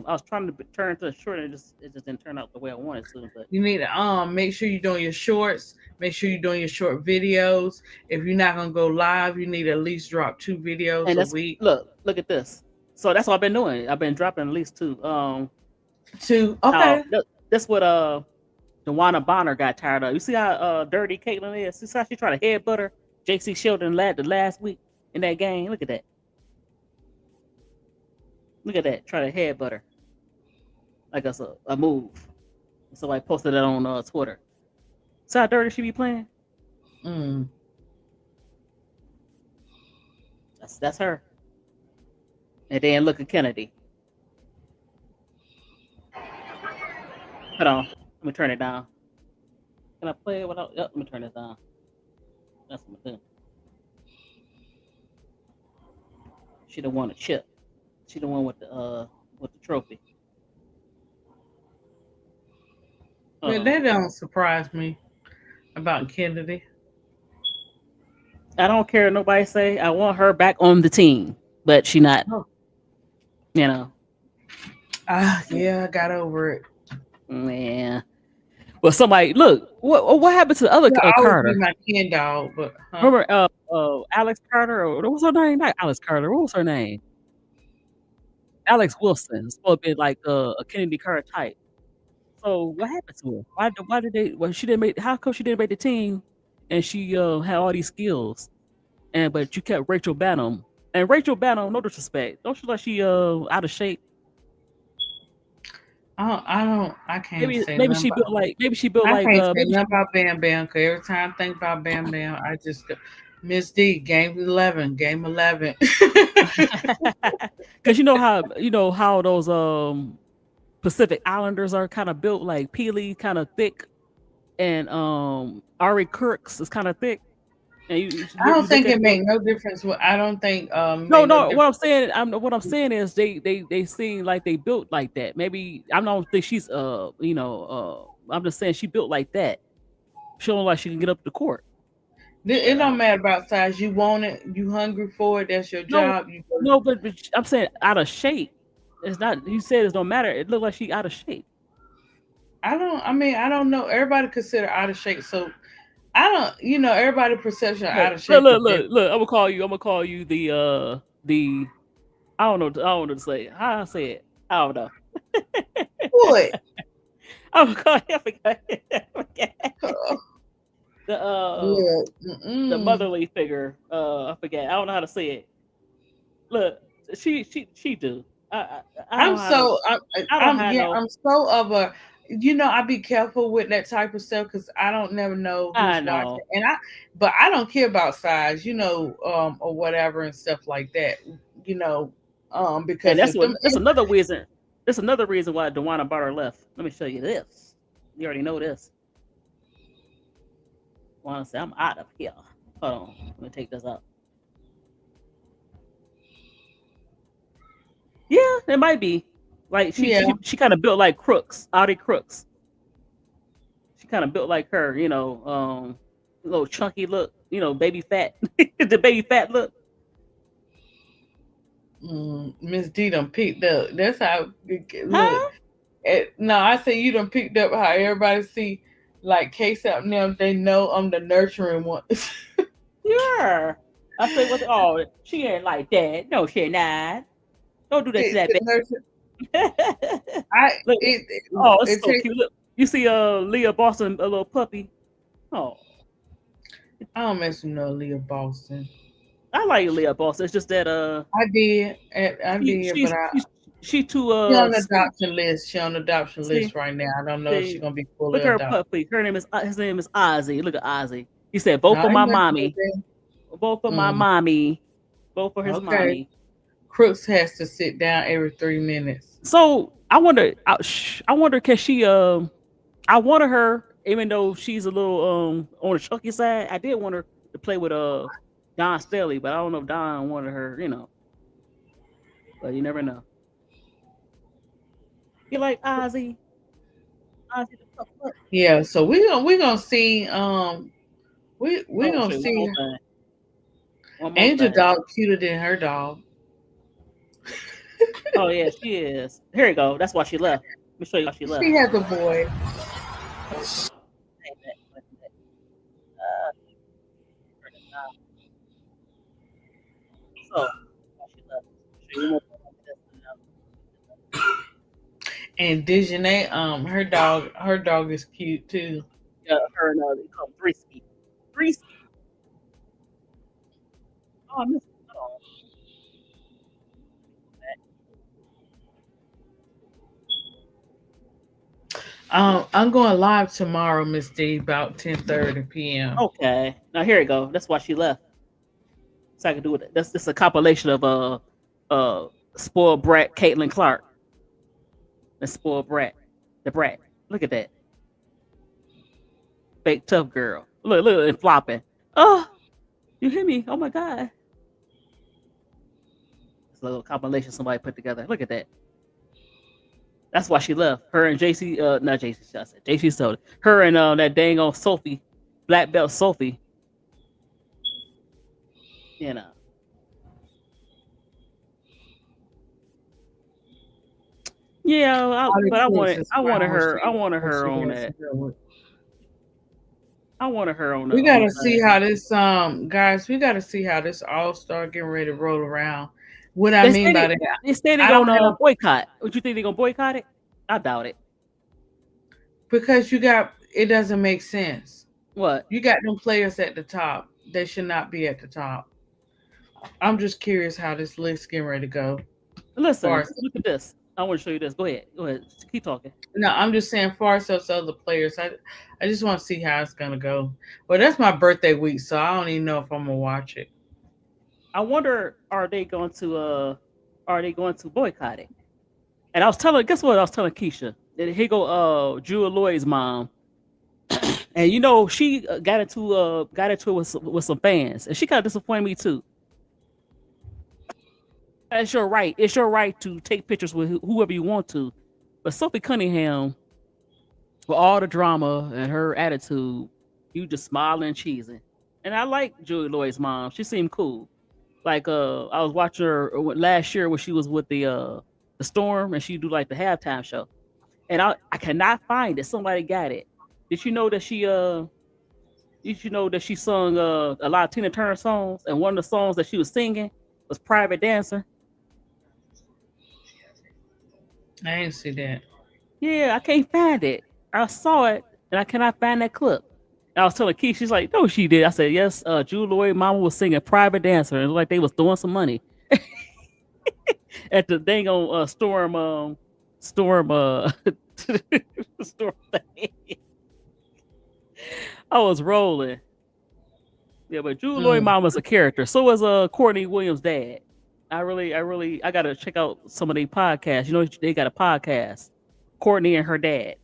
I was trying to turn to a short and it just didn't turn out the way I wanted to, but You need to make sure you're doing your shorts. Make sure you're doing your short videos. If you're not gonna go live, you need to at least drop 2 videos and a that's week. look at this. So that's what I've been doing. I've been dropping at least two. Two. Now Okay. that's what Dewanna Bonner got tired of. You see how dirty Caitlyn is? You see how she tried to headbutt her JC Sheldon the last week in that game? Look at that. Look at that. Try to headbutt her like that's a move. Somebody posted that on Twitter. See how dirty she be playing? Mm. That's her. And then look at Kennedy. Hold on. Let me turn it down. Can I play it without? Yep, let me turn it down. That's what I'm doing. She the one to chip. She the one with the trophy. But that don't surprise me about Kennedy. I don't care what nobody say. I want her back on the team, but she not. Oh. You know. Yeah, I got over it. Yeah. Well, somebody look. What happened to the other I'll always be Carter? my Ken dog, but Remember Alex Carter or what was her name? Not Alex Carter. What was her name? Alex Wilson. Supposed to be like a Kennedy Carter type. So what happened to her? Why did they? Well, she didn't make. How come she didn't make the team? And she had all these skills, but you kept Rachel Banham. And Rachel Banham, no disrespect, don't you like she out of shape? I can't say nothing Maybe she built about. like I can't say maybe nothing about Bam Bam because every time I think about Bam Bam, I just go, Miss D, game 11, game 11. because you know how those Pacific Islanders are kind of built like Peely, kind of thick, and Ari Kirks is kind of thick. And I don't you look think at it them. make no difference. I don't think No, make no no. difference. What I'm saying is they seem like they built like that. Maybe I don't think she's I'm just saying she built like that. She don't like she can get up the court. It But don't matter about size. You want it, you hungry for it. That's your no, job. You go. no. But I'm saying out of shape. It's not. You said it don't matter. It looked like she out of shape. I don't. I mean, I don't know. Everybody consider out of shape. So I don't. Everybody perception of out of shape is different. Look. I'm gonna call you the. I don't know. I don't know to say. How I say it. I don't know. What? I'm gonna call you. I forgot. The Yeah. the motherly figure. I forget. I don't know how to say it. Look, she do. I I'm don't have no. so I don't I'm have yeah, no. I'm so of a I be careful with that type of stuff because I don't never know I who's watching, know, but I don't care about size, or whatever and stuff like that, you know, and because if them, that's another reason. That's another reason why Dewanna bought her left. Let me show you this. You already know this. Want to say I'm out of here? Hold on, let me take this out. Yeah, it might be. Like yeah, she kind of built like Crooks, Audie Crooks. She kind of built like her, little chunky look, baby fat, the baby fat look. Miss D done picked up. That's how look. Huh? No, I say you done picked up how everybody see like case out now. They know I'm the nurturing one. Sure. I say, what's oh, she ain't like that. No, she not. Don't do that to that The nurture, baby. I Look, oh, it's it so takes. cute. Look, you see, Leah Boston, a little puppy. Oh, I don't mess with no Leah Boston. I like Leah Boston. It's just that I she did, but she too she on the sweet. adoption list. She on the adoption See, list right now. I don't know if she's see, gonna be fully look at her adopted. puppy. Her name is his name is Ozzy. Look at Ozzy. He said, No, "Vote I for ain't my messing with mommy. them. Vote for my Mm, mommy. Vote for his okay. mommy." Crooks has to sit down every 3 minutes. So I wonder, can she? I wanted her, even though she's a little on the Chucky side. I did want her to play with Don Staley, but I don't know if Don wanted her. But you never know. You like Ozzy? Ozzy the pup. Yeah, so we gonna see. We Oh, gonna shoot, one more see. thing. One more Angel thing. dog cuter than her dog. Oh yeah, she is. Here you go. That's why she left. Let me show you why she left. She has a boy. So why she left. Show you one more And Dejanay, her dog is cute too. her and they call them Brisky. Brisky. Oh, I missed it. Oh, I'm going live tomorrow, Miss D, about 10:30 p.m. okay. Now here you go. That's why she left. So I can do it. That's a compilation of spoiled brat Caitlin Clark. The spoiled brat. The brat. Look at that. Fake tough girl. Look, and flopping. Oh, you hear me? Oh my god. It's a little compilation somebody put together. Look at that. That's why she left. Her and JC, not JC, I said JC Soda. Her and that dang old Sophie, black belt Sophie. You know. Yeah, but I wanted her on that. I wanted her We on the gotta see thing. how this guys. We gotta see how this All Star getting ready to roll around. What I They mean say by that, they say they're I don't gonna have boycott. Would you think they're gonna boycott it? I doubt it. because you got it doesn't make sense. What? You got them players at the top. They should not be at the top. I'm just curious how this list getting ready to go. Listen, Far look at this. I want to show you this. Go ahead. Go ahead. Keep talking. No, I'm just saying far so other players. I just want to see how it's gonna go. Well, that's my birthday week, so I don't even know if I'm gonna watch it. I wonder, are they going to boycott it? And I was telling, guess what? I was telling Keisha that here go Jewel Lloyd's mom, and she got into it with some fans, and she kind of disappointed me too. It's your right. It's your right to take pictures with whoever you want to, but Sophie Cunningham, with all the drama and her attitude, you just smiling and cheesing. And I like Julie Lloyd's mom. She seemed cool. Like I was watching her last year when she was with the Storm, and she do like the halftime show. And I cannot find it. Somebody got it. Did you know that she sung a lot of Tina Turner songs, and one of the songs that she was singing was Private Dancer? I didn't see that. Yeah, I can't find it. I saw it and I cannot find that clip. And I was telling Keith, she's like, no, she did. I said, yes, Drew Lloyd mama was singing Private Dancer, and it was like they was throwing some money. at the dang on storm storm storm thing. I was rolling. Yeah, but Jude Lloyd Mm. mom was a character. So was Courtney Williams' dad. I gotta check out some of their podcasts. You know, they got a podcast. Courtney and her dad.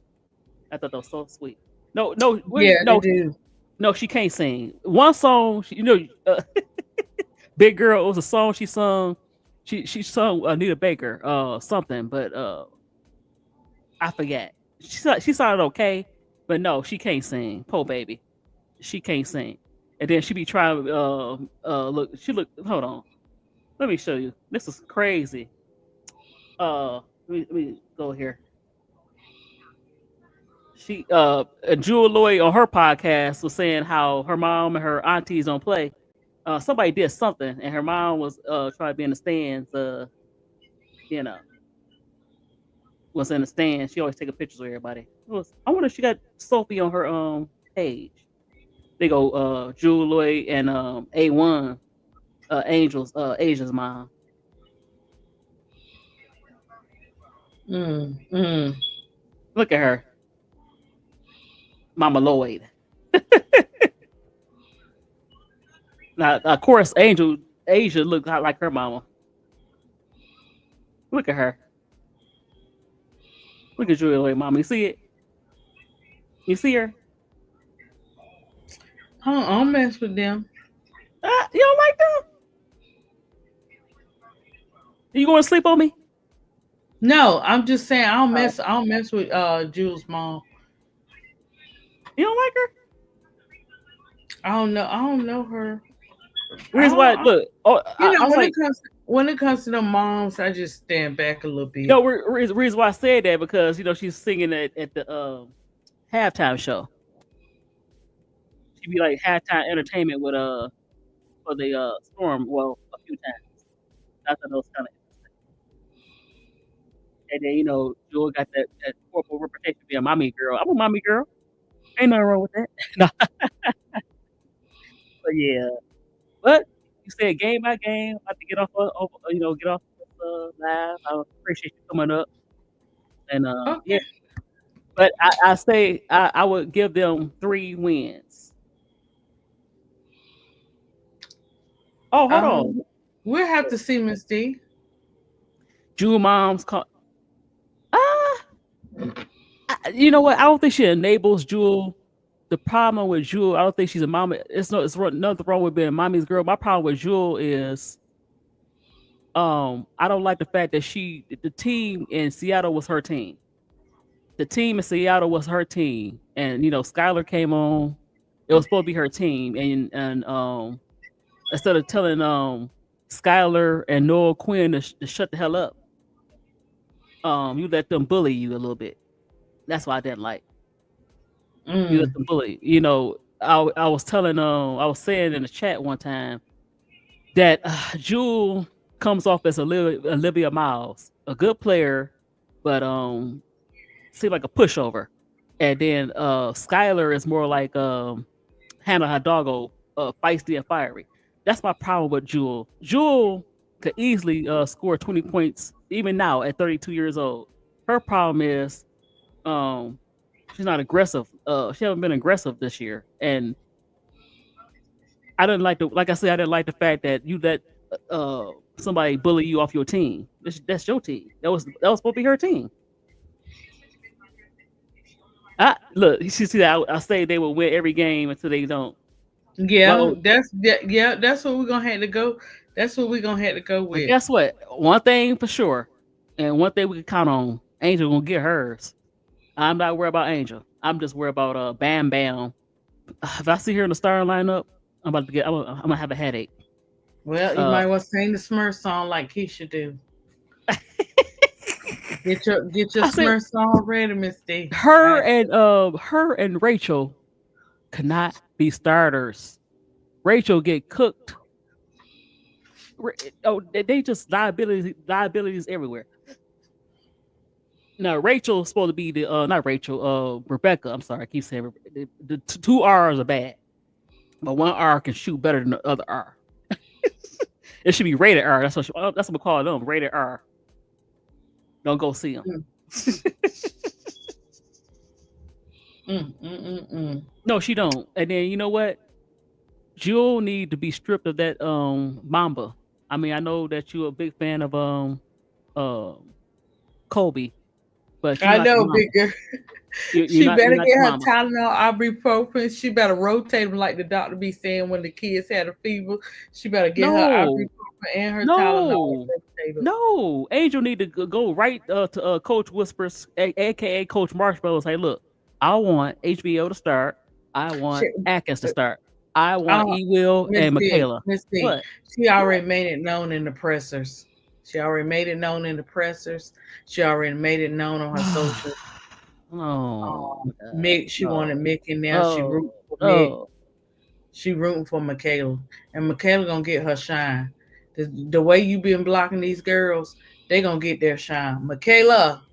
I thought that was so sweet. No, Yeah, wait, they no, do. no, she can't sing. One song, Big Girl, it was a song she sung. She sung Anita Baker, something, but I forget. She sounded okay, but no, she can't sing. Poor baby, she can't sing. And then she be trying. Look, she look. Hold on, let me show you. This is crazy. Let me go here. She Jewel Lloyd on her podcast was saying how her mom and her aunties don't play. Somebody did something, and her mom was trying to be in the stands. You know, was in the stands. She always taking pictures with everybody. I wonder if she got Sophie on her page. They go Jewel Lloyd and A1 Angel's Asia's mom. Mm. Mm. Look at her, Mama Lloyd. Now, of course, Asia looked like her mama. Look at her. Look at Jewel Lloyd, mama. You see it? You see her? I don't mess with them. You don't like them? You going to sleep on me? No, I'm just saying I don't Oh. mess. I don't mess with Jules' mom. You don't like her? I don't know. I don't know her. Reason why? Look, You know, I was like, when it comes to the moms, I just stand back a little bit. no. Reason why I said that because she's singing at the halftime show. She be like halftime entertainment with for the Storm. Well, a few times. I thought that was kind of interesting. And then Jewel got that horrible reputation being a mommy girl. I'm a mommy girl. Ain't nothing wrong with that. No, but yeah. But you said game by game. About to get off get off this live. I appreciate you coming up. And yeah. Okay. But I say I would give them 3 wins. Oh, hold on. We'll have to see, Miss D. Jewel mom's call. You know what? I don't think she enables Jewel. The problem with Jewel, I don't think she's a mom. It's nothing wrong with being a mommy's girl. My problem with Jewel is, I don't like the fact that the team in Seattle was her team. The team in Seattle was her team, and Skylar came on. It was supposed to be her team, and instead of telling Skylar and Noel Quinn to shut the hell up, you let them bully you a little bit. That's why I didn't like. You let them bully. I was telling I was saying in the chat one time that Jewel comes off as Olivia Miles, a good player, but seemed like a pushover. And then Skylar is more like Hannah Hidalgo, feisty and fiery. That's my problem with Jewel. Jewel could easily score 20 points even now at 32 years old. Her problem is she's not aggressive. She hasn't been aggressive this year, and I didn't like I didn't like the fact that you let somebody bully you off your team. That's your team. That was supposed to be her team. Look, you see that I say they will win every game until they don't. Yeah, Well, that's what we're gonna have to go. That's what we're gonna have to go but with. guess what? One thing for sure, and one thing we can count on: Angel gonna get hers. I'm not worried about Angel. I'm just worried about Bam Bam. If I see her in the starting lineup, I'm gonna have a headache. Well, you might want to sing the Smurf song like Keisha do. Get your Smurf song ready, Miss D. Her and Rachel cannot be starters. Rachel get cooked. Oh, they just liabilities everywhere. Now Rachel's supposed to be the not Rachel, Rebecca. I'm sorry, I keep saying the 2 R's are bad, but 1 R can shoot better than the other R. It should be rated R. That's what we call them. Rated R. Don't go see them. No, she don't. And then you know what? Jewel need to be stripped of that Mamba. I mean, I know that you're a big fan of Kobe, but you're I not the know, Mamba. big girl. You're She not better the get her Mamba. Tylenol, ibuprofen. She better rotate them like the doctor be saying when the kids had a fever. She better get her ibuprofen and her Tylenol. No, Angel need to go right to Coach Whispers, aka Coach Marshmallow. Say, look, I want HBO to start. I want Atkins to start. I want E-Will and Michaela. What? She already made it known in the pressers. She already made it known in the pressers. She already made it known on her social. Mick, she wanted Mick in there. She rooting for Mick. She rooting for Michaela. And Michaela gonna get her shine. The way you been blocking these girls, they gonna get their shine. Michaela,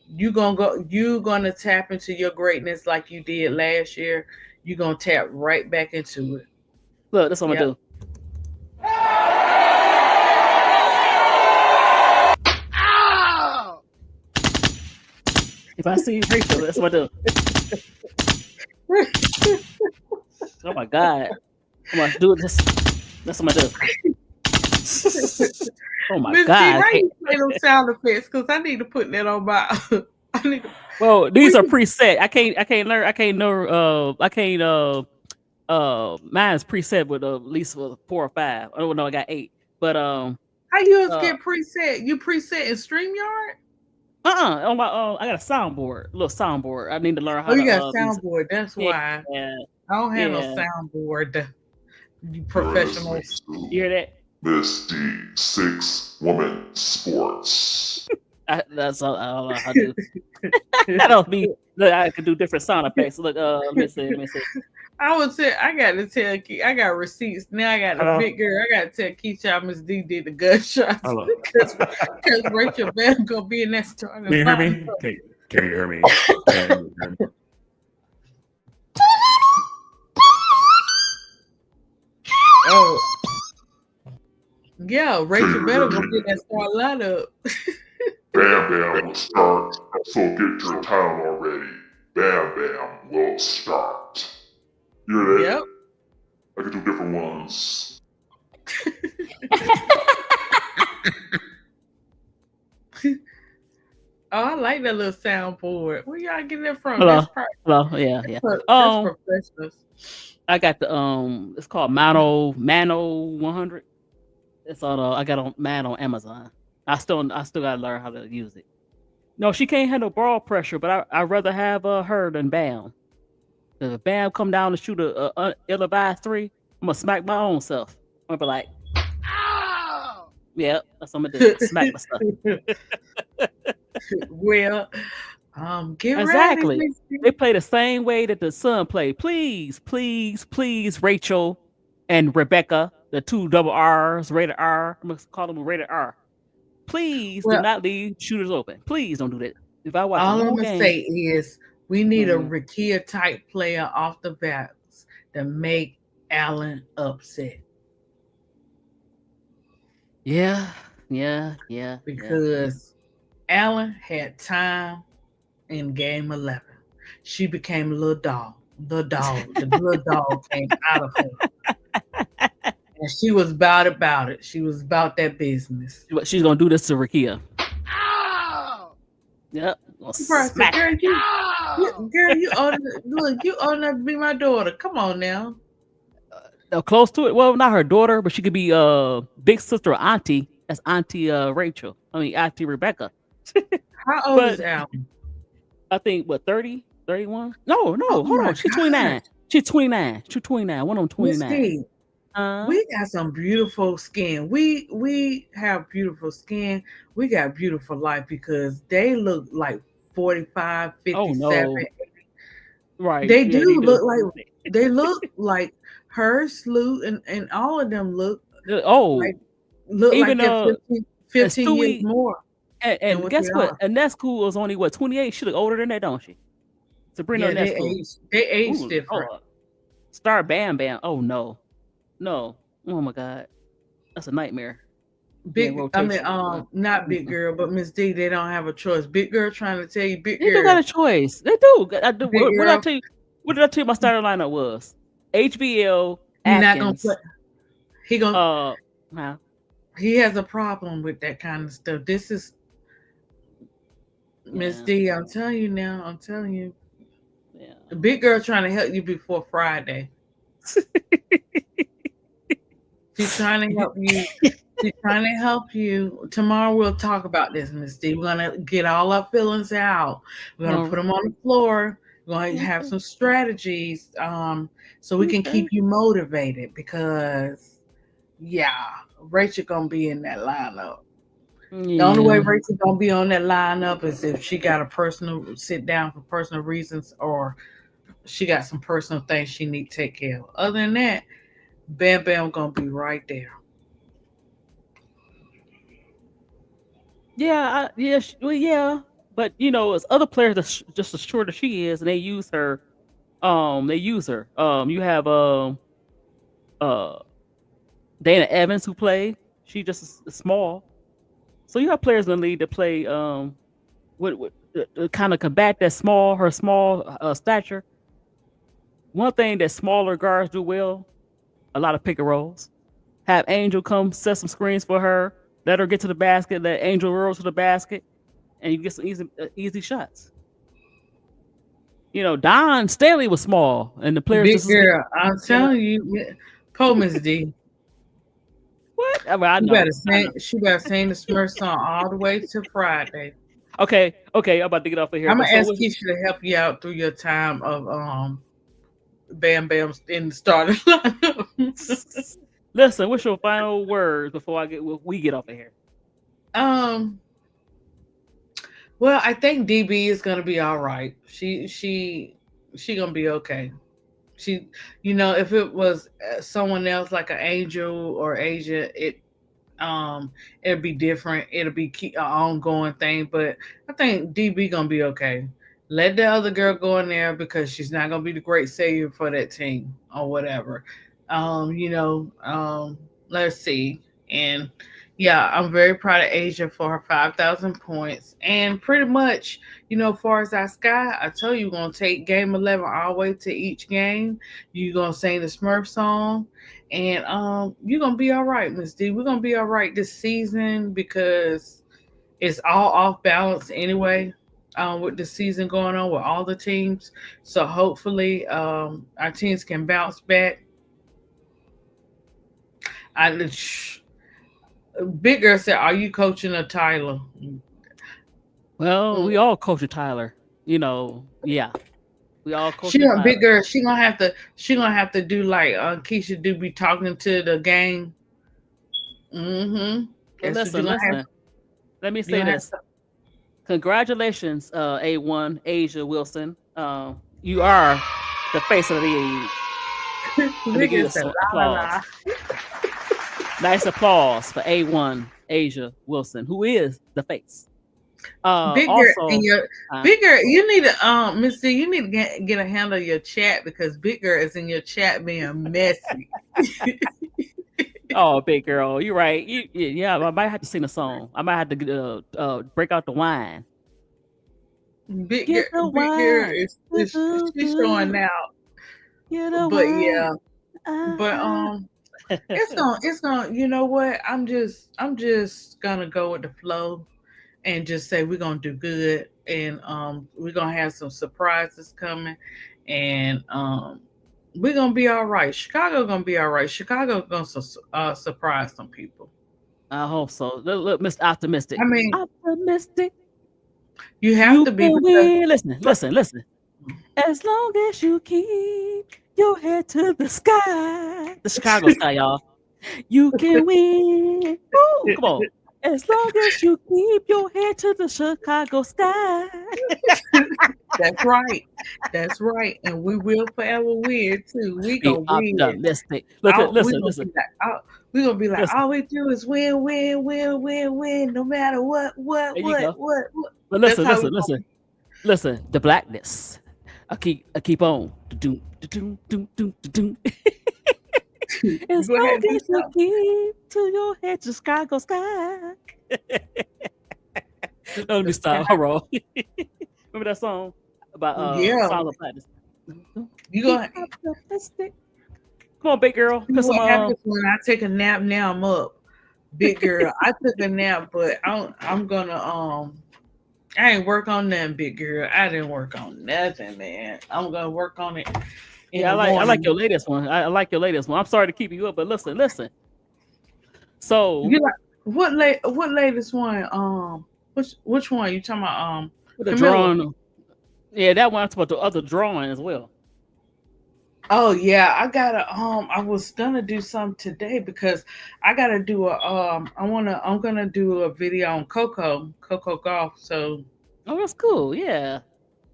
you gonna tap into your greatness like you did last year. You gonna tap right back into it. Look, that's what I'm gonna do. Ow! If I see Rachel, that's what I do. Oh my God. I'm gonna do this. That's what I'm gonna do. Oh my Ms. God. Why you play those sound effects? Because I need to put that on my Well, these are preset. I can't mine's preset with at least 4 or 5. I don't know, I got 8. But how you get preset? You preset in StreamYard? On my I got a soundboard, little soundboard. I need to learn how to. Oh, you got a soundboard. That's why. Yeah. I don't have no soundboard. You professionals. You hear that? Misty 6 Woman Sports. That's all I don't know how to do. I don't mean look, I could do different sound effects. Look, let me see. I would say I got to tell Keith, I got receipts. Now I got the big girl. I got to tell Keisha Miss D did the gunshots because Rachel Bell gonna be in that store. Can you hear me? Can you hear me? Oh, yeah, Rachel Bell gonna get that star lineup. Bam Bam will start, so get your title already. Bam Bam will start. You hear that? Yep. I can do different ones. Oh, I like that little soundboard. Where y'all getting that from? Hello. Yeah. That's professionals. I got the it's called Mano 100. It's on I got on Amazon. I still gotta learn how to use it. No, she can't handle ball pressure, but I'd rather have her than Bam. If Bam come down to shoot a ill-advised 3, I'm gonna smack my own self. I'm gonna be like, ow! Yeah, that's what I'm gonna do. Smack myself. Well, get exactly. ready. They play the same way that the Sun played. Please, Rachel and Rebecca, the 2 double R's, rated R. I'm gonna call them rated R. Please do not leave shooters open. Please don't do that. If I watch all I'm gonna say is we need a Rakia type player off the bats to make Allen upset. Yeah. Because Allen had time in game 11. She became a little dog. The little dog came out of her. And she was about it. She was about that business. She's gonna do this to Rakia. Ow! Yep. Girl, you old enough to be my daughter. Come on now. Close to it. Well, not her daughter, but she could be big sister or auntie. That's Auntie Rachel. I mean Auntie Rebecca. How old is Allen? I think 30, 31? No, hold on. She's 29. She's 29. She's 29. One on 29. We got some beautiful skin. We have beautiful skin. We got beautiful life because they look like 45, 57, 80. Right. They do look like they look like her, Sloot, and all of them look like even like 15 years more. And guess what? Anescu was only 28. She look older than that, don't she? Sabrina Anescu. They age different. Star Bam Bam. Oh no. Oh my God. That's a nightmare. Not Big Girl, but Miss D. They don't have a choice. Big Girl trying to tell you, Big Girl. They do got a choice. They do. What did I tell you? What did I tell you? My starting lineup was HBL. He's Atkins. not gonna put. He gonna. Huh? He has a problem with that kind of stuff. This is Miss D. I'm telling you now. I'm telling you. Yeah. The Big Girl trying to help you before Friday. She's trying to help you. She's trying to help you. Tomorrow we'll talk about this, Miss D. We're gonna get all our feelings out. We're gonna put them on the floor. We're gonna have some strategies, so we can keep you motivated. Because, Rachel gonna be in that lineup. The only way Rachel gonna be on that lineup is if she got a sit down for personal reasons, or she got some personal things she need to take care of. Other than that, Bam Bam gonna be right there. Yeah, but it's other players that's just as short as she is, and they use her. You have Dana Evans who play. She just is small, so you have players in the league that play with kind of combat her small stature. One thing that smaller guards do well, a lot of pick and rolls. Have Angel come set some screens for her. Let her get to the basket. Let Angel roll to the basket, and you get some easy shots. Don Staley was small, and the players. Big Girl, I'm telling you, Miss D. What? I know. She better sing the Smurf song all the way to Friday. Okay. I'm about to get off of here. I'm gonna ask Keisha to help you out through your time of Bam Bam in the starting lineup. Listen, what's your final words before we get off of here? Well, I think DB is gonna be all right. She gonna be okay. She, if it was someone else like an Angel or Asia, it'd be different. It'll be an ongoing thing. But I think DB gonna be okay. Let the other girl go in there because she's not gonna be the great savior for that team or whatever. Let's see. And I'm very proud of Asia for her 5,000 points. And pretty much, as far as our Sky, I tell you, we're going to take game 11 all the way to each game. You're going to sing the Smurf song. And you're going to be all right, Miss D. We're going to be all right this season because it's all off balance anyway with the season going on with all the teams. So hopefully our teams can bounce back. Big Girl said, "Are you coaching a Tyler?" Well, we all coach a Tyler. We all coach. Big Girl. She gonna have to do like Keisha do, be talking to the game. Listen. Let me say this. Congratulations, A1 Asia Wilson. You are the face of the age. Applause. Nice applause for A1 Asia Wilson, who is the face. Bigger, you need to Miss D, you need to get a handle of your chat because Bigger is in your chat being messy. Oh, Big Girl, you're right. I might have to sing a song. I might have to break out the wine. Big Girl is showing out. It's gonna. You know what? I'm just gonna go with the flow, and just say we're gonna do good, and we're gonna have some surprises coming, and we're gonna be all right. Chicago gonna be all right. Chicago gonna surprise some people. I hope so. Look, Mr. Optimistic. I mean, optimistic. You have to be. Listen. As long as you keep your head to the sky, the Chicago sky, y'all, you can win. Ooh, come on. As long as you keep your head to the Chicago sky. That's right. And we will forever win too. We gonna win. Optimistic. Listen. We're gonna be like, all we do is win, no matter what. But listen. The blackness. I keep on. It's Go ahead hard and do to something. keep to your head to sky go sky. Let me The sky. stop. I'm wrong. Remember that song about Yeah. Songs of Platinum? You Keep go. optimistic. Come on, big girl. You Put know some what happens when I take a nap? Now I'm up, big girl. I took a nap, but I'm gonna I ain't work on nothing, big girl. I didn't work on nothing, man. I'm gonna work on it in yeah, the I like morning. your latest one. I like your latest one. I'm sorry to keep you up, but listen. So You like what latest one? Which one you talking about? the Camilla. drawing, yeah, that one. I'm talking about the other drawing as well. Oh yeah, I gotta I was gonna do some today because I gotta do a I'm gonna do a video on Coco Golf. So Oh, that's cool. Yeah,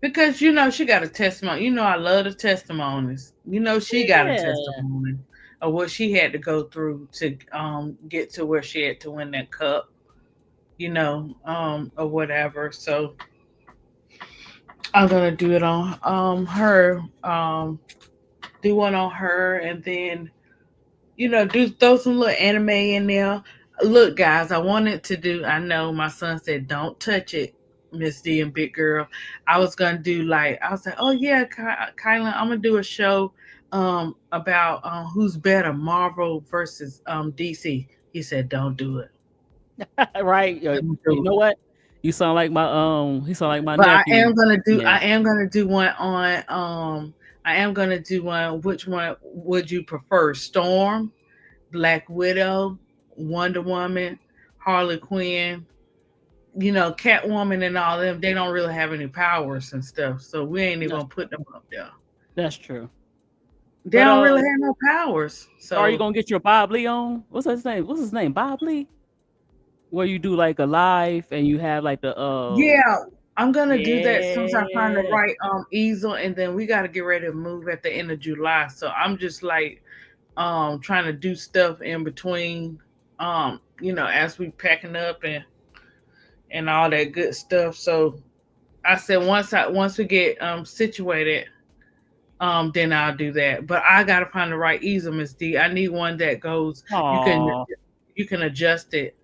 because she got a testimony. I love the testimonies. She got a yeah. testimony of what she had to go through to get to where she had to win that cup, or whatever. So I'm gonna do it on her, do one on her, and then do throw some little anime in there. Look, guys, I know my son said, don't touch it, Miss D and Big Girl. I was going to I was like, oh, yeah, Kylan, I'm going to do a show about who's better, Marvel versus DC. He said, don't do it. Right. Don't You do know it. what? You sound like my he sound like my But nephew. Yeah. I am gonna do one on I am gonna do one. Which one would you prefer? Storm, Black Widow, Wonder Woman, Harley Quinn, Catwoman and all them, they don't really have any powers and stuff. So we ain't even That's gonna put them up there. that's true. They But don't really have no powers. are you So gonna get your Bob Lee on? What's his name? What's his name? Bob Lee? Where you do like a live and you have like the yeah, I'm gonna do that as soon as I find the yeah. right easel, and then we gotta get ready to move at the end of July. So I'm just trying to do stuff in between, as we packing up and all that good stuff. So I said once we get situated, then I'll do that. But I gotta find the right easel, Miss D. I need one that goes. Aw. You can adjust it.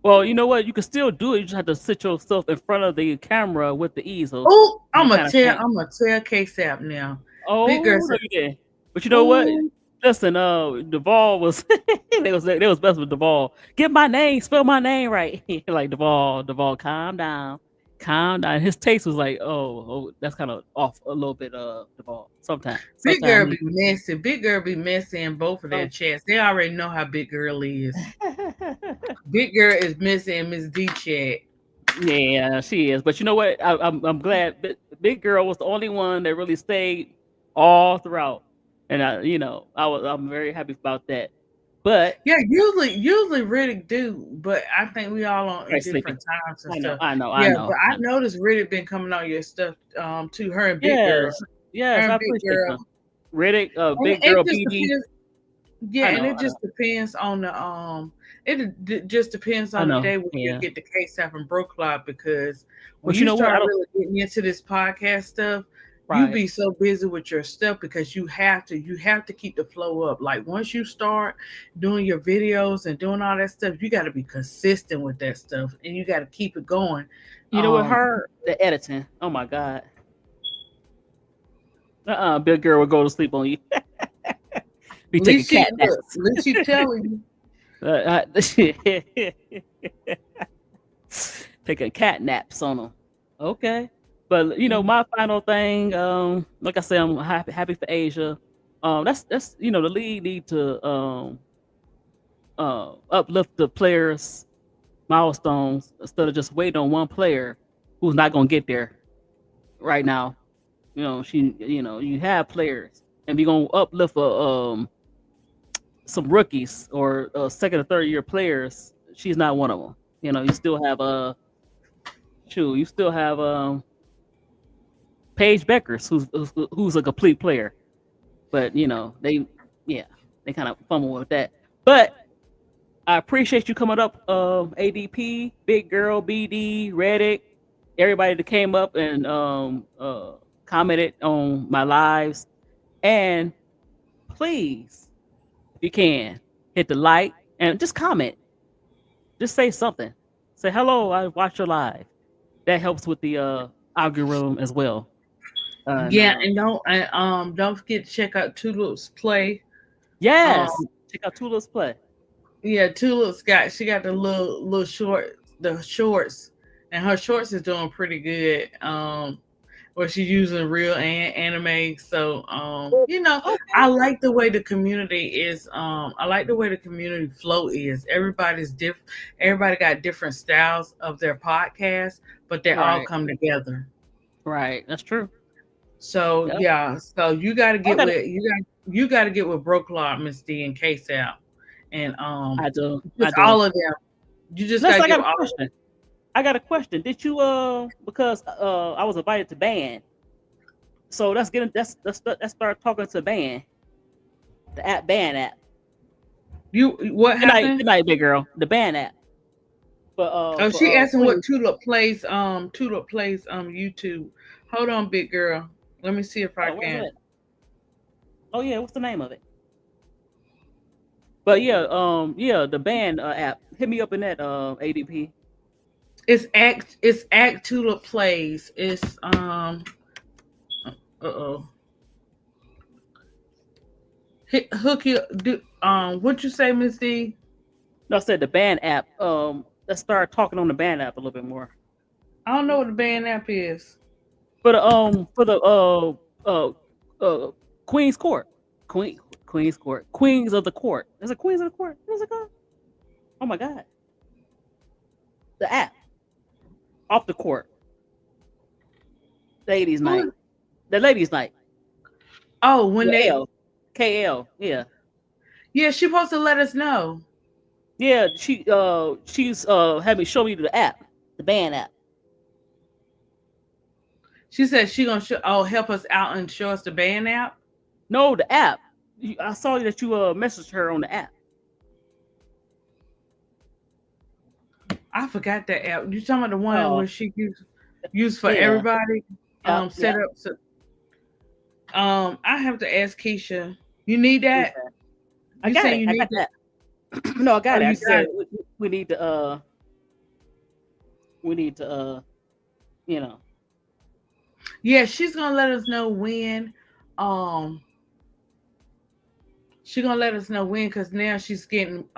Well, you know what? You can still do it. You just have to sit yourself in front of the camera with the easel Oh, and kind of thing. I'm gonna tell K-Sap now. Big girl Oh, no, said, you did. But you know what? "Oh, Listen, Duvall was they was best with Duvall. Get my name, spell my name right. Like Duvall, calm down, calm down. His taste was like, oh, that's kind of off a little bit. Duvall. Big girl Sometimes be messy. Big girl be messy in both of their some, chats. They already know how big girl is. Big girl is messy in Miss D chat. yeah, she is. But you know what? I'm glad Big Girl was the only one that really stayed all throughout, and I'm very happy about that. But Yeah, usually Riddick do, but I think we all on in right, sleepy. different times and I know, stuff. I know, I Yeah, know. but I noticed Riddick been coming on your stuff to her and Big Girl. Yes, Her yes, I and Big appreciate Girl. them. Riddick, And Big it Girl, just BD. depends. Yeah, I and know, it I know, just depends on the just depends I on the know. day when you Yeah, get the case out from Bro Club, because when but you you know what? I start don't. really getting into this podcast stuff, you Right. be so busy with your stuff because you have to keep the flow up. Like once you start doing your videos and doing all that stuff, you got to be consistent with that stuff and you got to keep it going. You know what? Her the editing. Oh my god. Big Girl will go to sleep on you. Be At taking least she cat look, naps. at least she telling you. Taking cat naps on them. Okay. But my final thing, like I said, I'm happy for Asia. That's the league need to uplift the players' milestones instead of just waiting on one player who's not gonna get there right now. You have players, and you're gonna uplift some rookies or second or third year players. She's not one of them. You still have you still have Paige Beckers, who's a complete player, but they kind of fumble with that. But I appreciate you coming up, ADP, Big Girl, BD, Reddick, everybody that came up and commented on my lives, and please, if you can, hit the like and just comment. Just say something. Say hello. I watch your live. That helps with the algorithm as well. Yeah, and don't forget to check out Tulip's play. Yes, check out Tula's play. Yeah, Tulip's got the little shorts, and her shorts is doing pretty good. Where she's using real anime. So Okay. I like the way the community is. I like the way the community flow is. Everybody's different. Everybody got different styles of their podcast, but they all Right. come together. Right, that's true. So Yep. yeah, so you got to get gotta- with you got to get with Broke Law, Miss D, and Case out, and I do. just I do. all of them. You just Unless got I to get got a question. I got a question. Did you because I was invited to band, so let's start talking to band, the band app. What happened? Good night, big girl. The band app. But Oh, she asking what Queen. Tulip plays YouTube. Hold on, big girl. Let me see if I what's can. it? Oh yeah, what's the name of it? But yeah, the band app. Hit me up in that ADP. It's Act Tulip Plays. It's hook you do what you say, Miss D? No, I said the band app. Let's start talking on the band app a little bit more. I don't know what the band app is. For the Queen's Court. Queen's Court. Queens of the Court. Is it Queens of the Court? What is it called? Oh my god. The app. Off the court. Ladies' night. The ladies' night. Oh, when they KL, yeah. Yeah, she's supposed to let us know. Yeah, she's had me show me the app, the band app. She said she gonna help us out and show us the band app. No, the app. I saw that you messaged her on the app. I forgot that app. You talking about the one where she used for everybody? Set up. So, I have to ask Keisha. You need that? I got it. I got that. No, I got it. I said we need to you know. Yeah, she's gonna let us know when. She's gonna let us know when, because now she's getting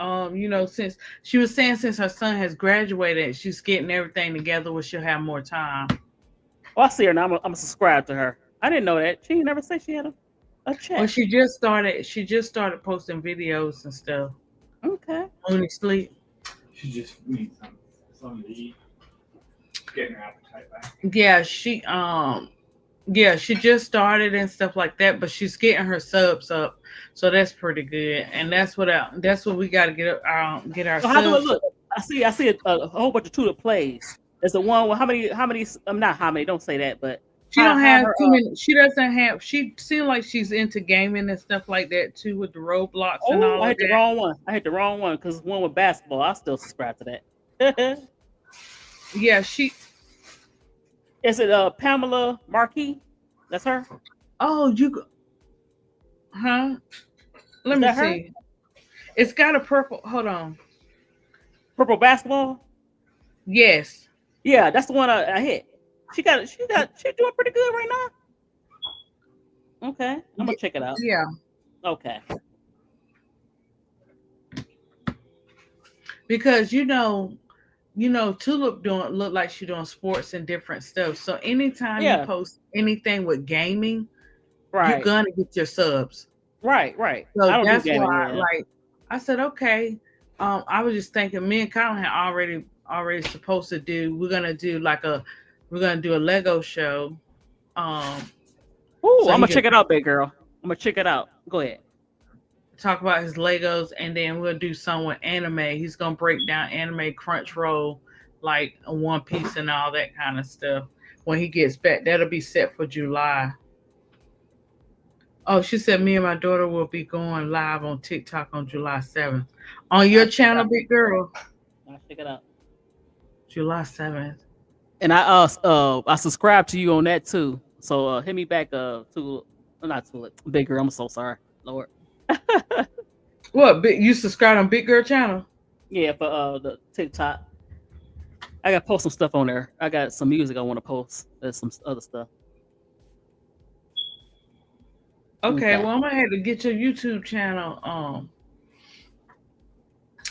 since she was saying since her son has graduated, she's getting everything together where she'll have more time. Oh, I see her now. I'm gonna subscribe to her. I didn't know that. She never said she had a chat. Well, she just started posting videos and stuff. Okay. When you sleep. She just needs something to eat. Getting her appetite back. Yeah, she just started and stuff like that, but she's getting her subs up, so that's pretty good. And that's what we got to get our So subs. how do it look? I see a whole bunch of Tulip plays. There's the one with how many? Not how many. Don't say that, but she don't have too many. She doesn't have. She seems like she's into gaming and stuff like that too, with the Roblox and all. I hit the wrong one. I hit the wrong one because one with basketball. I still subscribe to that. Yeah, she. Is it Pamela Markey? That's her. Oh, huh? Let me see. It's got a purple. Hold on. Purple basketball. Yes. Yeah, that's the one I hit. She's doing pretty good right now. Okay, I'm gonna check it out. Yeah. Okay. Because Tulip look like she's doing sports and different stuff. So anytime you post anything with gaming, you're gonna get your subs. Right. So that's why, like, I said, okay. I was just thinking, me and Colin had already supposed to do. We're gonna do a Lego show. I'm gonna check it out, big girl. I'm gonna check it out. Go ahead. Talk about his Legos, and then we'll do some with anime. He's gonna break down anime, Crunchyroll, like One Piece and all that kind of stuff. When he gets back, that'll be set for July. Oh, she said me and my daughter will be going live on TikTok on July 7th. On your channel, big girl. I'll check it out. July 7th. And I subscribe to you on that too. So hit me back not to it. Big girl, I'm so sorry. Lord. What? You subscribe on Big Girl channel? Yeah, for the TikTok. I got to post some stuff on there. I got some music I want to post. There's some other stuff. Okay, well, I'm gonna have to get your YouTube channel. I'm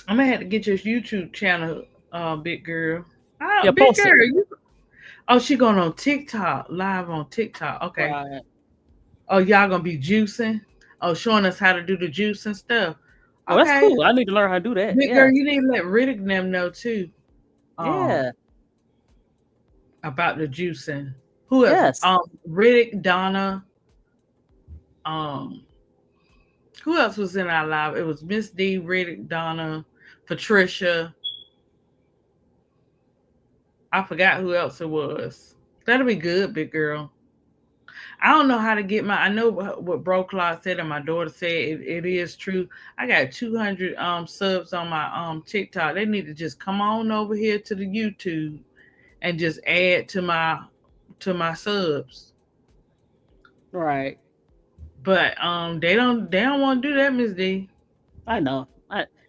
gonna have to get your YouTube channel, Big Girl. Yeah, Big post Girl. Oh, she going on TikTok, live on TikTok. Okay. Right. Oh, y'all gonna be juicing? Oh, showing us how to do the juice and stuff. Oh, that's cool. I need to learn how to do that. Big Girl, you need to let Riddick and them know too. Yeah. About the juicing. Who else? Yes. Riddick, Donna. Who else was in our live? It was Miss D, Riddick, Donna, Patricia. I forgot who else it was. That'll be good, Big Girl. I don't know how to get I know what Bro Claude said and my daughter said. It is true. I got 200 subs on my TikTok. They need to just come on over here to the YouTube and just add to my subs. Right. But they don't want to do that, Miss D. I know.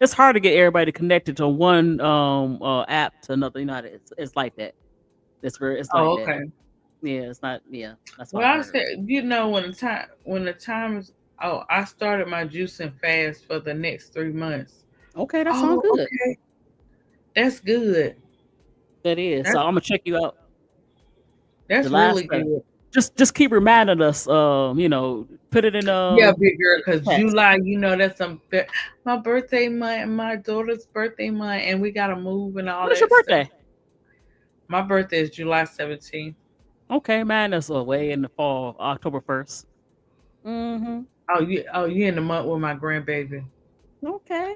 It's hard to get everybody connected to one app to another. You know, it's like that. It's like okay. that. Yeah, it's not. Yeah, that's well. I said, when the time is. Oh, I started my juicing fast for the next 3 months. Okay, that sounds good. Okay. That's good. That is. So I'm gonna check you out. That's really good. Just keep reminding us. Put it in. Yeah, Big Girl, because July, that's my birthday month and my daughter's birthday month, and we gotta move and all that. What's your birthday? Stuff. My birthday is July 17th. Okay, man, that's way in the fall, October 1st. Mm-hmm. Oh, you in the month with my grandbaby. Okay.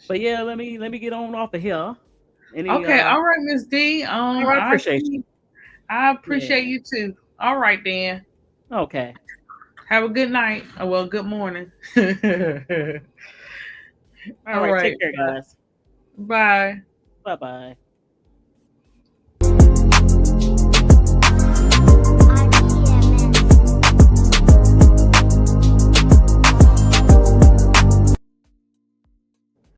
But yeah, let me get off of here. Okay, all right, Miss D. I appreciate you. I appreciate you too. All right, then. Okay. Have a good night. Oh, well, good morning. All right, take care, guys. Bye. Bye-bye.